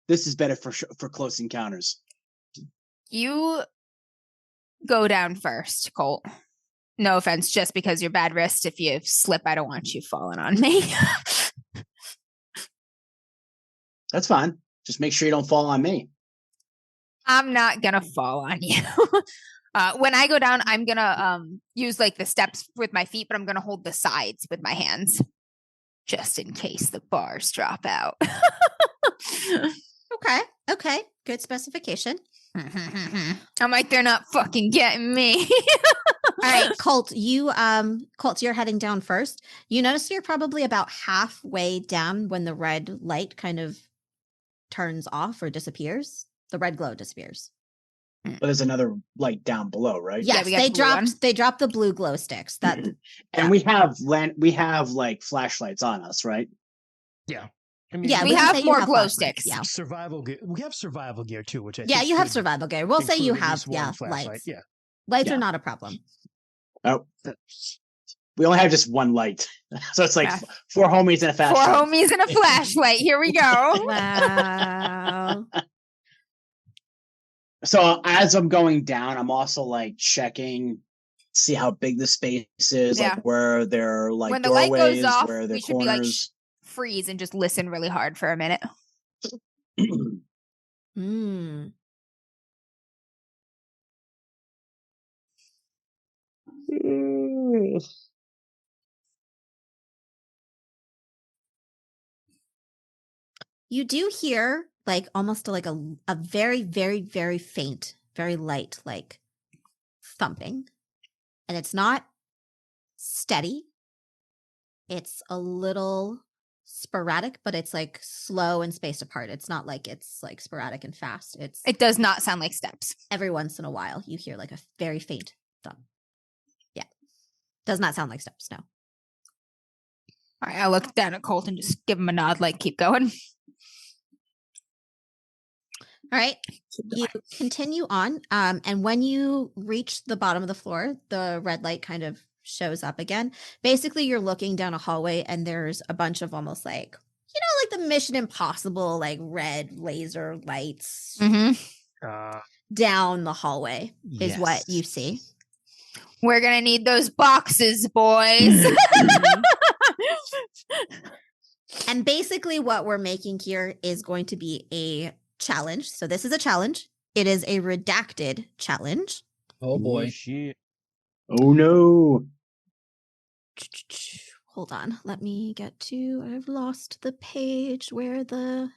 this is better for close encounters. You go down first, Colt. No offense, just because you're bad wrist. If you slip, I don't want you falling on me. That's fine. Just make sure you don't fall on me. I'm not gonna fall on you. When I go down, I'm gonna use like the steps with my feet, but I'm gonna hold the sides with my hands, just in case the bars drop out. Okay. Okay. Good specification. I'm like, they're not fucking getting me. All right, Colt, you're heading down first. You notice you're probably about halfway down when the red light kind of turns off or disappears. The red glow disappears. But there's another light down below, right? Yes, they dropped the blue glow sticks. And we have like flashlights on us, right? Yeah. I mean, yeah, we have more glow sticks. Yeah. Survival gear. We have survival gear too, which I think you have survival gear. We'll say you have lights. Yeah. Lights are not a problem. Oh. We only have just one light. So it's like 4 homies and a flashlight. 4 homies and a flashlight. Here we go. Wow. So as I'm going down, I'm also like checking, see how big the space is, like where there are like when the doorways, light goes off, where there we should be like freeze and just listen really hard for a minute. You do hear like almost like a very, very, very faint, very light, like thumping. And it's not steady. It's a little sporadic, but it's like slow and spaced apart. It's not like it's like sporadic and fast. It does not sound like steps. Every once in a while, you hear like a very faint thump. Yeah. Does not sound like steps, no. All right, I look down at Colt and just give him a nod, like, keep going. All right, you continue on, and when you reach the bottom of the floor, the red light kind of shows up again. Basically, you're looking down a hallway, and there's a bunch of almost like, like the Mission Impossible, like red laser lights down the hallway is what you see. We're going to need those boxes, boys. And basically what we're making here is going to be a challenge. So this is a challenge. It is a redacted challenge. Oh boy. Shit. Oh no. Hold on. Let me get to, I've lost the page where the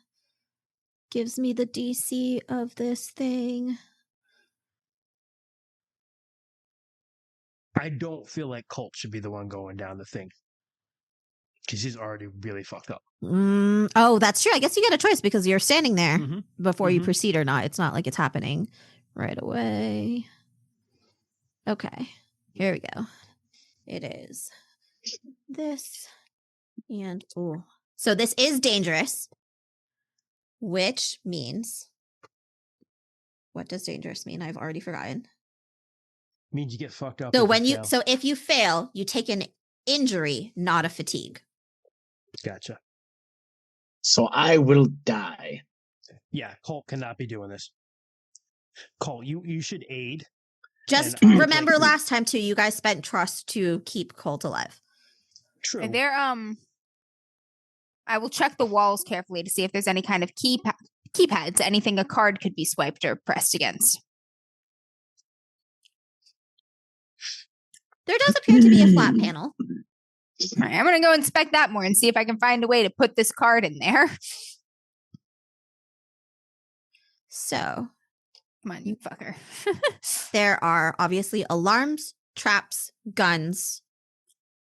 gives me the DC of this thing. I don't feel like Colt should be the one going down the thing. Because he's already really fucked up. Oh, that's true. I guess you get a choice because you're standing there before you proceed or not. It's not like it's happening right away. Okay. Here we go. It is this and so this is dangerous, which means what does dangerous mean? I've already forgotten. Means you get fucked up. So if you fail, you take an injury, not a fatigue. Gotcha. So I will die. Yeah, Colt cannot be doing this. Colt, you should aid. Just remember last time too, you guys spent trust to keep Colt alive. True. There, I will check the walls carefully to see if there's any kind of keypads, anything a card could be swiped or pressed against. There does appear to be a flat panel. All right, I'm going to go inspect that more and see if I can find a way to put this card in there. So, come on, you fucker. There are obviously alarms, traps, guns,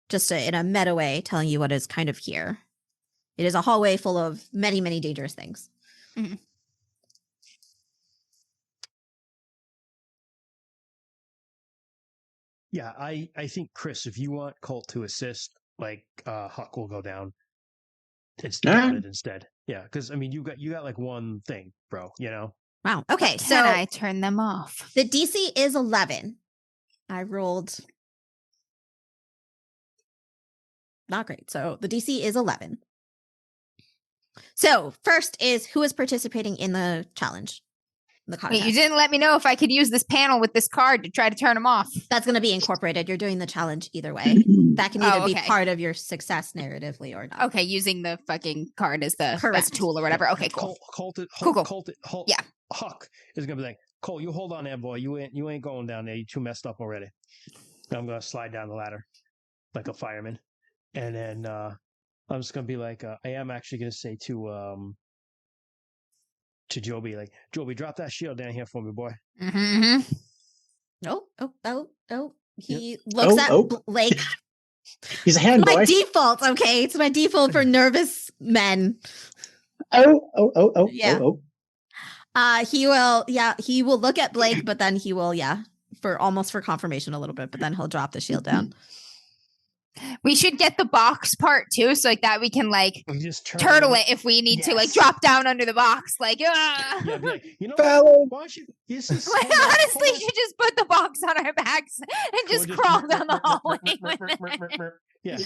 just in a meta way telling you what is kind of here. It is a hallway full of many, many dangerous things. Mm-hmm. Yeah, I think, Chris, if you want Colt to assist, like Huck will go down. It's it instead. Yeah, because I mean you got like one thing, bro, Wow. Okay, so can I turn them off? The DC is 11. I rolled not great. So the DC is 11. So first is who is participating in the challenge? The contest. Wait, you didn't let me know if I could use this panel with this card to try to turn them off. That's going to be incorporated. You're doing the challenge either way. That can either be part of your success narratively or not. Okay, using the fucking card as the as a tool or whatever. Okay, cool. Colt, yeah. Huck is going to be like, Colt, you hold on there, boy. You ain't going down there. You too messed up already. I'm going to slide down the ladder like a fireman. And then I'm just going to be like, I am actually going to say to Joby, like, Joby, drop that shield down here for me, boy. Mm-hmm. Oh. He looks at Blake. He's a hand boy. My default, okay? It's my default for nervous men. Oh. Yeah. He will look at Blake, but then he will, for confirmation a little bit, but then he'll drop the shield down. We should get the box part too, so like that we can like just turtle it if we need to, like drop down under the box, like. Yeah, like, why don't you? Honestly, you should just put the box on our backs and just crawl down the hallway. Yeah.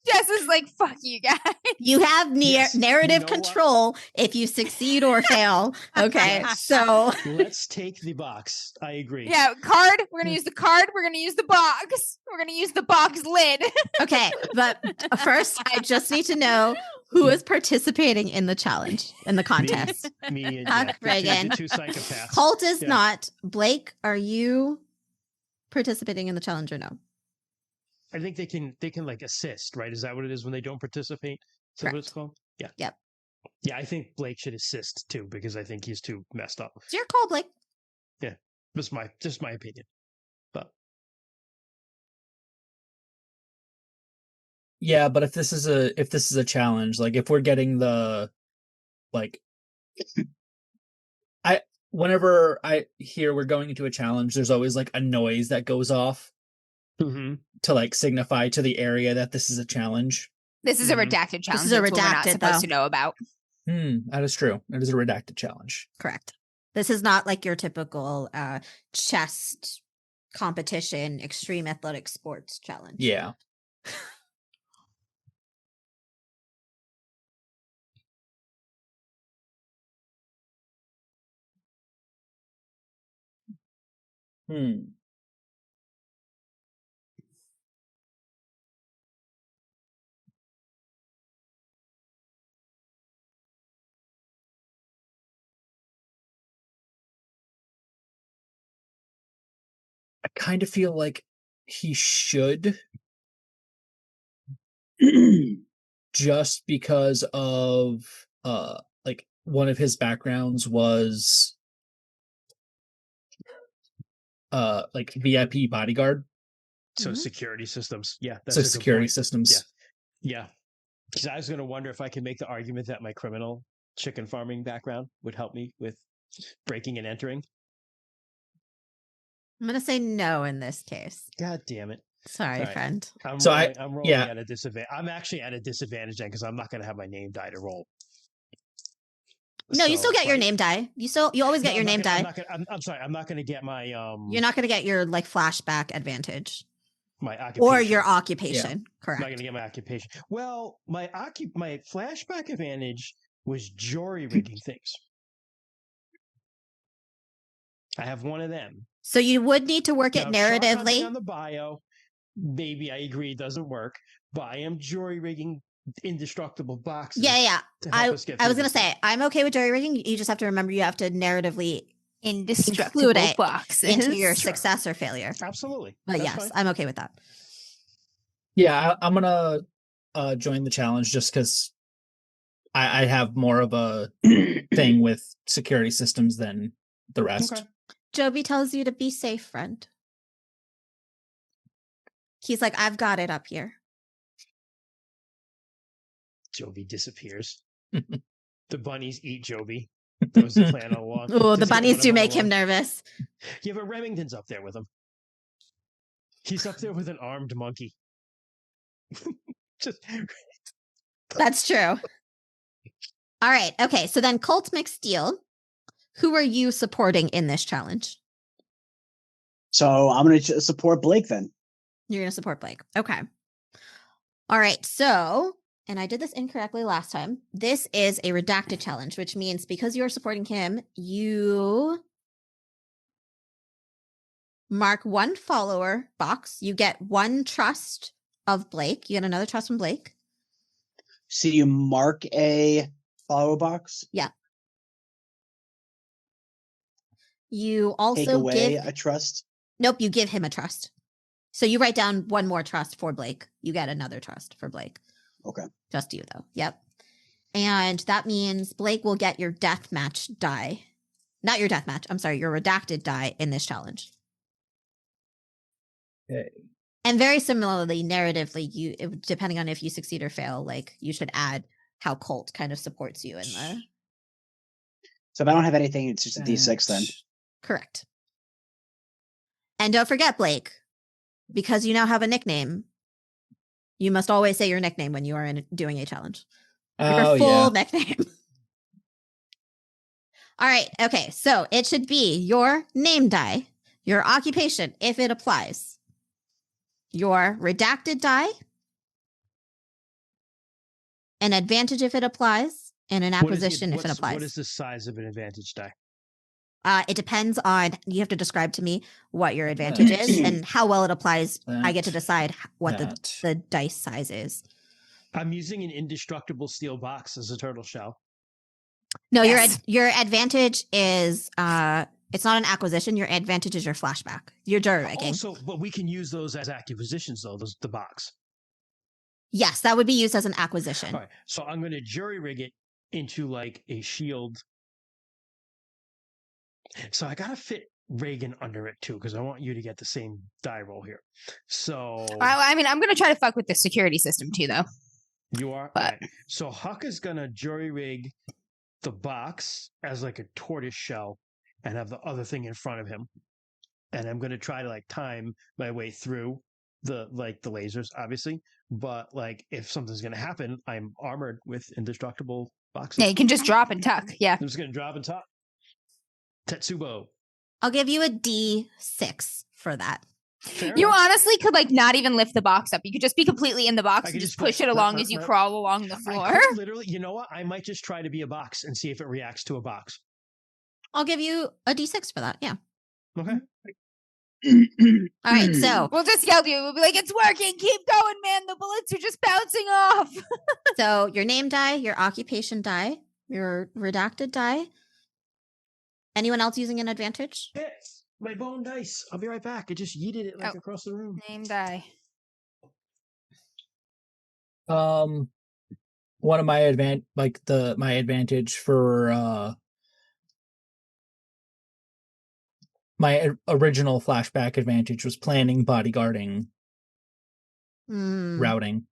Jess is like, "Fuck you guys." You have narrative control if you succeed or fail. Okay, so let's take the box. I agree. Yeah, card. We're gonna use the card. We're gonna use the box. We're gonna use the box lid. Okay, but first, I just need to know who is participating in the challenge, in the contest. Me and Reagan. The two psychopaths. Colt is not. Blake, are you participating in the challenge or no? I think they can like assist, right? Is that what it is when they don't participate? Is that what it's called? Yeah. Yep. Yeah, I think Blake should assist too because I think he's too messed up. It's your call, Blake. Yeah, just my opinion. But yeah, but if this is a challenge, like if we're getting the like, whenever I hear we're going into a challenge, there's always like a noise that goes off. Mm-hmm. To like signify to the area that this is a challenge. This is a redacted challenge. This is a redacted, we're not supposed to know about. That is true. It is a redacted challenge. Correct. This is not like your typical chest competition, extreme athletic sports challenge. Yeah. I kind of feel like he should just because of like one of his backgrounds was like VIP bodyguard. So security systems. Yeah. That's so security systems. Yeah. Because I was going to wonder if I could make the argument that my criminal chicken farming background would help me with breaking and entering. I'm going to say no in this case. God damn it. Sorry, friend. I'm rolling at a disadvantage. I'm actually at a disadvantage then because I'm not going to have my name die to roll. No, you still get your name die. You always get your name die. I'm sorry. I'm not going to get my You're not going to get your like flashback advantage. My occupation. Or your occupation. Yeah. Correct. I'm not going to get my occupation. Well, my flashback advantage was jury rigging things. I have one of them. So you would need to work it narratively. On the bio, maybe I agree it doesn't work, but I am jury rigging indestructible boxes. Yeah. I was going to say, I'm okay with jury rigging. You just have to remember you have to narratively indestructible boxes into your success or failure. Absolutely. But yes, fine. I'm okay with that. Yeah, I'm going to join the challenge just because I have more of a thing with security systems than the rest. Okay. Joby tells you to be safe, friend. He's like, I've got it up here. Joby disappears. The bunnies eat Joby. That was the plan all along. Oh, the bunnies do make him nervous. Yeah, but Remington's up there with him. He's up there with an armed monkey. That's true. All right. Okay. So then Colt McSteel, who are you supporting in this challenge? So I'm going to support Blake then. You're going to support Blake. Okay. All right. So, and I did this incorrectly last time. This is a redacted challenge, which means because you're supporting him, you mark one follower box. You get one trust of Blake. You get another trust from Blake. So you mark a follow box? Yeah. You also take away a trust? Nope, you give him a trust. So you write down one more trust for Blake. You get another trust for Blake. Okay. Just you, though. Yep. And that means Blake will get your deathmatch die. Not your deathmatch. I'm sorry, your redacted die in this challenge. Okay. And very similarly, narratively, depending on if you succeed or fail, like you should add how Colt kind of supports you in the. So if I don't have anything, it's just a D6 then. Correct. And don't forget, Blake, because you now have a nickname, you must always say your nickname when you are doing a challenge. Your full nickname. All right. Okay. So it should be your name die, your occupation, if it applies, your redacted die, an advantage if it applies, and an acquisition if it applies. What is the size of an advantage die? It depends on, you have to describe to me what your advantage is and how well it applies. I get to decide what the dice size is. I'm using an indestructible steel box as a turtle shell. No, your advantage is it's not an acquisition. Your advantage is your flashback. Your jury rigging. Also, but we can use those as acquisitions though. The box. Yes, that would be used as an acquisition. All right, so I'm going to jury rig it into like a shield. So I got to fit Reagan under it too, because I want you to get the same die roll here. So I mean, I'm going to try to fuck with the security system too, though. You are? But... Right. So Huck is going to jury rig the box as like a tortoise shell and have the other thing in front of him. And I'm going to try to like time my way through the lasers, obviously. But like if something's going to happen, I'm armored with indestructible boxes. Yeah, you can just drop and tuck. Yeah. I'm just going to drop and tuck. Tetsubo. I'll give you a D6 for that. You honestly could like not even lift the box up. You could just be completely in the box and just push it along as you crawl along the floor. Literally, you know what? I might just try to be a box and see if it reacts to a box. I'll give you a D6 for that. Yeah. Okay. All right, so we'll just yell to you. We'll be like, "It's working. Keep going, man. The bullets are just bouncing off." So your name die, your occupation die, your redacted die. Anyone else using an advantage? Yes. My bone dice. I'll be right back. I just yeeted it across the room. Name die. One of my advantage for my original flashback advantage was planning, bodyguarding, routing.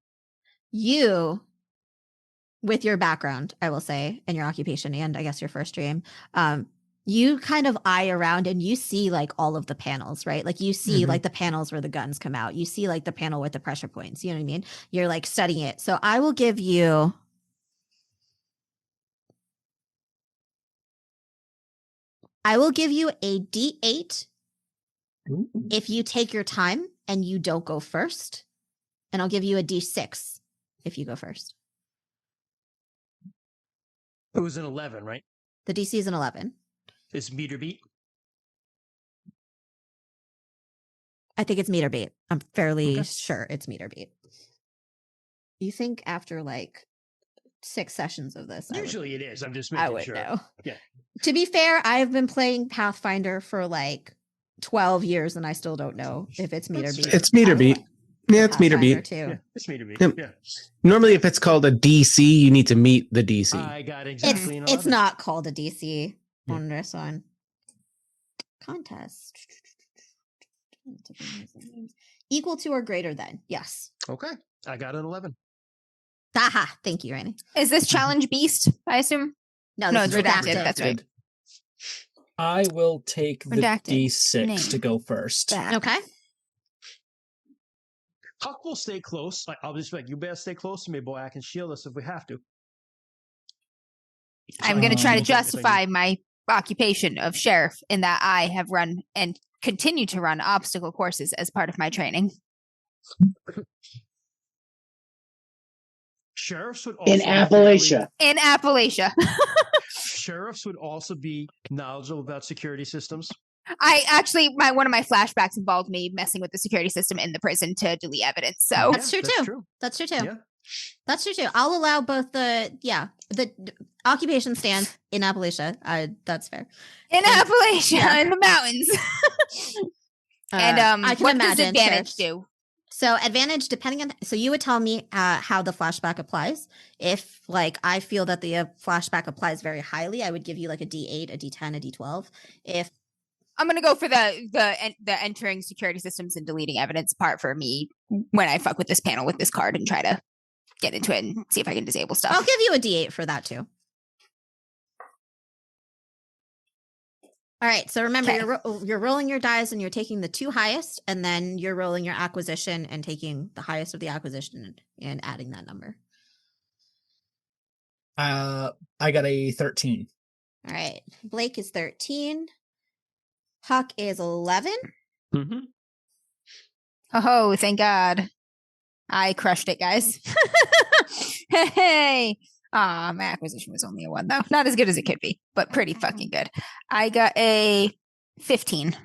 You, with your background, I will say, and your occupation, and I guess your first dream, you kind of eye around and you see like all of the panels, right? Like you see like the panels where the guns come out. You see like the panel with the pressure points. You know what I mean? You're like studying it. So I will give you a D8 if you take your time and you don't go first. And I'll give you a D6 if you go first. It was an 11, right? The DC is an 11. Is meter beat? I think it's meter beat. I'm fairly sure it's meter beat. You think after like 6 sessions of this? Usually it is. I'm just making sure. I would know. Yeah. To be fair, I've been playing Pathfinder for like 12 years and I still don't know if it's meter beat. It's meter beat. Yeah, it's meter beat. Too. Yeah, it's meter beat. Yep. Yeah. Normally, if it's called a DC, you need to meet the DC. I got exactly. It's not called a DC on this one. Contest. Equal to or greater than. Yes. Okay. I got an 11. Aha. Thank you, Rainy. Is this challenge beast, I assume? No, it's redacted. That's right. I will take the D6 to go first. Okay. Huck will stay close. I'll just be like, you better stay close to me, boy. I can shield us if we have to. I'm going to try to justify my occupation of sheriff in that I have run and continue to run obstacle courses as part of my training. Sheriffs would also in Appalachia. In Appalachia. Sheriffs would also be knowledgeable about security systems. I actually, one of my flashbacks involved me messing with the security system in the prison to delete evidence. So that's true too. That's true too. Yeah. That's true too. I'll allow both the occupation stands in Appalachia. That's fair. In Appalachia, in the mountains. And I can what imagine, does advantage do? So advantage, depending on, so you would tell me how the flashback applies. If like I feel that the flashback applies very highly, I would give you like a D8, a D10, a D12. If I'm gonna go for the entering security systems and deleting evidence part for me when I fuck with this panel with this card and try to get into it and see if I can disable stuff. I'll give you a D8 for that too. All right. So remember, you're rolling your dice and you're taking the 2 highest, and then you're rolling your acquisition and taking the highest of the acquisition and adding that number. I got a 13. All right. Blake is 13. Huck is 11. Mm-hmm. Oh, thank God. I crushed it, guys. Hey. My acquisition was only a 1, though. Not as good as it could be, but pretty fucking good. I got a 15.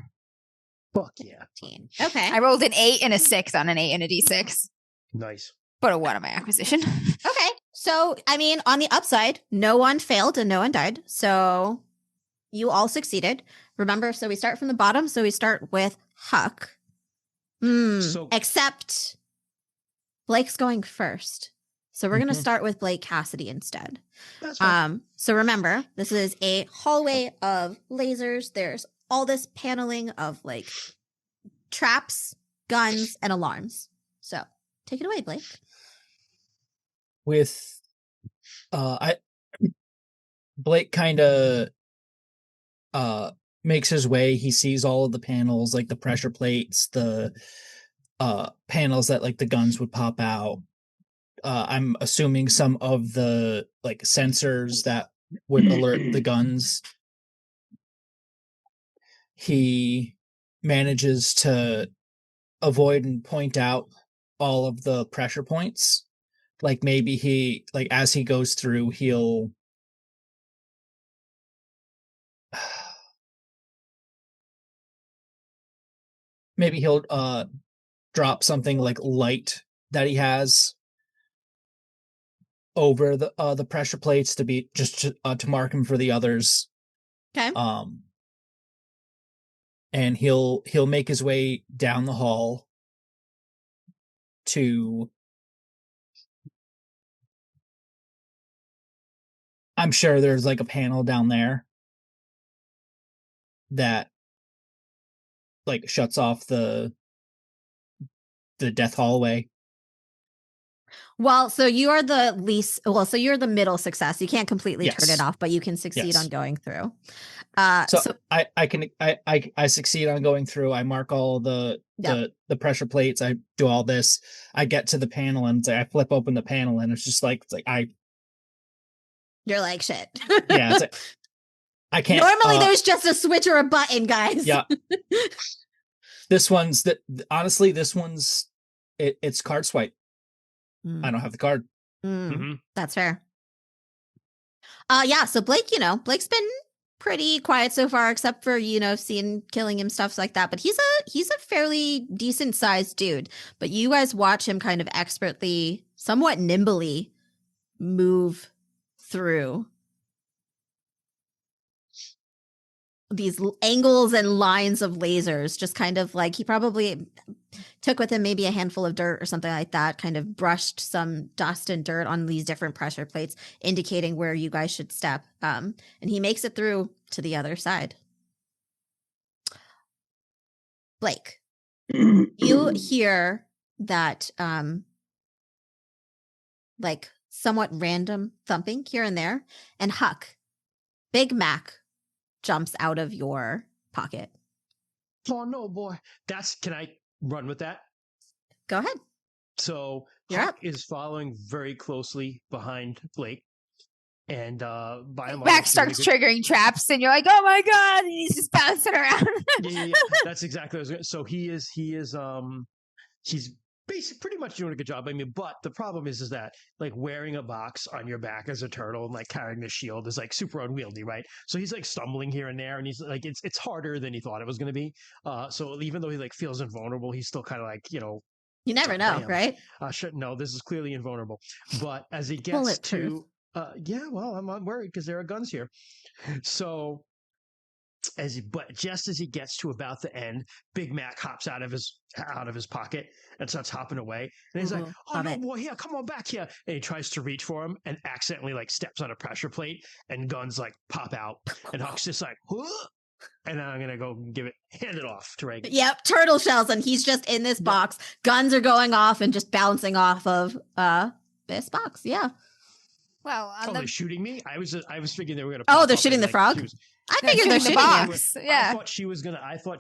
Fuck yeah. 15. Okay. I rolled an 8 and a 6 on an 8 and a D6. Nice. But a 1 on my acquisition. Okay. So, I mean, on the upside, no one failed and no one died. So you all succeeded. Remember, so we start from the bottom. So we start with Huck. Except Blake's going first. So we're going to start with Blake Cassidy instead. That's fine. So remember, this is a hallway of lasers. There's all this paneling of like traps, guns, and alarms. So take it away, Blake. With Blake kind of makes his way. He sees all of the panels, like the pressure plates, the panels that like the guns would pop out. I'm assuming some of the like sensors that would alert the guns. He manages to avoid and point out all of the pressure points. Like maybe he, like as he goes through, he'll maybe he'll drop something like light that he has over the pressure plates to be just to mark him for the others. Okay. And he'll make his way down the hall to, I'm sure there's like a panel down there that like shuts off the death hallway. Well, so you are the least, so you're the middle success. You can't completely turn it off, but you can succeed on going through. So I succeed on going through. I mark all the pressure plates. I do all this. I get to the panel and I flip open the panel and it's like you're like shit. Yeah, it's like, I can't. Normally, there's just a switch or a button, guys. Yeah. Honestly, this one's it's card swipe. I don't have the card. That's fair. Yeah. So Blake, Blake's been pretty quiet so far, except for seeing killing him, stuff like that. But he's a fairly decent sized dude. But you guys watch him kind of expertly, somewhat nimbly, move through these angles and lines of lasers, just kind of like he probably took with him maybe a handful of dirt or something like that, kind of brushed some dust and dirt on these different pressure plates, indicating where you guys should step. And he makes it through to the other side. Blake, you hear that like somewhat random thumping here and there, and Huck, Big Mac, jumps out of your pocket. Oh no, boy. Can I run with that? Go ahead. So Huck is following very closely behind Blake. And by and large, Mac starts triggering traps, and you're like, "Oh my god!" And he's just bouncing around. yeah. That's exactly what I was going to. So he's basically pretty much doing a good job. I mean, but the problem is that like wearing a box on your back as a turtle and like carrying the shield is like super unwieldy, right? So he's like stumbling here and there, and he's like, it's harder than he thought it was going to be. So even though he like feels invulnerable, he's still kind of like, you never know, right? No, this is clearly invulnerable. But as he gets to, well, I'm worried because there are guns here. So just as he gets to about the end, Big Mac hops out of his pocket and starts hopping away. And he's like, "Oh no, boy, here, come on back here!" And he tries to reach for him and accidentally like steps on a pressure plate, and guns like pop out. And Huck's just like, "Huh?" And then I'm gonna go hand it off to Reagan. Yep, turtle shells, and he's just in this box. Guns are going off and just bouncing off of this box. Yeah. Well, they're shooting me. I was thinking they were gonna. Oh, they're shooting the frog. I figured they're in the shooting you. box. Yeah. I thought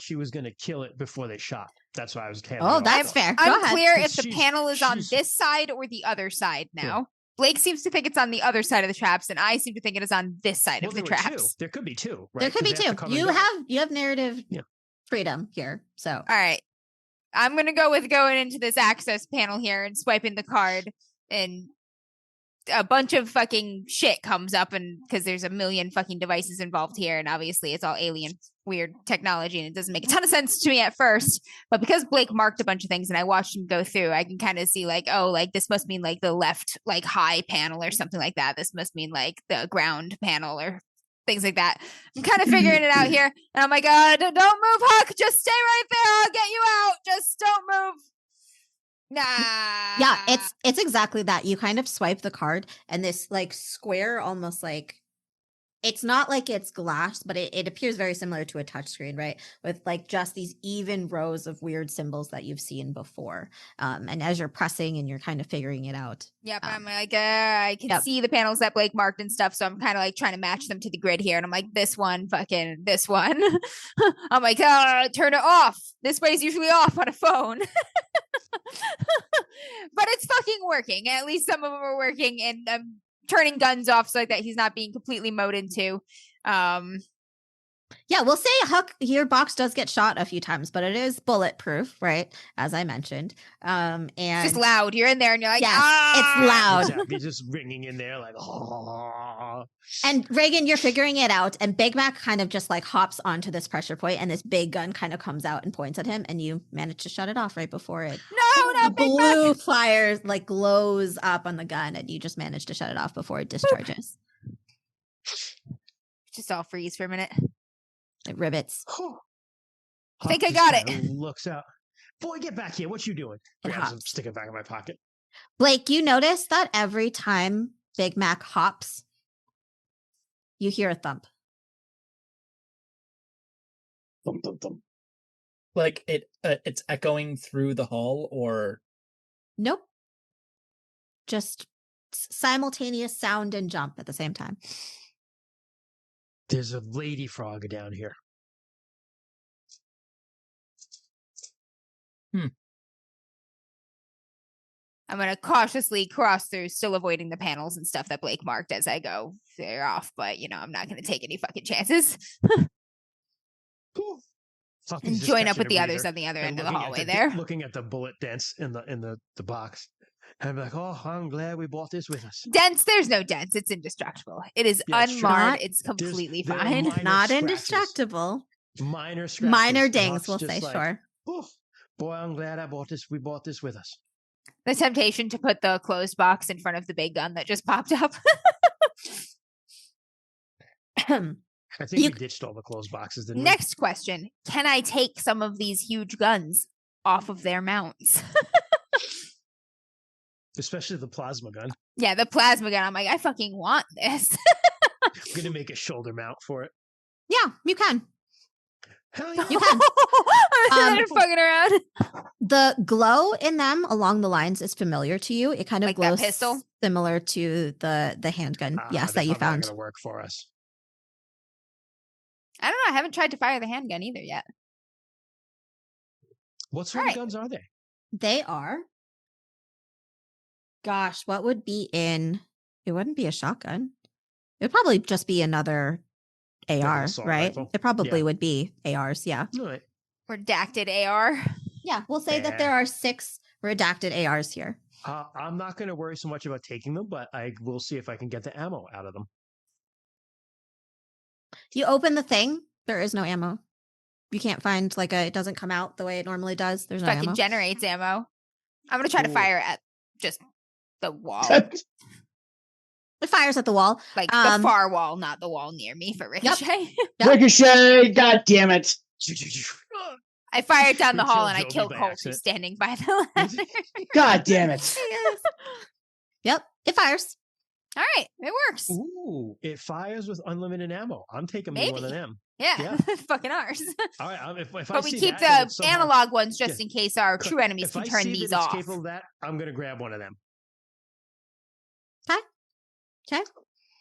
she was gonna kill it before they shot. That's why I was. Oh, that's fair. Go Unclear ahead. if the panel is on this side or the other side now. Yeah. Blake seems to think it's on the other side of the traps, and I seem to think it is on this side of the traps. There could be two. Right? There could be two. You have narrative freedom here. So all right, I'm gonna go with going into this access panel here and swiping the card, and a bunch of fucking shit comes up, and because there's a million fucking devices involved here, and obviously it's all alien weird technology, and it doesn't make a ton of sense to me at first, but because Blake marked a bunch of things and I watched him go through, I can kind of see like, oh, like this must mean like the left like high panel or something like that. This must mean like the ground panel or things like that. I'm kind of figuring it out here, and I'm like, don't move, Huck, just stay right there, I'll get you out, just don't move. Nah. Yeah, it's exactly that. You kind of swipe the card, and this like square, almost like, it's not like it's glass, but it appears very similar to a touchscreen, right? With like just these even rows of weird symbols that you've seen before. And as you're pressing and you're kind of figuring it out. Yep, I'm like, I can see the panels that Blake marked and stuff, so I'm kind of like trying to match them to the grid here. And I'm like, this one, fucking this one. I'm like, turn it off. This way is usually off on a phone. But it's fucking working. At least some of them are working, and I'm turning guns off so that he's not being completely mowed into. Yeah, we'll say Huck, your box does get shot a few times, but it is bulletproof, right? As I mentioned. And it's just loud. You're in there and you're like, it's loud. Exactly. Just ringing in there like, oh. And Reagan, you're figuring it out, and Big Mac kind of just like hops onto this pressure point, and this big gun kind of comes out and points at him, and you manage to shut it off right before it. No, Big blue Mac fires, like glows up on the gun, and you just manage to shut it off before it discharges. Just all freeze for a minute. It rivets. I think I got it. Looks out. Boy, get back here. What you doing? Stick it back in my pocket. Blake, you notice that every time Big Mac hops, you hear a thump. Thump, thump, thump. Like it's echoing through the hall, or? Nope. Just simultaneous sound and jump at the same time. There's a lady frog down here. I'm going to cautiously cross through, still avoiding the panels and stuff that Blake marked as I go. They're off, but, I'm not going to take any fucking chances. Cool. And join up with the others on the other end of the hallway there. Looking at the bullet dents in the box. And I'm like, oh, I'm glad we brought this with us. Dents? There's no dents. It's indestructible. It is unmarred. It's completely fine. Not indestructible. Minor scratches. Minor dings, we'll say, sure. Oh, boy, I'm glad we brought this with us. The temptation to put the closed box in front of the big gun that just popped up. I think we ditched all the closed boxes, didn't we? Next question. Can I take some of these huge guns off of their mounts? Especially the plasma gun. Yeah, the plasma gun. I'm like, I fucking want this. I'm going to make a shoulder mount for it. Yeah, you can. Hell yeah. You can. I'm fucking around. The glow in them along the lines is familiar to you. It kind of glows that pistol? Similar to the handgun. Yes, that you found. Not going to work for us. I don't know. I haven't tried to fire the handgun either yet. What sort of guns are they? They are. Gosh, what would be in? It wouldn't be a shotgun. It would probably just be another AR, right? Rifle. It probably would be ARs, yeah. All right. Redacted AR. Yeah, we'll say that there are 6 redacted ARs here. I'm not going to worry so much about taking them, but I will see if I can get the ammo out of them. You open the thing, there is no ammo. You can't find it doesn't come out the way it normally does. There's no ammo. Fucking generates ammo. I'm going to try to fire at just the wall. It fires at the wall. Like the far wall, not the wall near me for ricochet. Yep. Ricochet, god damn it. I fired down the hall and I killed Colt, who's standing by the ladder. God damn it. Yep, it fires. All right, it works. Ooh, it fires with unlimited ammo. I'm taking me one of them. Yeah. Fucking ours. All right, if but we keep the analog ones just in case our true enemies can turn these off. If I capable of that, I'm going to grab one of them. Okay.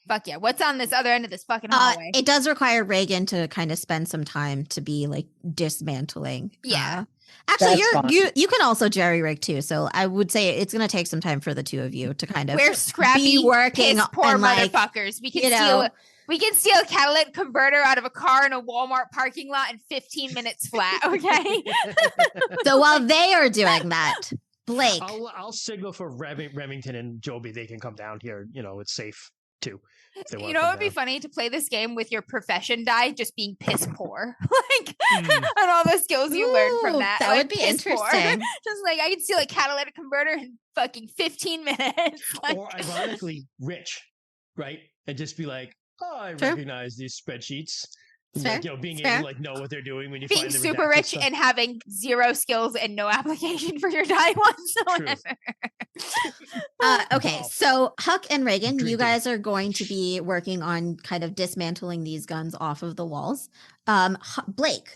Fuck yeah. What's on this other end of this fucking hallway? It does require Reagan to kind of spend some time to be like dismantling. Yeah. Actually, you can also jerry rig too. So I would say it's going to take some time for the two of you to kind of We're scrappy, be working poor and like, motherfuckers. We can steal a catalytic converter out of a car in a Walmart parking lot in 15 minutes flat. Okay. So while they are doing that, Blake, I'll signal for Remington and Joby. They can come down here. It's safe too. You know, it would be funny to play this game with your profession die just being piss poor, and all the skills you learned from that. That would be interesting. Just like I could steal a catalytic converter in fucking 15 minutes. Or ironically, rich, right? And just be like, oh, I recognize these spreadsheets. Like, being able to like know what they're doing when you being find the super rich stuff. and having zero skills and no application for your die whatsoever. Okay, so Huck and Reagan, you guys are going to be working on kind of dismantling these guns off of the walls. Blake,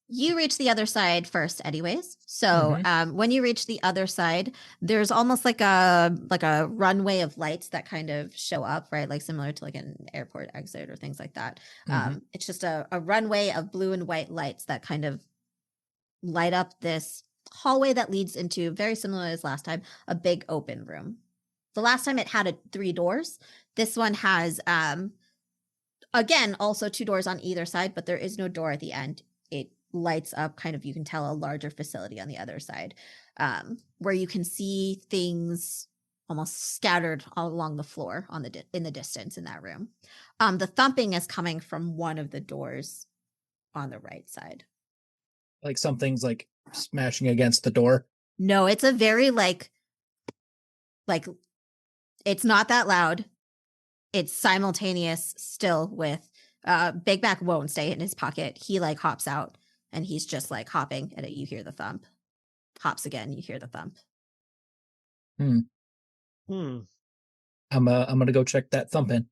you reach the other side first anyways. So when you reach the other side, there's almost like a runway of lights that kind of show up, right? Like similar to like an airport exit or things like that. It's just a runway of blue and white lights that kind of light up this hallway that leads into, very similar as last time, a big open room. The last time it had 3 doors. This one has, again, also 2 doors on either side, but there is no door at the end. It lights up kind of, you can tell, a larger facility on the other side, where you can see things almost scattered all along the floor in the distance in that room. The thumping is coming from one of the doors on the right side. Like something's like smashing against the door. No, it's a very like it's not that loud. It's simultaneous still with Big Mac won't stay in his pocket. He like hops out and he's just like hopping and you hear the thump. Hops again, you hear the thump. I'm gonna go check that thump in.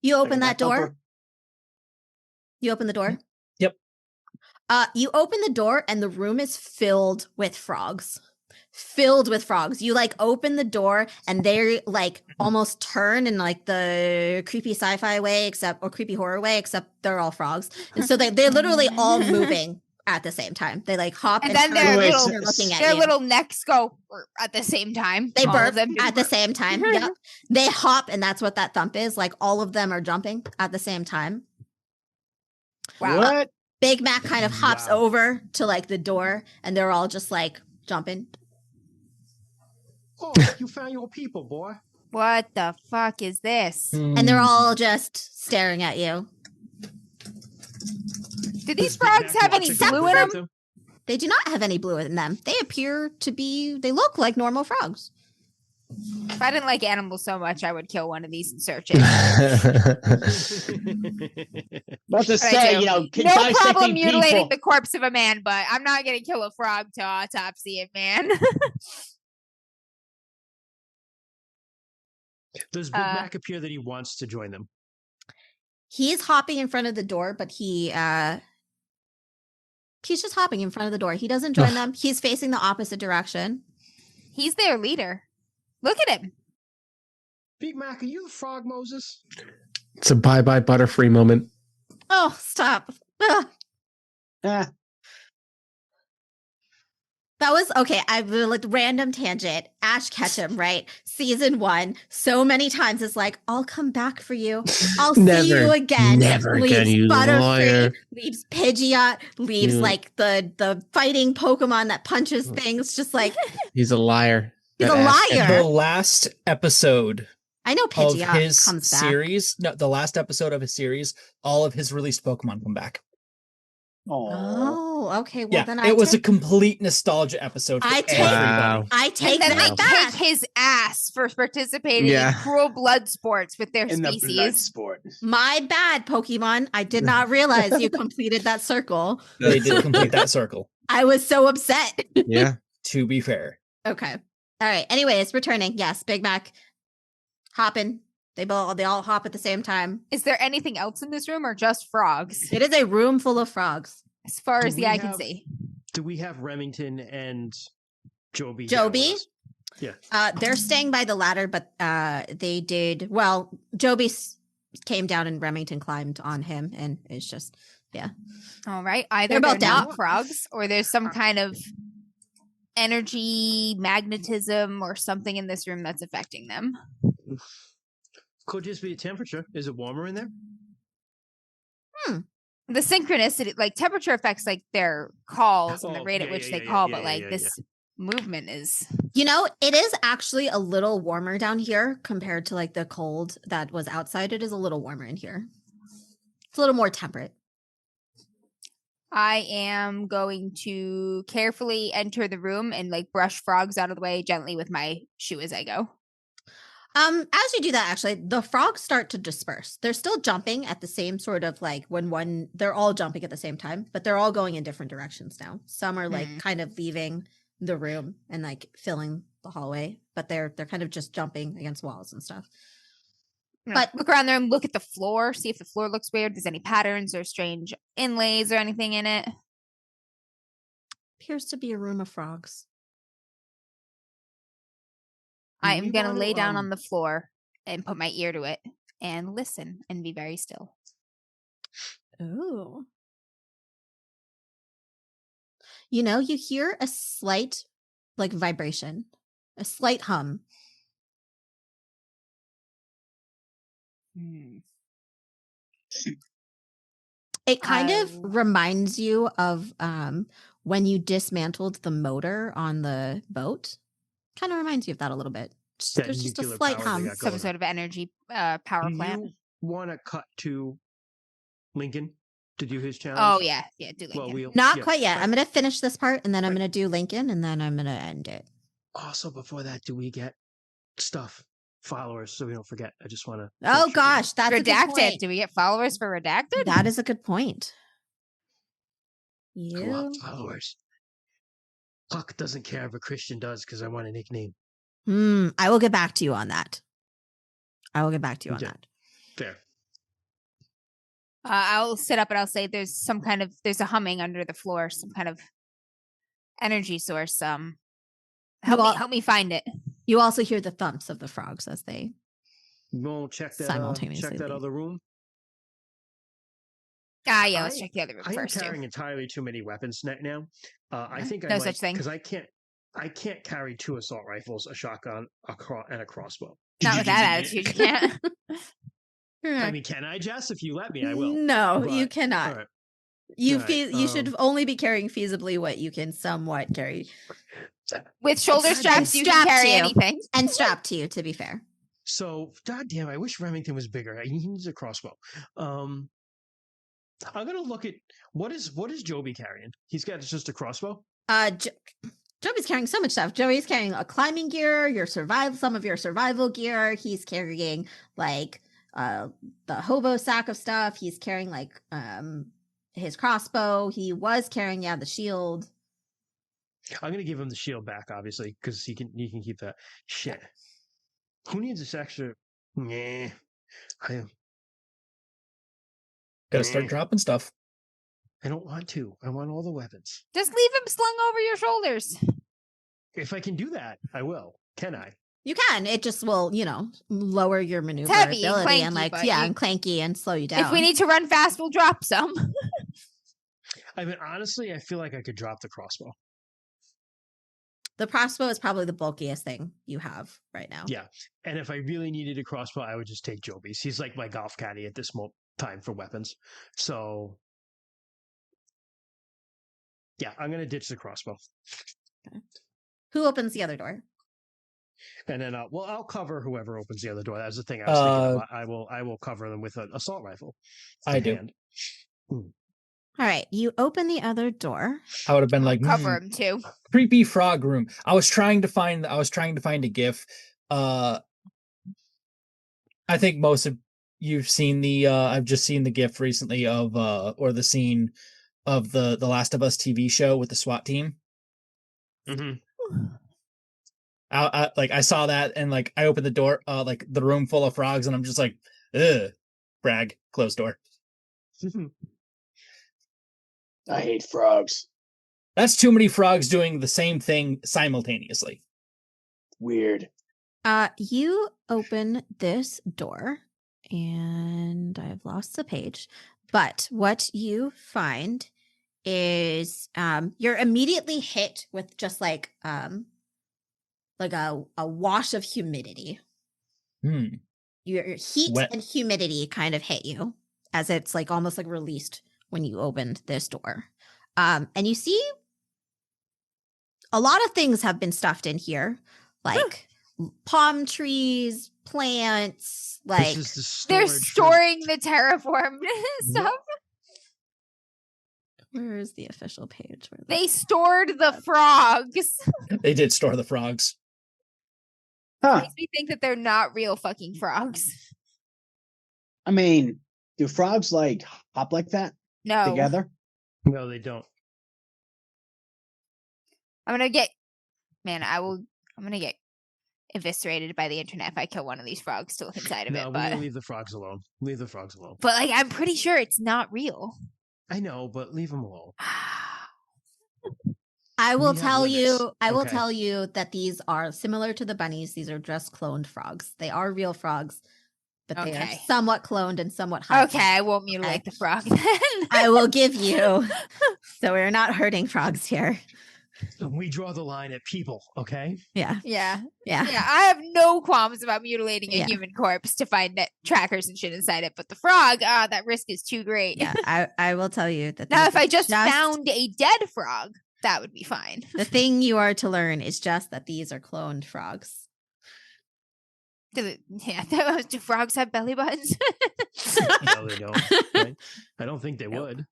You open that door. You open the door? Yep. You open the door and the room is filled with frogs. Filled with frogs. You like open the door and they're like almost turn in like the creepy sci-fi way, or creepy horror way, except they're all frogs. And so they're literally all moving at the same time. They like hop and then they're looking at their you. Little necks go at the same time. They burp at the same time. Yep. They hop, and that's what that thump is. Like all of them are jumping at the same time. Wow. What? Big Mac kind of hops over to like the door, and they're all just like jumping. Oh, you found your people, boy. What the fuck is this? And they're all just staring at you. Do these frogs have any blue in them? They do not have any blue in them. They appear to be, they look like normal frogs. If I didn't like animals so much, I would kill one of these and search it. But to say, no problem mutilating the corpse of a man, but I'm not going to kill a frog to autopsy it, man. Does Big Mac appear that he wants to join them? He's hopping in front of the door, but he's just hopping in front of the door. He doesn't join them. He's facing the opposite direction. He's their leader. Look at him. Big Mac, are you the frog, Moses? It's a bye-bye Butterfree moment. Oh, stop. That was, okay, I've like random tangent. Ash Ketchum, right? Season 1. So many times it's like, I'll come back for you. I'll see you again. Never again, you lawyer. Leaves Pidgeot. Leaves like the fighting Pokemon that punches things. Just like. He's a liar. He's a liar. The last episode. I know Pidgeot of his comes back. Series. No, the last episode of his series, all of his released Pokemon come back. Oh, okay. Well, yeah, then it was a complete nostalgia episode. For everybody. I take and then that they back. kick his ass for participating in cruel blood sports with their species. The blood sport. My bad, Pokemon. I did not realize you completed that circle. They did complete that circle. I was so upset. Yeah. To be fair. Okay. All right. Anyways, returning. Yes, Big Mac hopping. They all hop at the same time. Is there anything else in this room or just frogs? It is a room full of frogs. As far as the eye can see. Do we have Remington and Joby? Joby? Yeah. They're staying by the ladder, but they Joby came down and Remington climbed on him, and it's just All right. Either They're both they're down. not frogs, or there's some kind of energy, magnetism, or something in this room that's affecting them. Could just be a temperature. Is it warmer in there? The synchronicity, like temperature affects like their calls and the rate at which they call, but this movement is. It is actually a little warmer down here compared to like the cold that was outside. It is a little warmer in here. It's a little more temperate. I am going to carefully enter the room and like brush frogs out of the way gently with my shoe as I go. As you do that, actually, the frogs start to disperse. They're still jumping at the same sort of like they're all jumping at the same time, but they're all going in different directions now. Some are like kind of leaving the room and like filling the hallway, but they're kind of just jumping against walls and stuff. But look around there and look at the floor, see if the floor looks weird. There's any patterns or strange inlays or anything in it. Appears to be a room of frogs. I am going to lay down on the floor and put my ear to it and listen and be very still. Ooh. You hear a slight like vibration, a slight hum. It kind of reminds you of when you dismantled the motor on the boat. Kind of reminds you of that a little bit. There's just a slight hum. Some sort of energy power plant. Do you want to cut to Lincoln to do his challenge? Oh, yeah. Yeah, do Lincoln. Not quite yet. I'm going to finish this part, and then I'm going to do Lincoln, and then I'm going to end it. Also, before that, do we get stuff? Followers, so we don't forget. I just want to. Oh, gosh. That's Redacted. A good point. Do we get followers for Redacted? That is a good point. Followers. Puck doesn't care if a Christian does because I want a nickname. I will get back to you on that. Fair. I'll sit up and I'll say there's a humming under the floor, some kind of energy source. Help me find it. You also hear the thumps of the frogs as they check that simultaneously check that other room. Yeah, let's check the other room first. I'm carrying entirely too many weapons now. I think no such thing because I can't carry 2 assault rifles, a shotgun, and a crossbow. Not with that attitude, you can't. I mean, can I, Jess? If you let me, I will. No, you cannot. Right. You should only be carrying feasibly what you can somewhat carry. With shoulder straps, you can carry anything. And strapped to you, to be fair. So, goddamn, I wish Remington was bigger. He needs a crossbow. I'm gonna look at what is Joby carrying? He's got just a crossbow. Joby's carrying so much stuff. Joby's carrying a climbing gear, some of your survival gear. He's carrying like the hobo sack of stuff. He's carrying like his crossbow. He was carrying the shield. I'm gonna give him the shield back, obviously, because he can keep that. Shit. Who needs this extra? Nah. Gotta start dropping stuff. I don't want to. I want all the weapons. Just leave him slung over your shoulders. If I can do that, I will. Can I? You can. It just will, lower your maneuverability and clanky, and clanky and slow you down. If we need to run fast, we'll drop some. I mean, honestly, I feel like I could drop the crossbow. The crossbow is probably the bulkiest thing you have right now. Yeah. And if I really needed a crossbow, I would just take Joby's. He's like my golf caddy at this time for weapons. So, yeah, I'm going to ditch the crossbow. Okay. Who opens the other door? And then, I'll cover whoever opens the other door. That's the thing I was thinking about. I will cover them with an assault rifle. I do. All right, you open the other door. I would have been like, cover him too. Creepy frog room. I was trying to find a GIF. I think most of you've seen I've just seen the GIF recently of or the scene of the Last of Us TV show with the SWAT team. Mm-hmm. I saw that and like I opened the door, like the room full of frogs, and I'm just like, ugh, brag, closed door. I hate frogs. That's too many frogs doing the same thing simultaneously. Weird. You open this door And I've lost the page. But what you find is you're immediately hit with just like a wash of humidity. Your heat and humidity kind of hit you as it's like almost like released when you opened this door. And you see a lot of things have been stuffed in here, like palm trees, plants, like they're storing the terraformed stuff. Where is the official page? Where they stored the frogs. They did store the frogs. Huh. Makes me think that they're not real fucking frogs. I mean, do frogs like hop like that? No. Together? No, they don't. I'm gonna get eviscerated by the internet if I kill one of these frogs to look inside of it. No, we're gonna leave the frogs alone. Leave the frogs alone. But like, I'm pretty sure it's not real. I know, but leave them alone. I will tell you that these are similar to the bunnies. These are just cloned frogs. They are real frogs, but they are somewhat cloned and somewhat high. Okay, I won't mutilate the frog then. I will give you. So we're not hurting frogs here. We draw the line at people, okay? Yeah. I have no qualms about mutilating a human corpse to find trackers and shit inside it, but the frog, that risk is too great. Yeah, I will tell you that. Now, if I just found a dead frog, that would be fine. The thing you are to learn is just that these are cloned frogs. Do frogs have belly buttons? No, they don't. Right? I don't think they would.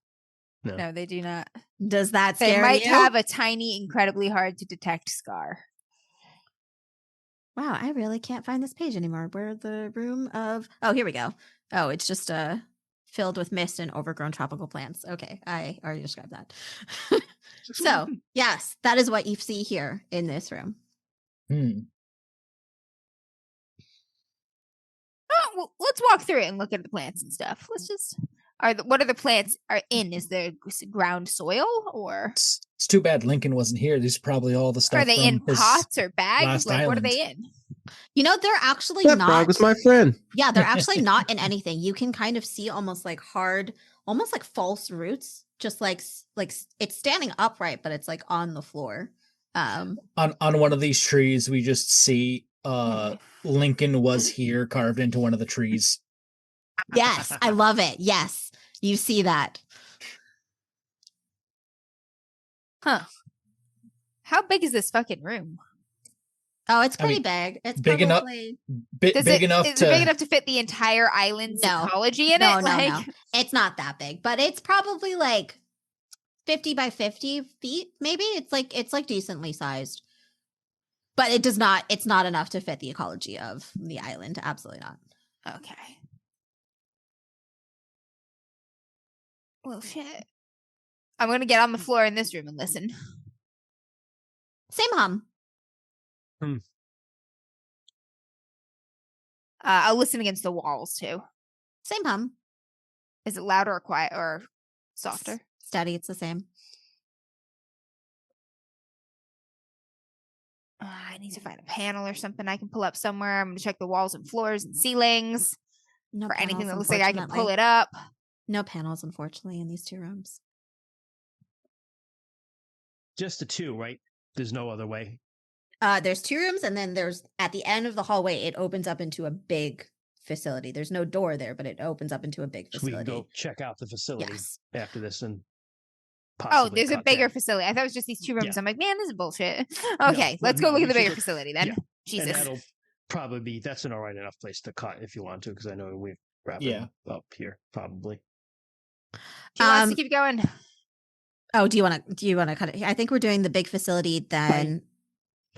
No, they do not. Does that scare you? They might have a tiny, incredibly hard to detect scar. Wow, I really can't find this page anymore. Where the room of... Oh, here we go. Oh, it's just filled with mist and overgrown tropical plants. Okay, I already described that. So, yes, that is what you see here in this room. Oh, well, let's walk through it and look at the plants and stuff. Let's just... what are the plants are in? Is there ground soil or? It's too bad Lincoln wasn't here. These are probably all the stuff. Are they in pots or bags? Like, what are they in? You know, they're actually that not. Frog was my friend. Yeah, they're actually not in anything. You can kind of see almost like hard, almost like false roots, just like it's standing upright, but it's like on the floor. On one of these trees, we just see Lincoln was here carved into one of the trees. Yes, I love it. Yes, you see that. Huh. How big is this fucking room? Oh, it's pretty big. It's big probably... enough. Big enough to fit the entire island's ecology in it? No. It's not that big, but it's probably like 50 by 50 feet, maybe. It's like decently sized. But it's not enough to fit the ecology of the island. Absolutely not. Okay. Well, shit. I'm going to get on the floor in this room and listen. Same hum. I'll listen against the walls, too. Same hum. Is it louder or quiet or softer? Steady, it's the same. I need to find a panel or something I can pull up somewhere. I'm going to check the walls and floors and ceilings for anything that looks like I can pull it up. No panels, unfortunately, in these two rooms. Just the two, right? There's no other way. There's two rooms, and then there's at the end of the hallway, it opens up into a big facility. There's no door there, but it opens up into a big facility. So we can go check out the facility after this and there's a bigger facility. I thought it was just these two rooms. I'm like, man, this is bullshit. Okay, let's go look at the bigger facility then. Yeah. Jesus. And that'll probably that's an all right enough place to cut if you want to, because I know we wrap it up here probably. Do you want us to keep going? Oh, do you want to cut it? I think we're doing the big facility then.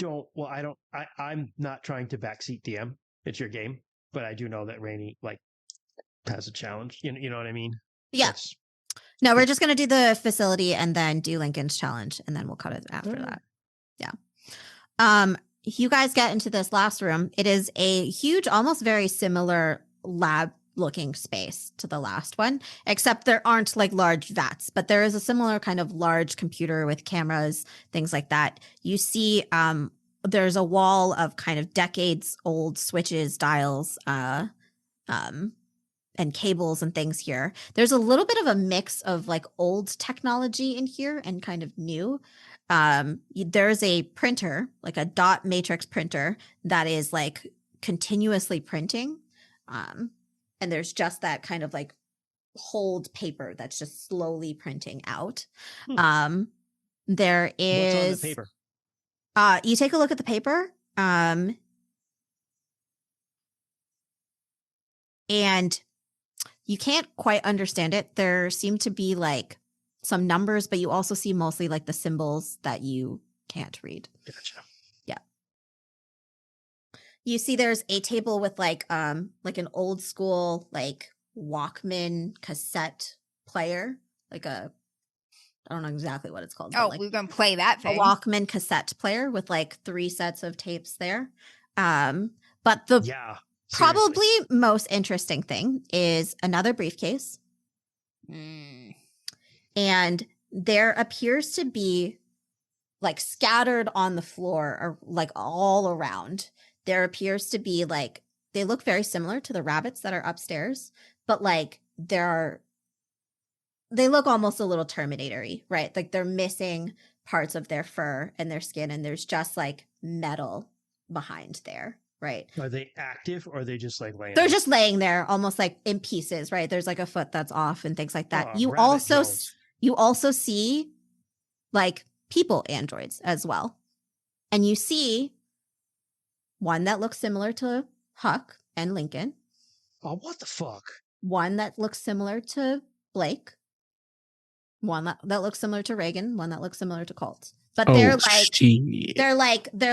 I'm not trying to backseat DM. It's your game, but I do know that Rainey has a challenge. You know what I mean? Yeah. No, we're just going to do the facility and then do Lincoln's challenge, and then we'll cut it after that. Yeah. You guys get into this last room. It is a huge, almost very similar lab-looking space to the last one, except there aren't like large vats, but there is a similar kind of large computer with cameras, things like that. You see there's a wall of kind of decades-old switches, dials, and cables and things here. There's a little bit of a mix of like old technology in here and kind of new. There's a printer, like a dot matrix printer that is like continuously printing. And there's just that kind of like hold paper that's just slowly printing out. There is What's on the paper? You take a look at the paper. And you can't quite understand it. There seem to be like some numbers, but you also see mostly like the symbols that you can't read. Gotcha. Yeah. You see there's a table with like an old school like Walkman cassette player, like I don't know exactly what it's called. Oh, like we're gonna play that thing. A Walkman cassette player with like 3 sets of tapes there. But the probably most interesting thing is another briefcase. And there appears to be like scattered on the floor or like all around. There appears to be like, they look very similar to the rabbits that are upstairs, but like they look almost a little Terminator-y, right? Like they're missing parts of their fur and their skin, and there's just like metal behind there, right? Are they active or are they just like laying They're there? just laying there almost like in pieces, right? There's like a foot that's off and things like that. Oh, You also see like people androids as well. And you see one that looks similar to Huck and Lincoln. Oh, what the fuck? One that looks similar to Blake. One that looks similar to Reagan. One that looks similar to Colt. But they're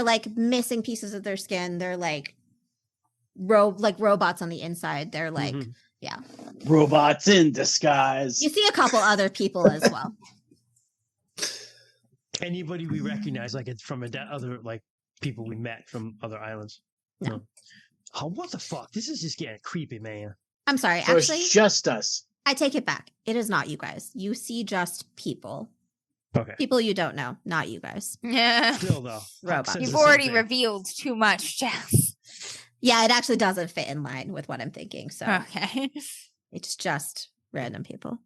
like missing pieces of their skin. They're like robots on the inside. They're like yeah, robots in disguise. You see a couple other people as well. Anybody we recognize, like it's from other like people we met from other islands? No. Oh, what the fuck? This is just getting creepy, man. I'm sorry. So actually, it's just us. I take it back. It is not you guys. You see just people. Okay. People you don't know, not you guys. Yeah. Still though, robots. You've already revealed too much, Jess. Yeah, it actually doesn't fit in line with what I'm thinking. So okay, it's just random people.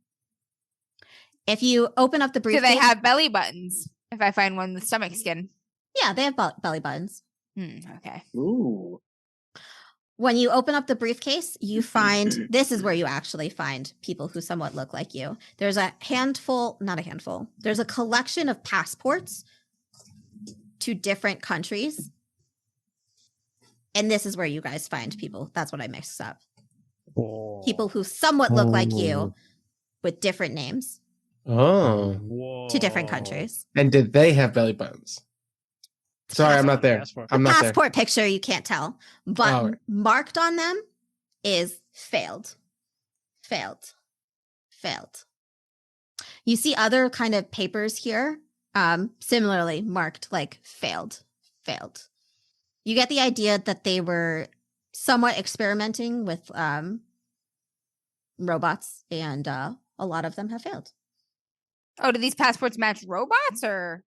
If you open up the briefcase, do they have belly buttons? If I find one with stomach skin, yeah, they have belly buttons. Okay. Ooh. When you open up the briefcase, you find, this is where you actually find people who somewhat look like you. There's not a handful. There's a collection of passports to different countries. And this is where you guys find people. That's what I mixed up. Oh. People who somewhat look like you with different names. Oh. To different countries. And did they have belly buttons? Sorry, I'm not there. I'm not there. Passport picture, you can't tell. But marked on them is failed. Failed. Failed. You see other kind of papers here, similarly marked like failed. Failed. You get the idea that they were somewhat experimenting with robots, and a lot of them have failed. Oh, do these passports match robots or?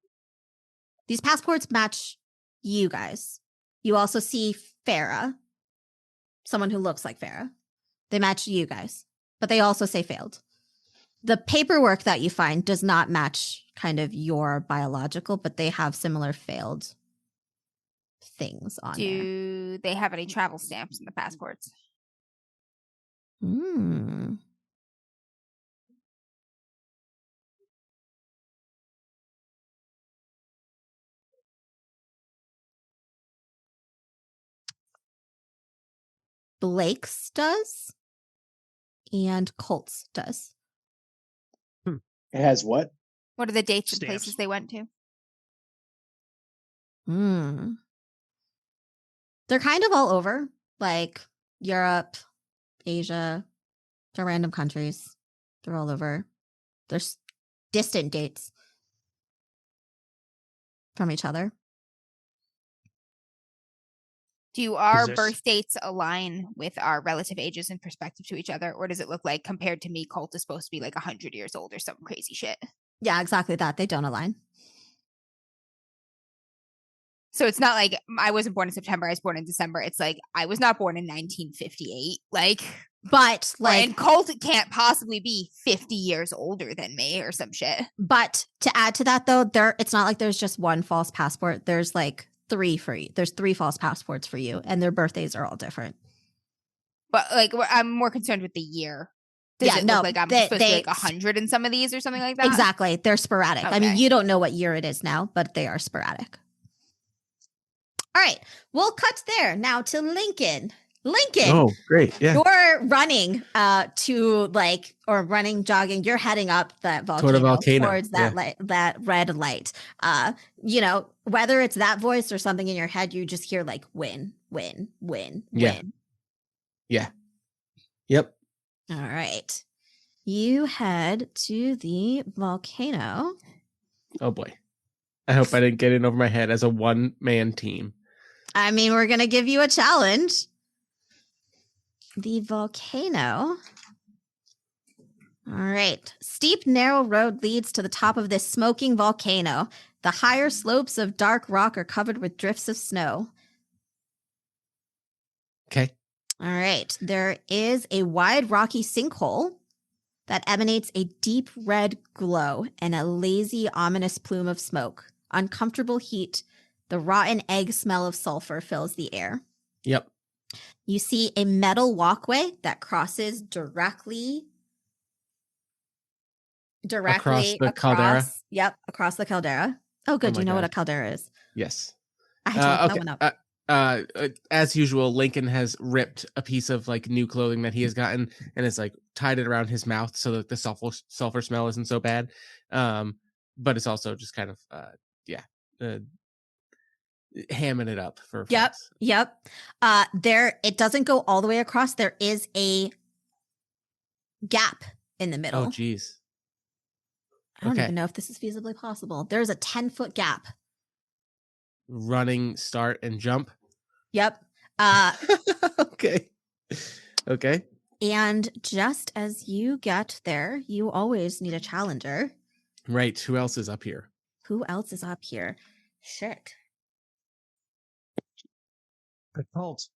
These passports match you guys. You also see Farah, someone who looks like Farah. They match you guys, but they also say failed. The paperwork that you find does not match kind of your biological, but they have similar failed things on there. Do they have any travel stamps in the passports? Blake's does, and Colt's does. It has what? What are the dates and places they went to? They're kind of all over, like Europe, Asia. They're random countries. They're all over. There's distant dates from each other. Do our birth dates align with our relative ages in perspective to each other? Or does it look like, compared to me, Colt is supposed to be like 100 years old or some crazy shit? Yeah, exactly that. They don't align. So it's not like I wasn't born in September, I was born in December. It's like I was not born in 1958. Like, But like, and Colt can't possibly be 50 years older than me or some shit. But to add to that, though, it's not like there's just one false passport. There's like 3 for you. There's 3 false passports for you, and their birthdays are all different. But like, I'm more concerned with the year. Does it look like I'm supposed to be like 100 in some of these or something like that? Exactly. They're sporadic. Okay. I mean, you don't know what year it is now, but they are sporadic. All right. We'll cut there. Now to Lincoln. Oh, great. Yeah. You're running jogging. You're heading up that volcano, towards that light, that red light. Whether it's that voice or something in your head, you just hear like win. Yeah. Yep. All right. You head to the volcano. Oh boy. I hope I didn't get in over my head as a one-man team. I mean, we're going to give you a challenge. The volcano. All right. Steep, narrow road leads to the top of this smoking volcano. The higher slopes of dark rock are covered with drifts of snow. Okay. All right. There is a wide rocky sinkhole that emanates a deep red glow and a lazy, ominous plume of smoke. Uncomfortable heat, the rotten egg smell of sulfur fills the air. Yep. You see a metal walkway that crosses directly across the caldera. Yep, across the caldera. Oh, good. You know what a caldera is. Yes. I had to look that one up. As usual, Lincoln has ripped a piece of like new clothing that he has gotten and has like tied it around his mouth so that the sulfur smell isn't so bad. But it's also just kind of hamming it up for folks. Yep. It doesn't go all the way across. There is a gap in the middle. Oh, geez. I don't even know if this is feasibly possible. There's a 10-foot gap. Running, start, and jump. Yep. Okay. And just as you get there, you always need a challenger. Right. Who else is up here? Shit. A cult.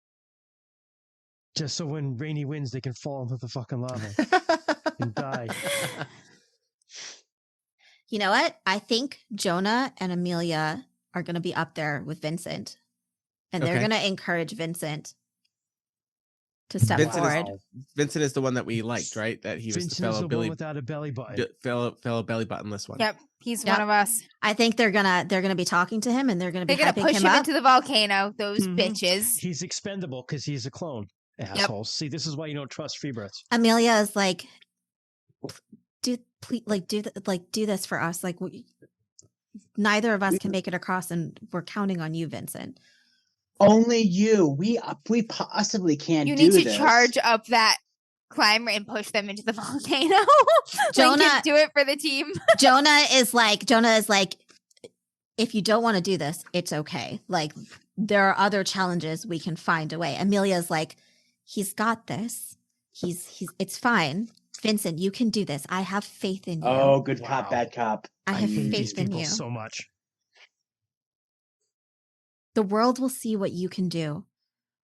Just so when Rainy wins, they can fall into the fucking lava and die. You know what? I think Jonah and Amelia are going to be up there with Vincent. And they're going to encourage Vincent to step forward. Vincent is the one that we liked, right? That he was Vincent the fellow is the one without a belly button. Fellow belly buttonless one. Yep, he's one of us. I think they're gonna be talking to him, and they're gonna push him into the volcano. Those bitches. He's expendable because he's a clone. Assholes. Yep. See, this is why you don't trust free births. Amelia is like, do this for us. Like, neither of us can make it across, and we're counting on you, Vincent. Only you. We possibly can't do this. You need to charge up that climber and push them into the volcano. Jonah, do it for the team. Jonah is like, if you don't want to do this, it's okay. Like, there are other challenges. We can find a way. Amelia's like, he's got this. It's fine. Vincent, you can do this. I have faith in you. Oh, good cop, bad cop. I have faith in you so much. The world will see what you can do.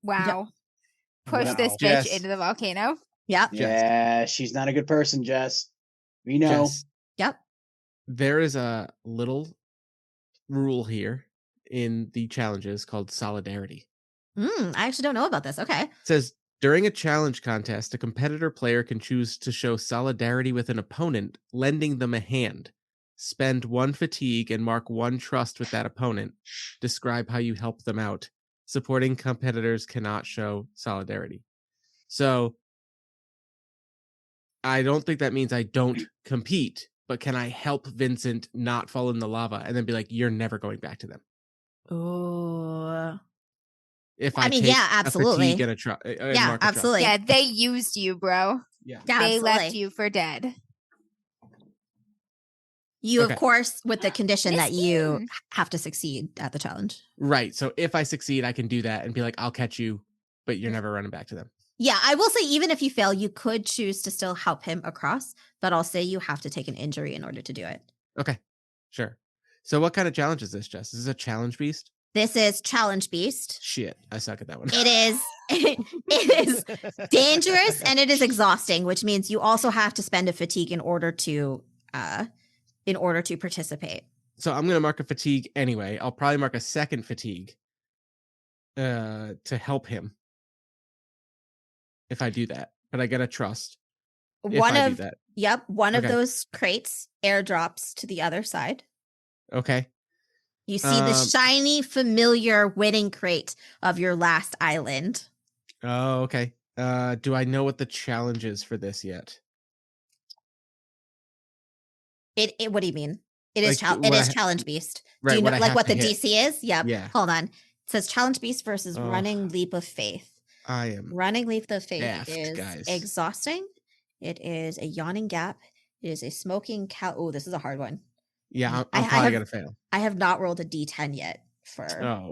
Wow. Push this bitch into the volcano. Yep. Yeah, she's not a good person, Jess. We know. Yep. There is a little rule here in the challenges called solidarity. I actually don't know about this. Okay. It says, during a challenge contest, a competitor player can choose to show solidarity with an opponent, lending them a hand. Spend 1 fatigue and mark 1 trust with that opponent. Describe how you help them out. Supporting competitors cannot show solidarity. So, I don't think that means I don't compete, but can I help Vincent not fall in the lava and then be like, you're never going back to them? Oh. If I take absolutely. A fatigue and a trust. Yeah, absolutely. Yeah, they used you, bro. Yeah. They left you for dead. You, of course, with the condition that you have to succeed at the challenge. Right. So if I succeed, I can do that and be like, I'll catch you, but you're never running back to them. Yeah, I will say, even if you fail, you could choose to still help him across, but I'll say you have to take an injury in order to do it. Okay. Sure. So what kind of challenge is this, Jess? Is this a challenge beast? This is Challenge Beast. Shit, I suck at that one. It is dangerous and it is exhausting, which means you also have to spend a fatigue in order to participate. So I'm gonna mark a fatigue anyway. I'll probably mark a second fatigue to help him if I do that. But I gotta trust. One of those crates airdrops to the other side. Okay. You see the shiny, familiar winning crate of your last island. Oh, okay. Do I know what the challenge is for this yet? What do you mean? It is Challenge Beast. Right, do you know what the hit. DC is? Yep. Yeah. Hold on. It says Challenge Beast versus Running Leap of Faith. I am Running Leap of Faith is guys. exhausting. It is a yawning gap. It is a smoking cow. Oh, this is a hard one. Yeah, I'm probably gonna fail. I have not rolled a D10 yet for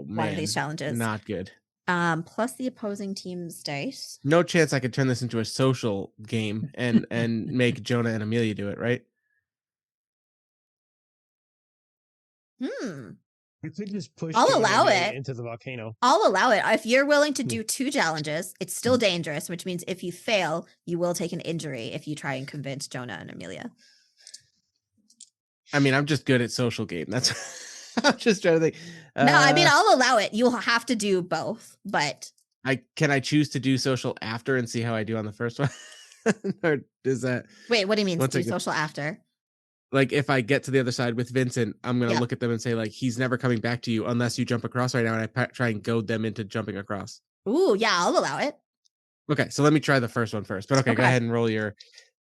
one of these challenges. Not good. Plus the opposing team's dice. No chance I could turn this into a social game and make Jonah and Amelia do it, right? You could just push. I'll allow it into the volcano. I'll allow it if you're willing to do 2 challenges. It's still dangerous, which means if you fail, you will take an injury if you try and convince Jonah and Amelia. I mean, I'm just good at social game. That's I'm just trying to think. No, I mean, I'll allow it. You'll have to do both, but can I choose to do social after and see how I do on the first one? Or is that wait? What do you mean do social after? Like if I get to the other side with Vincent, I'm gonna look at them and say like, he's never coming back to you unless you jump across right now, and I try and goad them into jumping across. Ooh, yeah, I'll allow it. Okay, so let me try the first one first. But okay. Go ahead and roll your.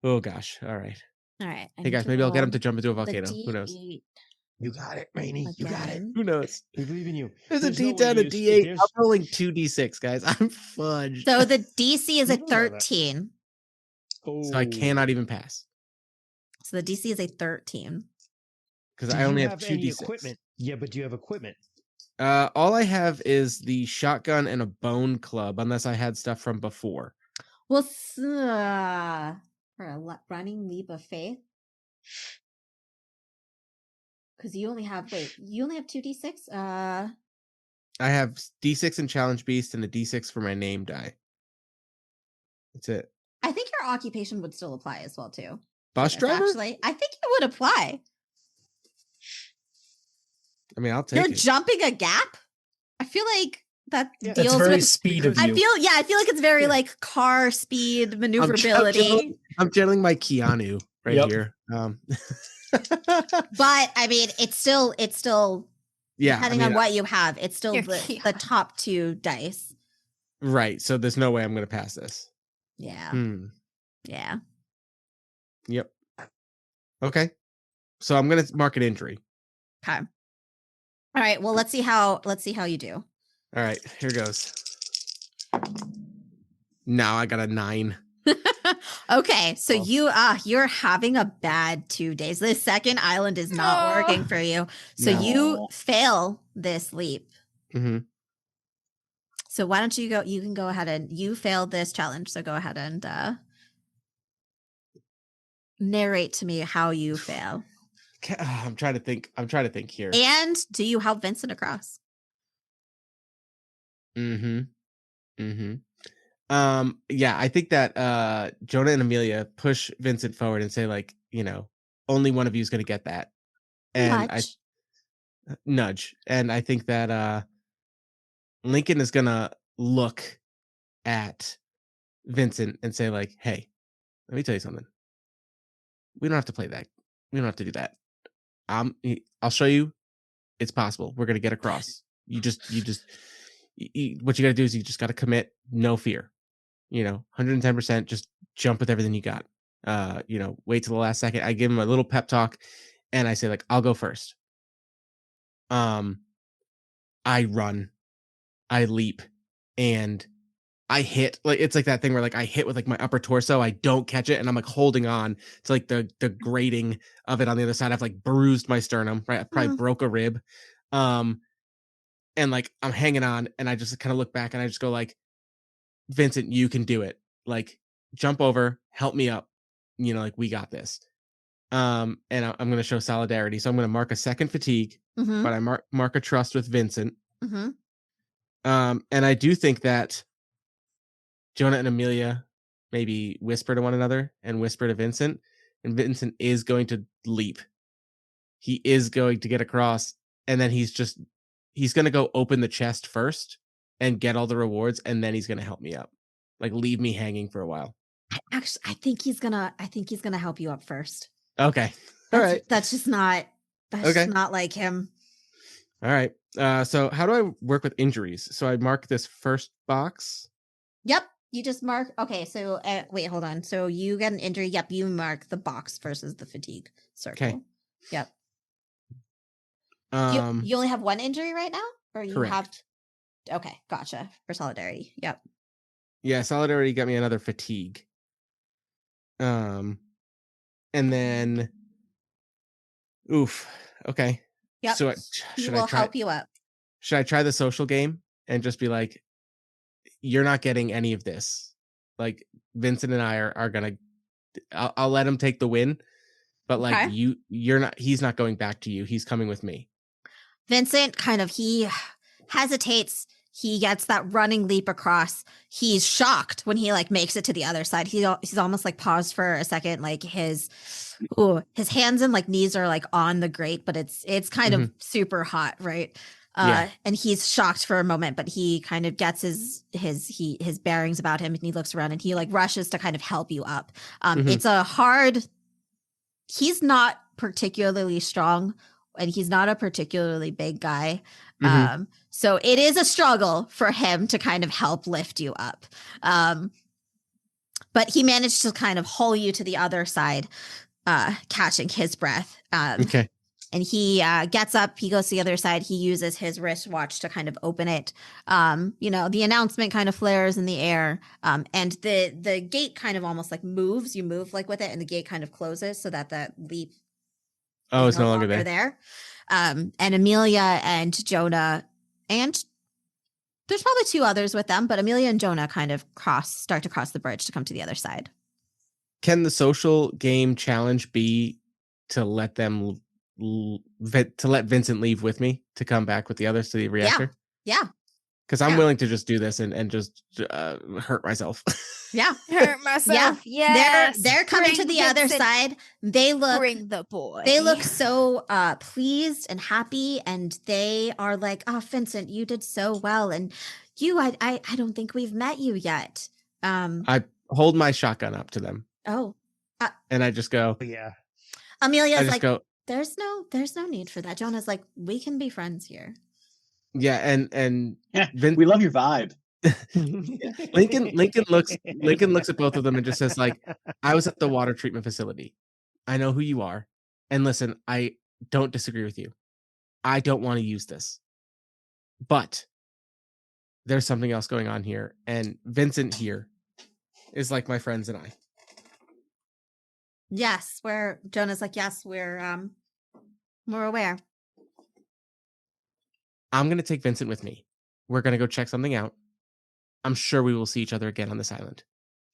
Oh gosh! All right. Hey guys, maybe I'll get him to jump into a volcano. Who knows? You got it, Rainey. You got it. Who knows? We believe in you. There's a D10, a D8. I'm rolling 2D6, guys. I'm fudged. So the DC is a 13. So I cannot even pass. So the DC is a 13. Because I only have 2D6. Equipment? Yeah, but do you have equipment? All I have is the shotgun and a bone club, unless I had stuff from before. Well, for a running leap of faith. Because you only have 2D6? I have D6 in Challenge Beast and a D6 for my name die. That's it. I think your occupation would still apply as well, too. Bus driver? Actually, I think it would apply. I mean, I'll take it. You're jumping a gap? I feel like that deals with speed of you. I feel like it's very like car speed, maneuverability. I'm channeling my Keanu here. But I mean, it's still depending on what you have, it's still the top 2 dice. Right. So there's no way I'm going to pass this. Yeah. Yeah. Yep. Okay. So I'm going to mark an injury. Okay. All right. Well, let's see how you do. All right. Here goes. Now I got a 9. Okay, so you're having a bad 2 days. This second island is not working for you. So you fail this leap. Mm-hmm. So why don't you go? You can go ahead and you failed this challenge. So go ahead and narrate to me how you fail. I'm trying to think here. And do you help Vincent across? Mm-hmm. Yeah, I think that Jonah and Amelia push Vincent forward and say like, only one of you is going to get that. And nudge. And I think that Lincoln is going to look at Vincent and say like, hey, let me tell you something. We don't have to play that. We don't have to do that. I'll show you. It's possible. We're going to get across. What you got to do is you just got to commit, no fear. 110%, just jump with everything you got. Wait till the last second. I give him a little pep talk and I say like, I'll go first. I run, I leap, and I hit. Like it's like that thing where like I hit with like my upper torso, I don't catch it, and I'm like holding on to like the grating of it on the other side. I've like bruised my sternum, right? I probably broke a rib. And like I'm hanging on and I just kind of look back and I just go like, Vincent, you can do it. Like, jump over, help me up. Like we got this. And I'm going to show solidarity. So I'm going to mark a second fatigue, but I mark a trust with Vincent. Mm-hmm. And I do think that Jonah and Amelia maybe whisper to one another and whisper to Vincent, and Vincent is going to leap. He is going to get across, and then he's going to go open the chest first and get all the rewards, and then he's going to help me up. Like, leave me hanging for a while. I think he's gonna help you up first. Okay. All right. That's just not like him. All right. So how do I work with injuries? So I mark this first box. Yep. You just mark. Okay. So wait, hold on. So you get an injury. Yep. You mark the box versus the fatigue circle. Okay. Yep. You only have one injury right now, or you correct. have? Okay, gotcha. For solidarity. Yep. Yeah, solidarity got me another fatigue. And then, oof. Okay. Yep. So he will help you up. Should I try the social game and just be like, "You're not getting any of this." Like, Vincent and I are gonna. I'll let him take the win, but like you're not. He's not going back to you. He's coming with me. Vincent he hesitates. He gets that running leap across. He's shocked when he like makes it to the other side. He's almost like paused for a second, like his hands and like knees are like on the grate, but it's kind of super hot, right? And he's shocked for a moment, but he kind of gets his bearings about him, and he looks around and he like rushes to kind of help you up. It's a hard. He's not particularly strong, and he's not a particularly big guy. So it is a struggle for him to kind of help lift you up. But he managed to kind of haul you to the other side, catching his breath. Okay. And he gets up, he goes to the other side. He uses his wristwatch to kind of open it. The announcement kind of flares in the air. And the gate kind of almost like moves. You move like with it, and the gate kind of closes so that the leap is no longer there. And Amelia and Jonah, and there's probably two others with them, but Amelia and Jonah kind of start to cross the bridge to come to the other side. Can the social game challenge be to let them to let Vincent leave with me to come back with the others to the reactor? Yeah. Because I'm willing to just do this and just hurt myself. Yeah. Hurt myself. Yeah. They're coming to the other side. They look. Bring the boy. They look so pleased and happy, and they are like, "Oh, Vincent, you did so well, and I don't think we've met you yet." I hold my shotgun up to them. Oh. And I just go. Yeah. Amelia's like, "There's no need for that." Jonah's like, "We can be friends here." Yeah, and we love your vibe. Lincoln looks at both of them and just says, like, I was at the water treatment facility. I know who you are. And listen, I don't disagree with you. I don't want to use this. But there's something else going on here. And Vincent here is like my friends and I. Yes, Jonah's like, yes, we're aware. I'm going to take Vincent with me. We're going to go check something out. I'm sure we will see each other again on this island.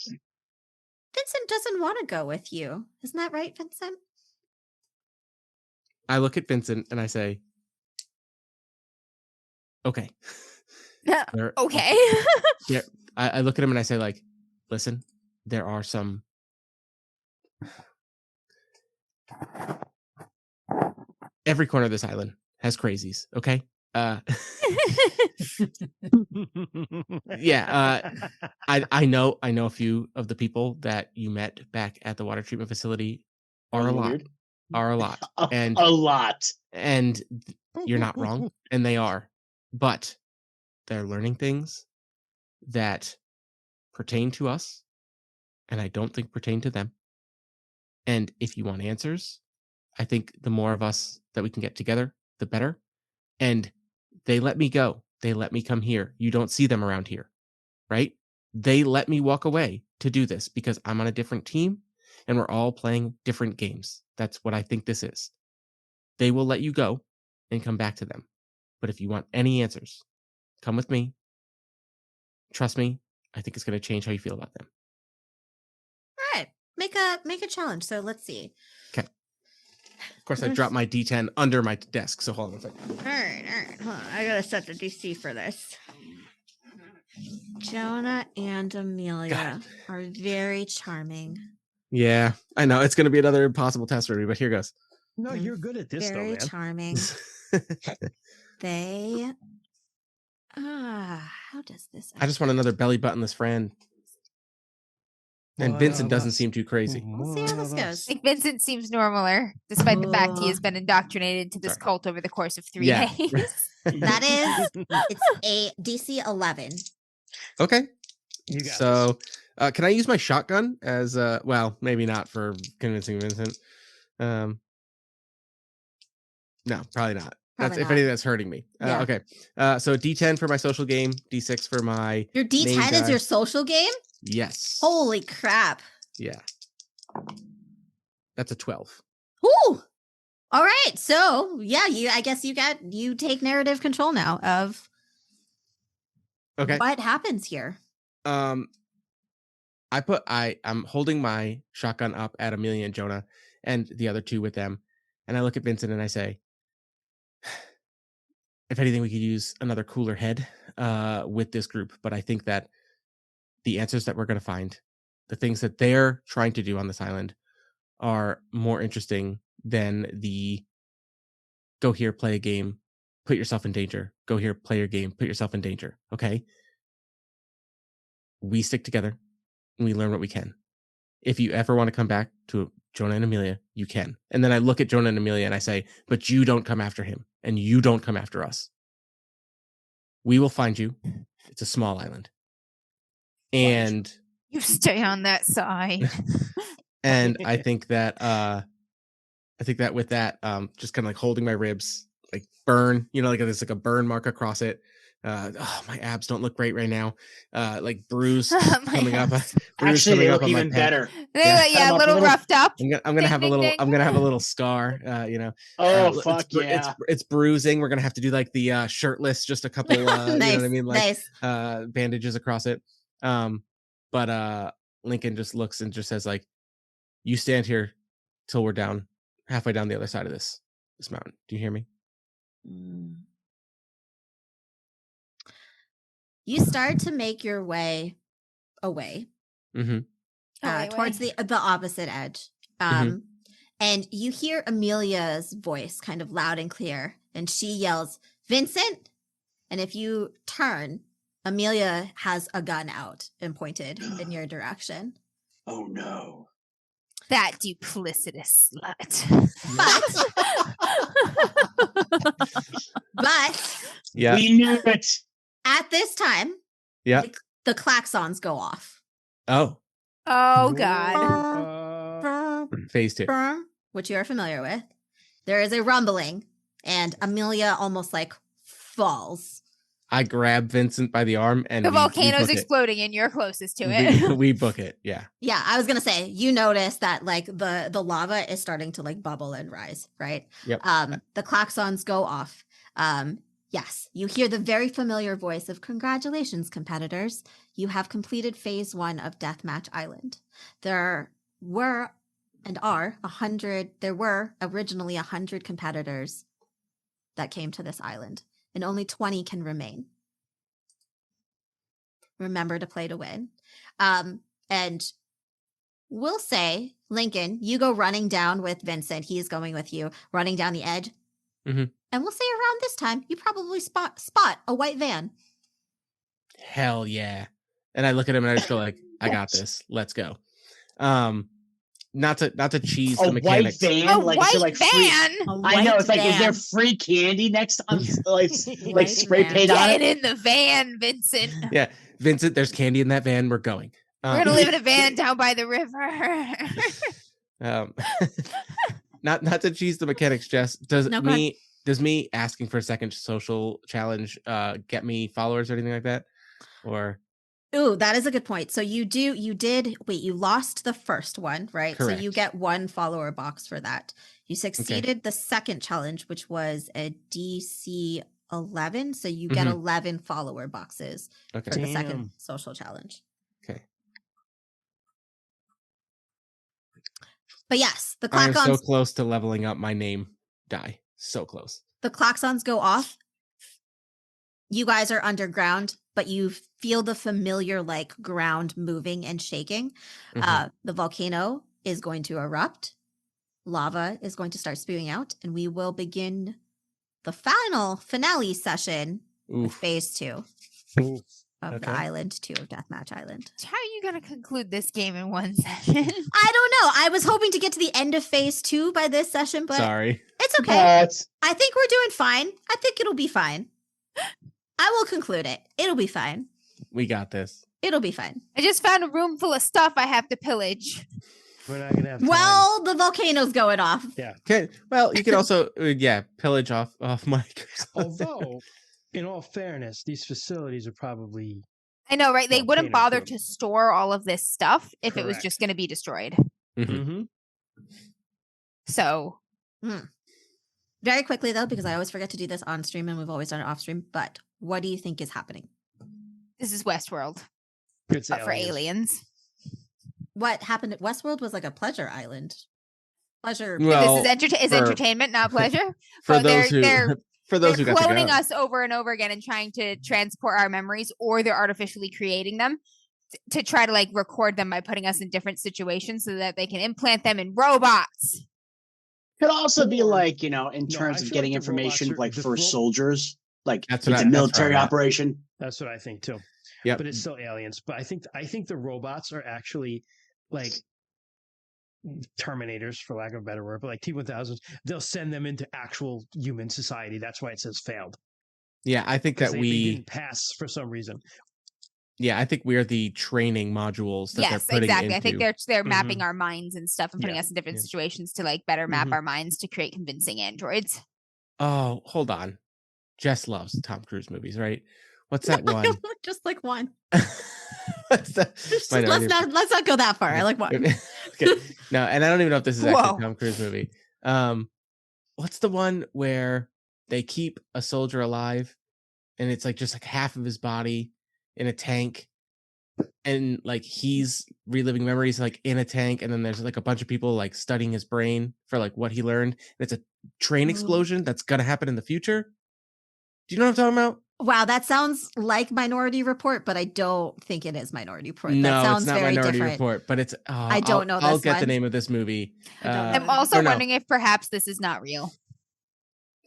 Vincent doesn't want to go with you. Isn't that right, Vincent? I look at Vincent and I say, okay. Okay. I look at him and I say, like, listen, there are some... Every corner of this island has crazies, okay? I know a few of the people that you met back at the water treatment facility are a lot. And a lot. And you're not wrong, and they are. But they're learning things that pertain to us, and I don't think pertain to them. And if you want answers, I think the more of us that we can get together, the better. And they let me go. They let me come here. You don't see them around here, right? They let me walk away to do this because I'm on a different team and we're all playing different games. That's what I think this is. They will let you go and come back to them. But if you want any answers, come with me. Trust me, I think it's going to change how you feel about them. All right. Make a challenge. So let's see. Okay. Of course, I dropped my D10 under my desk, so hold on a second. All right. Hold on. I gotta set the DC for this. Jonah and Amelia are very charming. Yeah, I know. It's going to be another impossible test for me, but here goes. No, you're good at this, though, man. Very charming. They... how does this... I just want another belly buttonless friend. And Vincent doesn't seem too crazy. We'll see how this goes. I think Vincent seems normaler, despite the fact he has been indoctrinated into this cult over the course of 3 days. That is, it's a DC 11. Okay. You got so, can I use my shotgun as, well, maybe not for convincing Vincent. No, probably not. If anything, that's hurting me. Yeah. Okay. So D10 for my social game, D6 for my... Your D10 is your social game? Yes. Holy crap. Yeah. That's a 12. Ooh. All right. So, yeah, I guess you take narrative control now of what happens here. I'm holding my shotgun up at Amelia and Jonah and the other two with them. And I look at Vincent and I say, if anything, we could use another cooler head with this group. But I think that the answers that we're going to find, the things that they're trying to do on this island, are more interesting than the go here, play a game, put yourself in danger. Go here, play your game, put yourself in danger. Okay? We stick together and we learn what we can. If you ever want to come back to Jonah and Amelia, you can. And then I look at Jonah and Amelia and I say, but you don't come after him and you don't come after us. We will find you. It's a small island. And you stay on that side. And I think that with that, just kind of like holding my ribs, like burn, like there's like a burn mark across it. My abs don't look great right now. Like bruise coming up. Bruise Actually, coming they up look on even my head. better. A little roughed up. I'm gonna have a little scar. Oh fuck yeah! It's bruising. We're gonna have to do like the shirtless, just a couple. Nice, you know what I mean? Like nice. Bandages across it. But Lincoln just looks and just says like, "You stand here till we're halfway down the other side of this mountain. Do you hear me?" You start to make your way away towards the opposite edge. And you hear Amelia's voice kind of loud and clear. And she yells, "Vincent!" And if you turn, Amelia has a gun out and pointed in your direction. Oh no. That duplicitous slut. But yeah, we knew it. At this time, the klaxons go off. Oh God. Phase 2. Which you are familiar with. There is a rumbling, and Amelia almost like falls. I grab Vincent by the arm, and the volcano's exploding, and you're closest to it. We book it, yeah. Yeah, I was gonna say, you notice that like the lava is starting to like bubble and rise, right? Yep. The klaxons go off. Yes, you hear the very familiar voice of "Congratulations, competitors! You have completed phase 1 of Deathmatch Island. There were originally 100 competitors that came to this island, and only 20 can remain. Remember to play to win." And we'll say, Lincoln, you go running down with Vincent. He's going with you, running down the edge. And we'll say around this time, you probably spot a white van. Hell yeah. And I look at him and I just go like, I got this. Let's go. Not to cheese the mechanics. White van? A like, white is like van? I know. It's like, is there free candy next on like spray paint on it? Get in the van, Vincent. Yeah. Vincent, there's candy in that van. We're going. We're gonna live in a van down by the river. Not to cheese the mechanics, Jess. Does me asking for a second social challenge get me followers or anything like that? Or ooh, that is a good point. So you lost the first one, right? Correct. So you get 1 follower box for that. You succeeded the second challenge, which was a DC 11. So you get 11 follower boxes for the second social challenge. Okay. But yes, the I am clock so close to leveling up my name die. So close. The klaxons go off. You guys are underground, but you feel the familiar like ground moving and shaking. Mhm. The volcano is going to erupt. Lava is going to start spewing out, and we will begin the finale session with Oof. phase 2 Ooh. of the Island 2 of Deathmatch Island. How are you going to conclude this game in one session? I don't know. I was hoping to get to the end of phase 2 by this session, but Sorry. it's okay. I think we're doing fine. I think it'll be fine. I will conclude it. It'll be fine. We got this. It'll be fine. I just found a room full of stuff I have to pillage. We're not gonna have time. Well, the volcano's going off. Yeah. Okay. Well, you can also pillage off Mike. Although, in all fairness, these facilities are probably. I know, right? They wouldn't bother to store all of this stuff if it was Correct. just going to be destroyed. Mm-hmm. So, very quickly though, because I always forget to do this on stream and we've always done it off stream. But what do you think is happening? this is Westworld, It's but for aliens. What happened at Westworld was like a pleasure island. Pleasure. Well, this is entertainment, not pleasure. For But those who they're got to cloning go. us over and over again and trying to transport our memories, or they're artificially creating them to try to like record them by putting us in different situations so that they can implant them in robots. Could also be like, in terms of getting like information like for soldiers, like That's it's a military operation. That's what I think too. Yeah, but it's still aliens. But I think the robots are actually like Terminators, for lack of a better word, but like T-1000s. They'll send them into actual human society. That's why it says failed. Yeah, I think that they didn't pass for some reason. Yeah, I think we are the training modules that they're putting exactly. into. I think they're mapping our minds and stuff and putting us in different situations to like better map our minds to create convincing androids. Oh, hold on. Jess loves Tom Cruise movies, right? What's that one? Just like one. Let's not go that far. I like one. Okay. No, and I don't even know if this is actually a Tom Cruise movie. What's the one where they keep a soldier alive and it's like just like half of his body in a tank and like he's reliving memories like in a tank, and then there's like a bunch of people like studying his brain for like what he learned, and it's a train explosion that's gonna happen in the future. Do you know what I'm talking about? Wow, that sounds like Minority Report, but I don't think it is Minority Report. No, that sounds it's not very Minority different. Report, but it's. I don't know. I'll get the name of this movie. I'm also wondering if perhaps this is not real.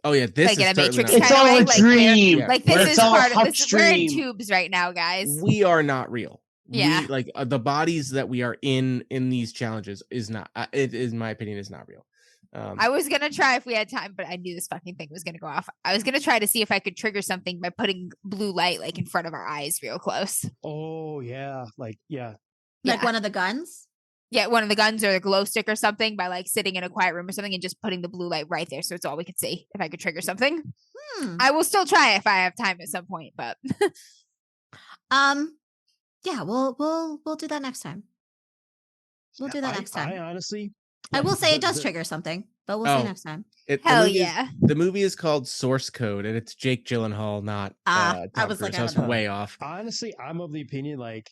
Oh yeah, this like is in a Matrix not kind It's all of a way. dream. Like this it's is all part of this. upstream. We're in tubes right now, guys. We are not real. Yeah, the bodies that we are in these challenges is not. It is, in my opinion, is not real. I was gonna try if we had time, but I knew this fucking thing was gonna go off. I was gonna try to see if I could trigger something by putting blue light like in front of our eyes, real close. Oh yeah, like one of the guns. Yeah, one of the guns or the glow stick or something by like sitting in a quiet room or something and just putting the blue light right there, so it's all we could see. If I could trigger something, I will still try if I have time at some point. But yeah, we'll do that next time. We'll do that next time. I honestly. I will say it does trigger something, but we'll see next time. The movie is called Source Code, and it's Jake Gyllenhaal, not Tom I was Cruise. like, I was way off. Honestly, I'm of the opinion like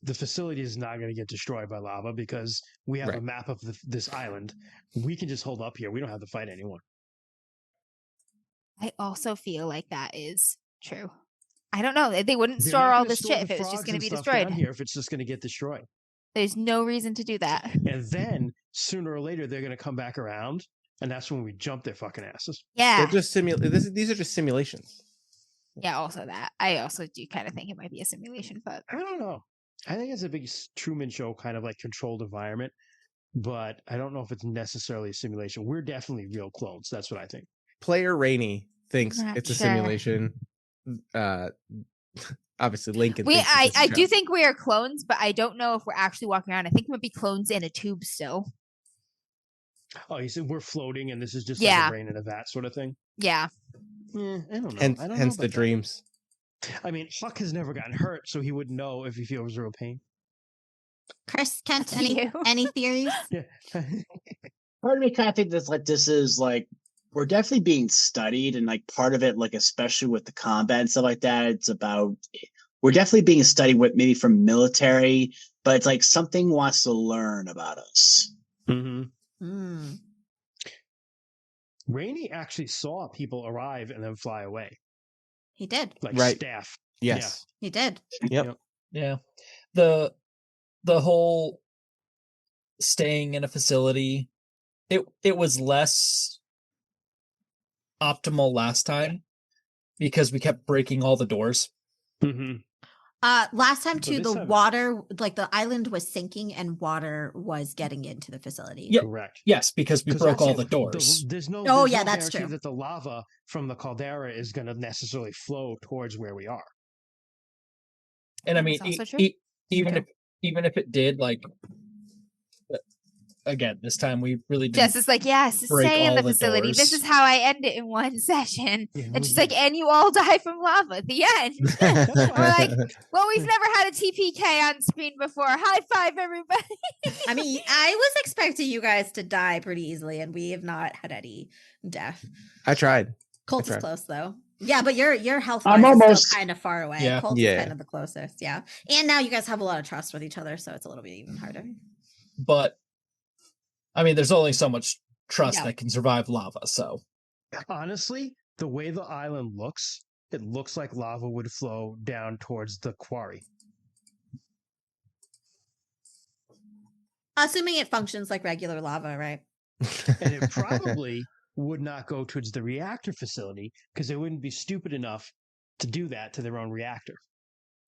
the facility is not going to get destroyed by lava because we have a map of this island. We can just hold up here. We don't have to fight anyone. I also feel like that is true. I don't know. They wouldn't store all this shit if it was just going to be destroyed. Here, if it's just going to get destroyed. There's no reason to do that. And then sooner or later they're going to come back around, and that's when we jump their fucking asses. Yeah, they're just these are just simulations. Yeah, also that. I also do kind of think it might be a simulation, but I don't know. I think it's a big Truman Show kind of like controlled environment, but I don't know if it's necessarily a simulation. We're definitely real clones. That's what I think. Player Rainey thinks it's a simulation. Obviously, Lincoln. I do think we are clones, but I don't know if we're actually walking around. I think we might be clones in a tube still. Oh, you said we're floating, and this is just like a brain in a vat sort of thing. Yeah. I don't know. Hence the dreams. I mean, Huck has never gotten hurt, so he wouldn't know if he feels real pain. Chris, Kent, any theories? Yeah. Part of me kind of think this is like we're definitely being studied, and like part of it, like especially with the combat and stuff like that, it's about we're definitely being studied with maybe from military, but it's like something wants to learn about us. Rainey actually saw people arrive and then fly away. He did. Like staff. Yes. Yeah. He did. Yep. Yeah. The whole staying in a facility, it was less optimal last time because we kept breaking all the doors. Last time too, water, like the island was sinking and water was getting into the facility. Yep. Correct. Yes, because we broke all the doors. There's no that's guarantee true. that the lava from the caldera is going to necessarily flow towards where we are. And I mean, even if it did, like, again, this time we really didn't. Jess is like, yes, stay in the facility. Doors. This is how I end it in one session. And she's like, and you all die from lava at the end. We're like, well, we've never had a TPK on screen before. High five, everybody. I mean, I was expecting you guys to die pretty easily, and we have not had any death. I tried. Colt is close, though. Yeah, but your health I'm is almost still kind of far away. Yeah. Colt is kind of the closest, yeah. And now you guys have a lot of trust with each other, so it's a little bit even harder. But I mean, there's only so much trust that can survive lava, so. Honestly, the way the island looks, it looks like lava would flow down towards the quarry. Assuming it functions like regular lava, right? And it probably would not go towards the reactor facility because they wouldn't be stupid enough to do that to their own reactor.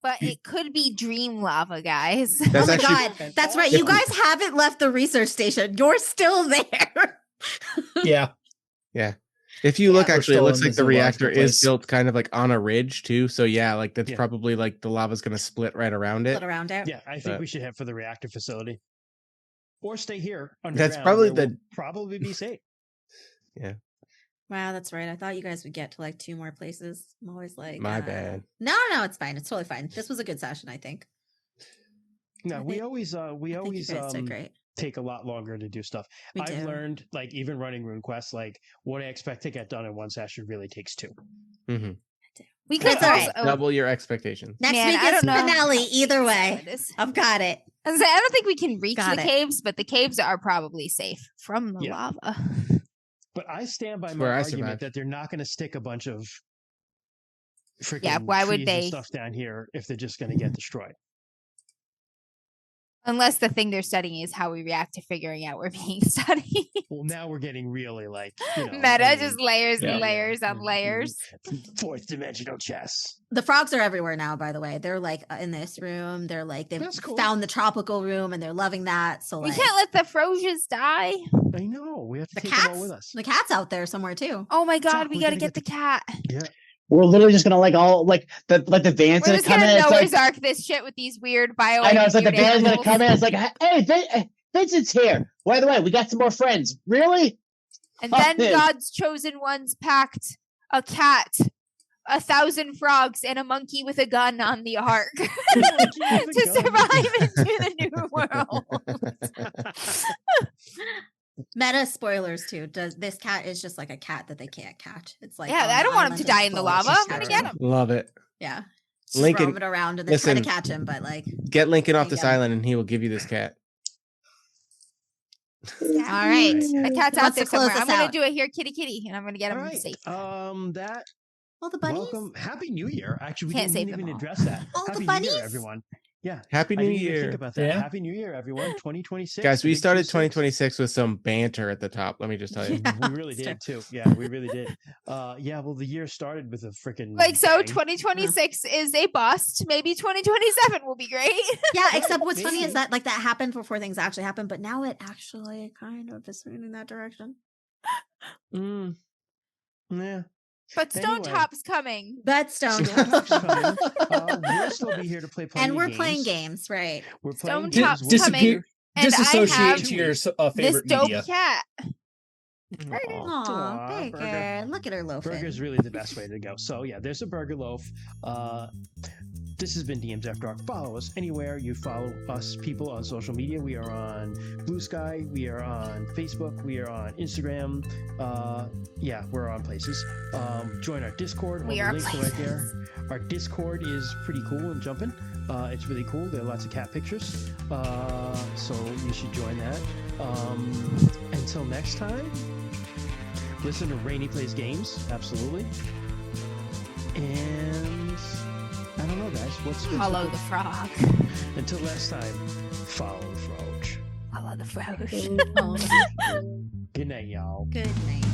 But it could be dream lava, guys. Oh my God. That's right. You guys haven't left the research station. You're still there. Yeah. Yeah. If you look, actually, it looks like the reactor is built kind of like on a ridge too. So yeah, like that's probably like the lava's going to split right around it. Split around it. Yeah, I think we should head for the reactor facility. Or stay here underground. That's probably we'll probably be safe. Yeah. Wow, that's right. I thought you guys would get to like 2 more places. I'm always like, my bad. No, it's fine. It's totally fine. This was a good session, I think. No, we always take a lot longer to do stuff. I've learned, like, even running RuneQuest, like what I expect to get done in one session really takes 2. Mm-hmm. We could double your expectations. Next week is finale. Either way, I've got it. I don't think we can reach the caves, but the caves are probably safe from the lava. But I stand by my argument that they're not going to stick a bunch of freaking why would trees they and stuff down here if they're just going to get destroyed? Unless the thing they're studying is how we react to figuring out we're being studied. Well, now we're getting really like, meta, just layers and layers on layers. 4th dimensional chess. The frogs are everywhere now, by the way. They're like in this room. They're like, they've found the tropical room and they're loving that. So we can't let the Frosias die. I know. We have to take them all with us. The cat's out there somewhere too. Oh my God, we got to get the cat. Yeah. We're literally just gonna like the vans that come in. We're just gonna Noah's Ark this shit with these weird bio. I know, it's like the van's gonna come in. It's like, hey, Vincent's here. By the way, we got some more friends. Really? And then God's chosen ones packed a cat, 1,000 frogs, and a monkey with a gun on the ark to survive into the new world. Meta spoilers too. This cat is just like a cat that they can't catch. It's like, I don't want him to die in the lava. I'm gonna get him. Love it. Yeah. Lincoln, roam it around and then try to catch him, but like, get Lincoln off this island and he will give you this cat. All right, the cat's out there somewhere. I'm gonna do it here, kitty, and I'm gonna get him safe. Well, the bunnies. Welcome, Happy New Year. Actually, we can't didn't even address that. Oh, Happy the bunnies, New Year, everyone. Yeah. Happy New Year. Think about that. Yeah. Happy New Year, everyone. 2026. Guys, we started 2026 with some banter at the top. Let me just tell you. We really did too. Yeah, we really did. Well, the year started with a freaking so 2026 is a bust. Maybe 2027 will be great. Yeah, except what's funny is that like that happened before things actually happened, but now it actually kind of is moving in that direction. Yeah. But Stone Top's coming. That's Stone Top's coming. We'll still be here to play and we're playing games, right? We're playing Stone Top's coming. Disassociate to your favorite this dope media. Cat. Aw, Burger. Look at her loafing. Burger's really the best way to go. So yeah, there's a burger loaf. This has been DMs After Dark. Follow us anywhere you follow us people on social media. We are on Blue Sky. We are on Facebook. We are on Instagram. Yeah, we're on places. Join our Discord. We are links right there. Our Discord is pretty cool and jumping. It's really cool. There are lots of cat pictures. So you should join that. Until next time, listen to Rainy Plays Games. Absolutely. And I don't know, guys. What's follow the frog. Until next time, follow the frog. Follow the frog. Good night, y'all. Good night.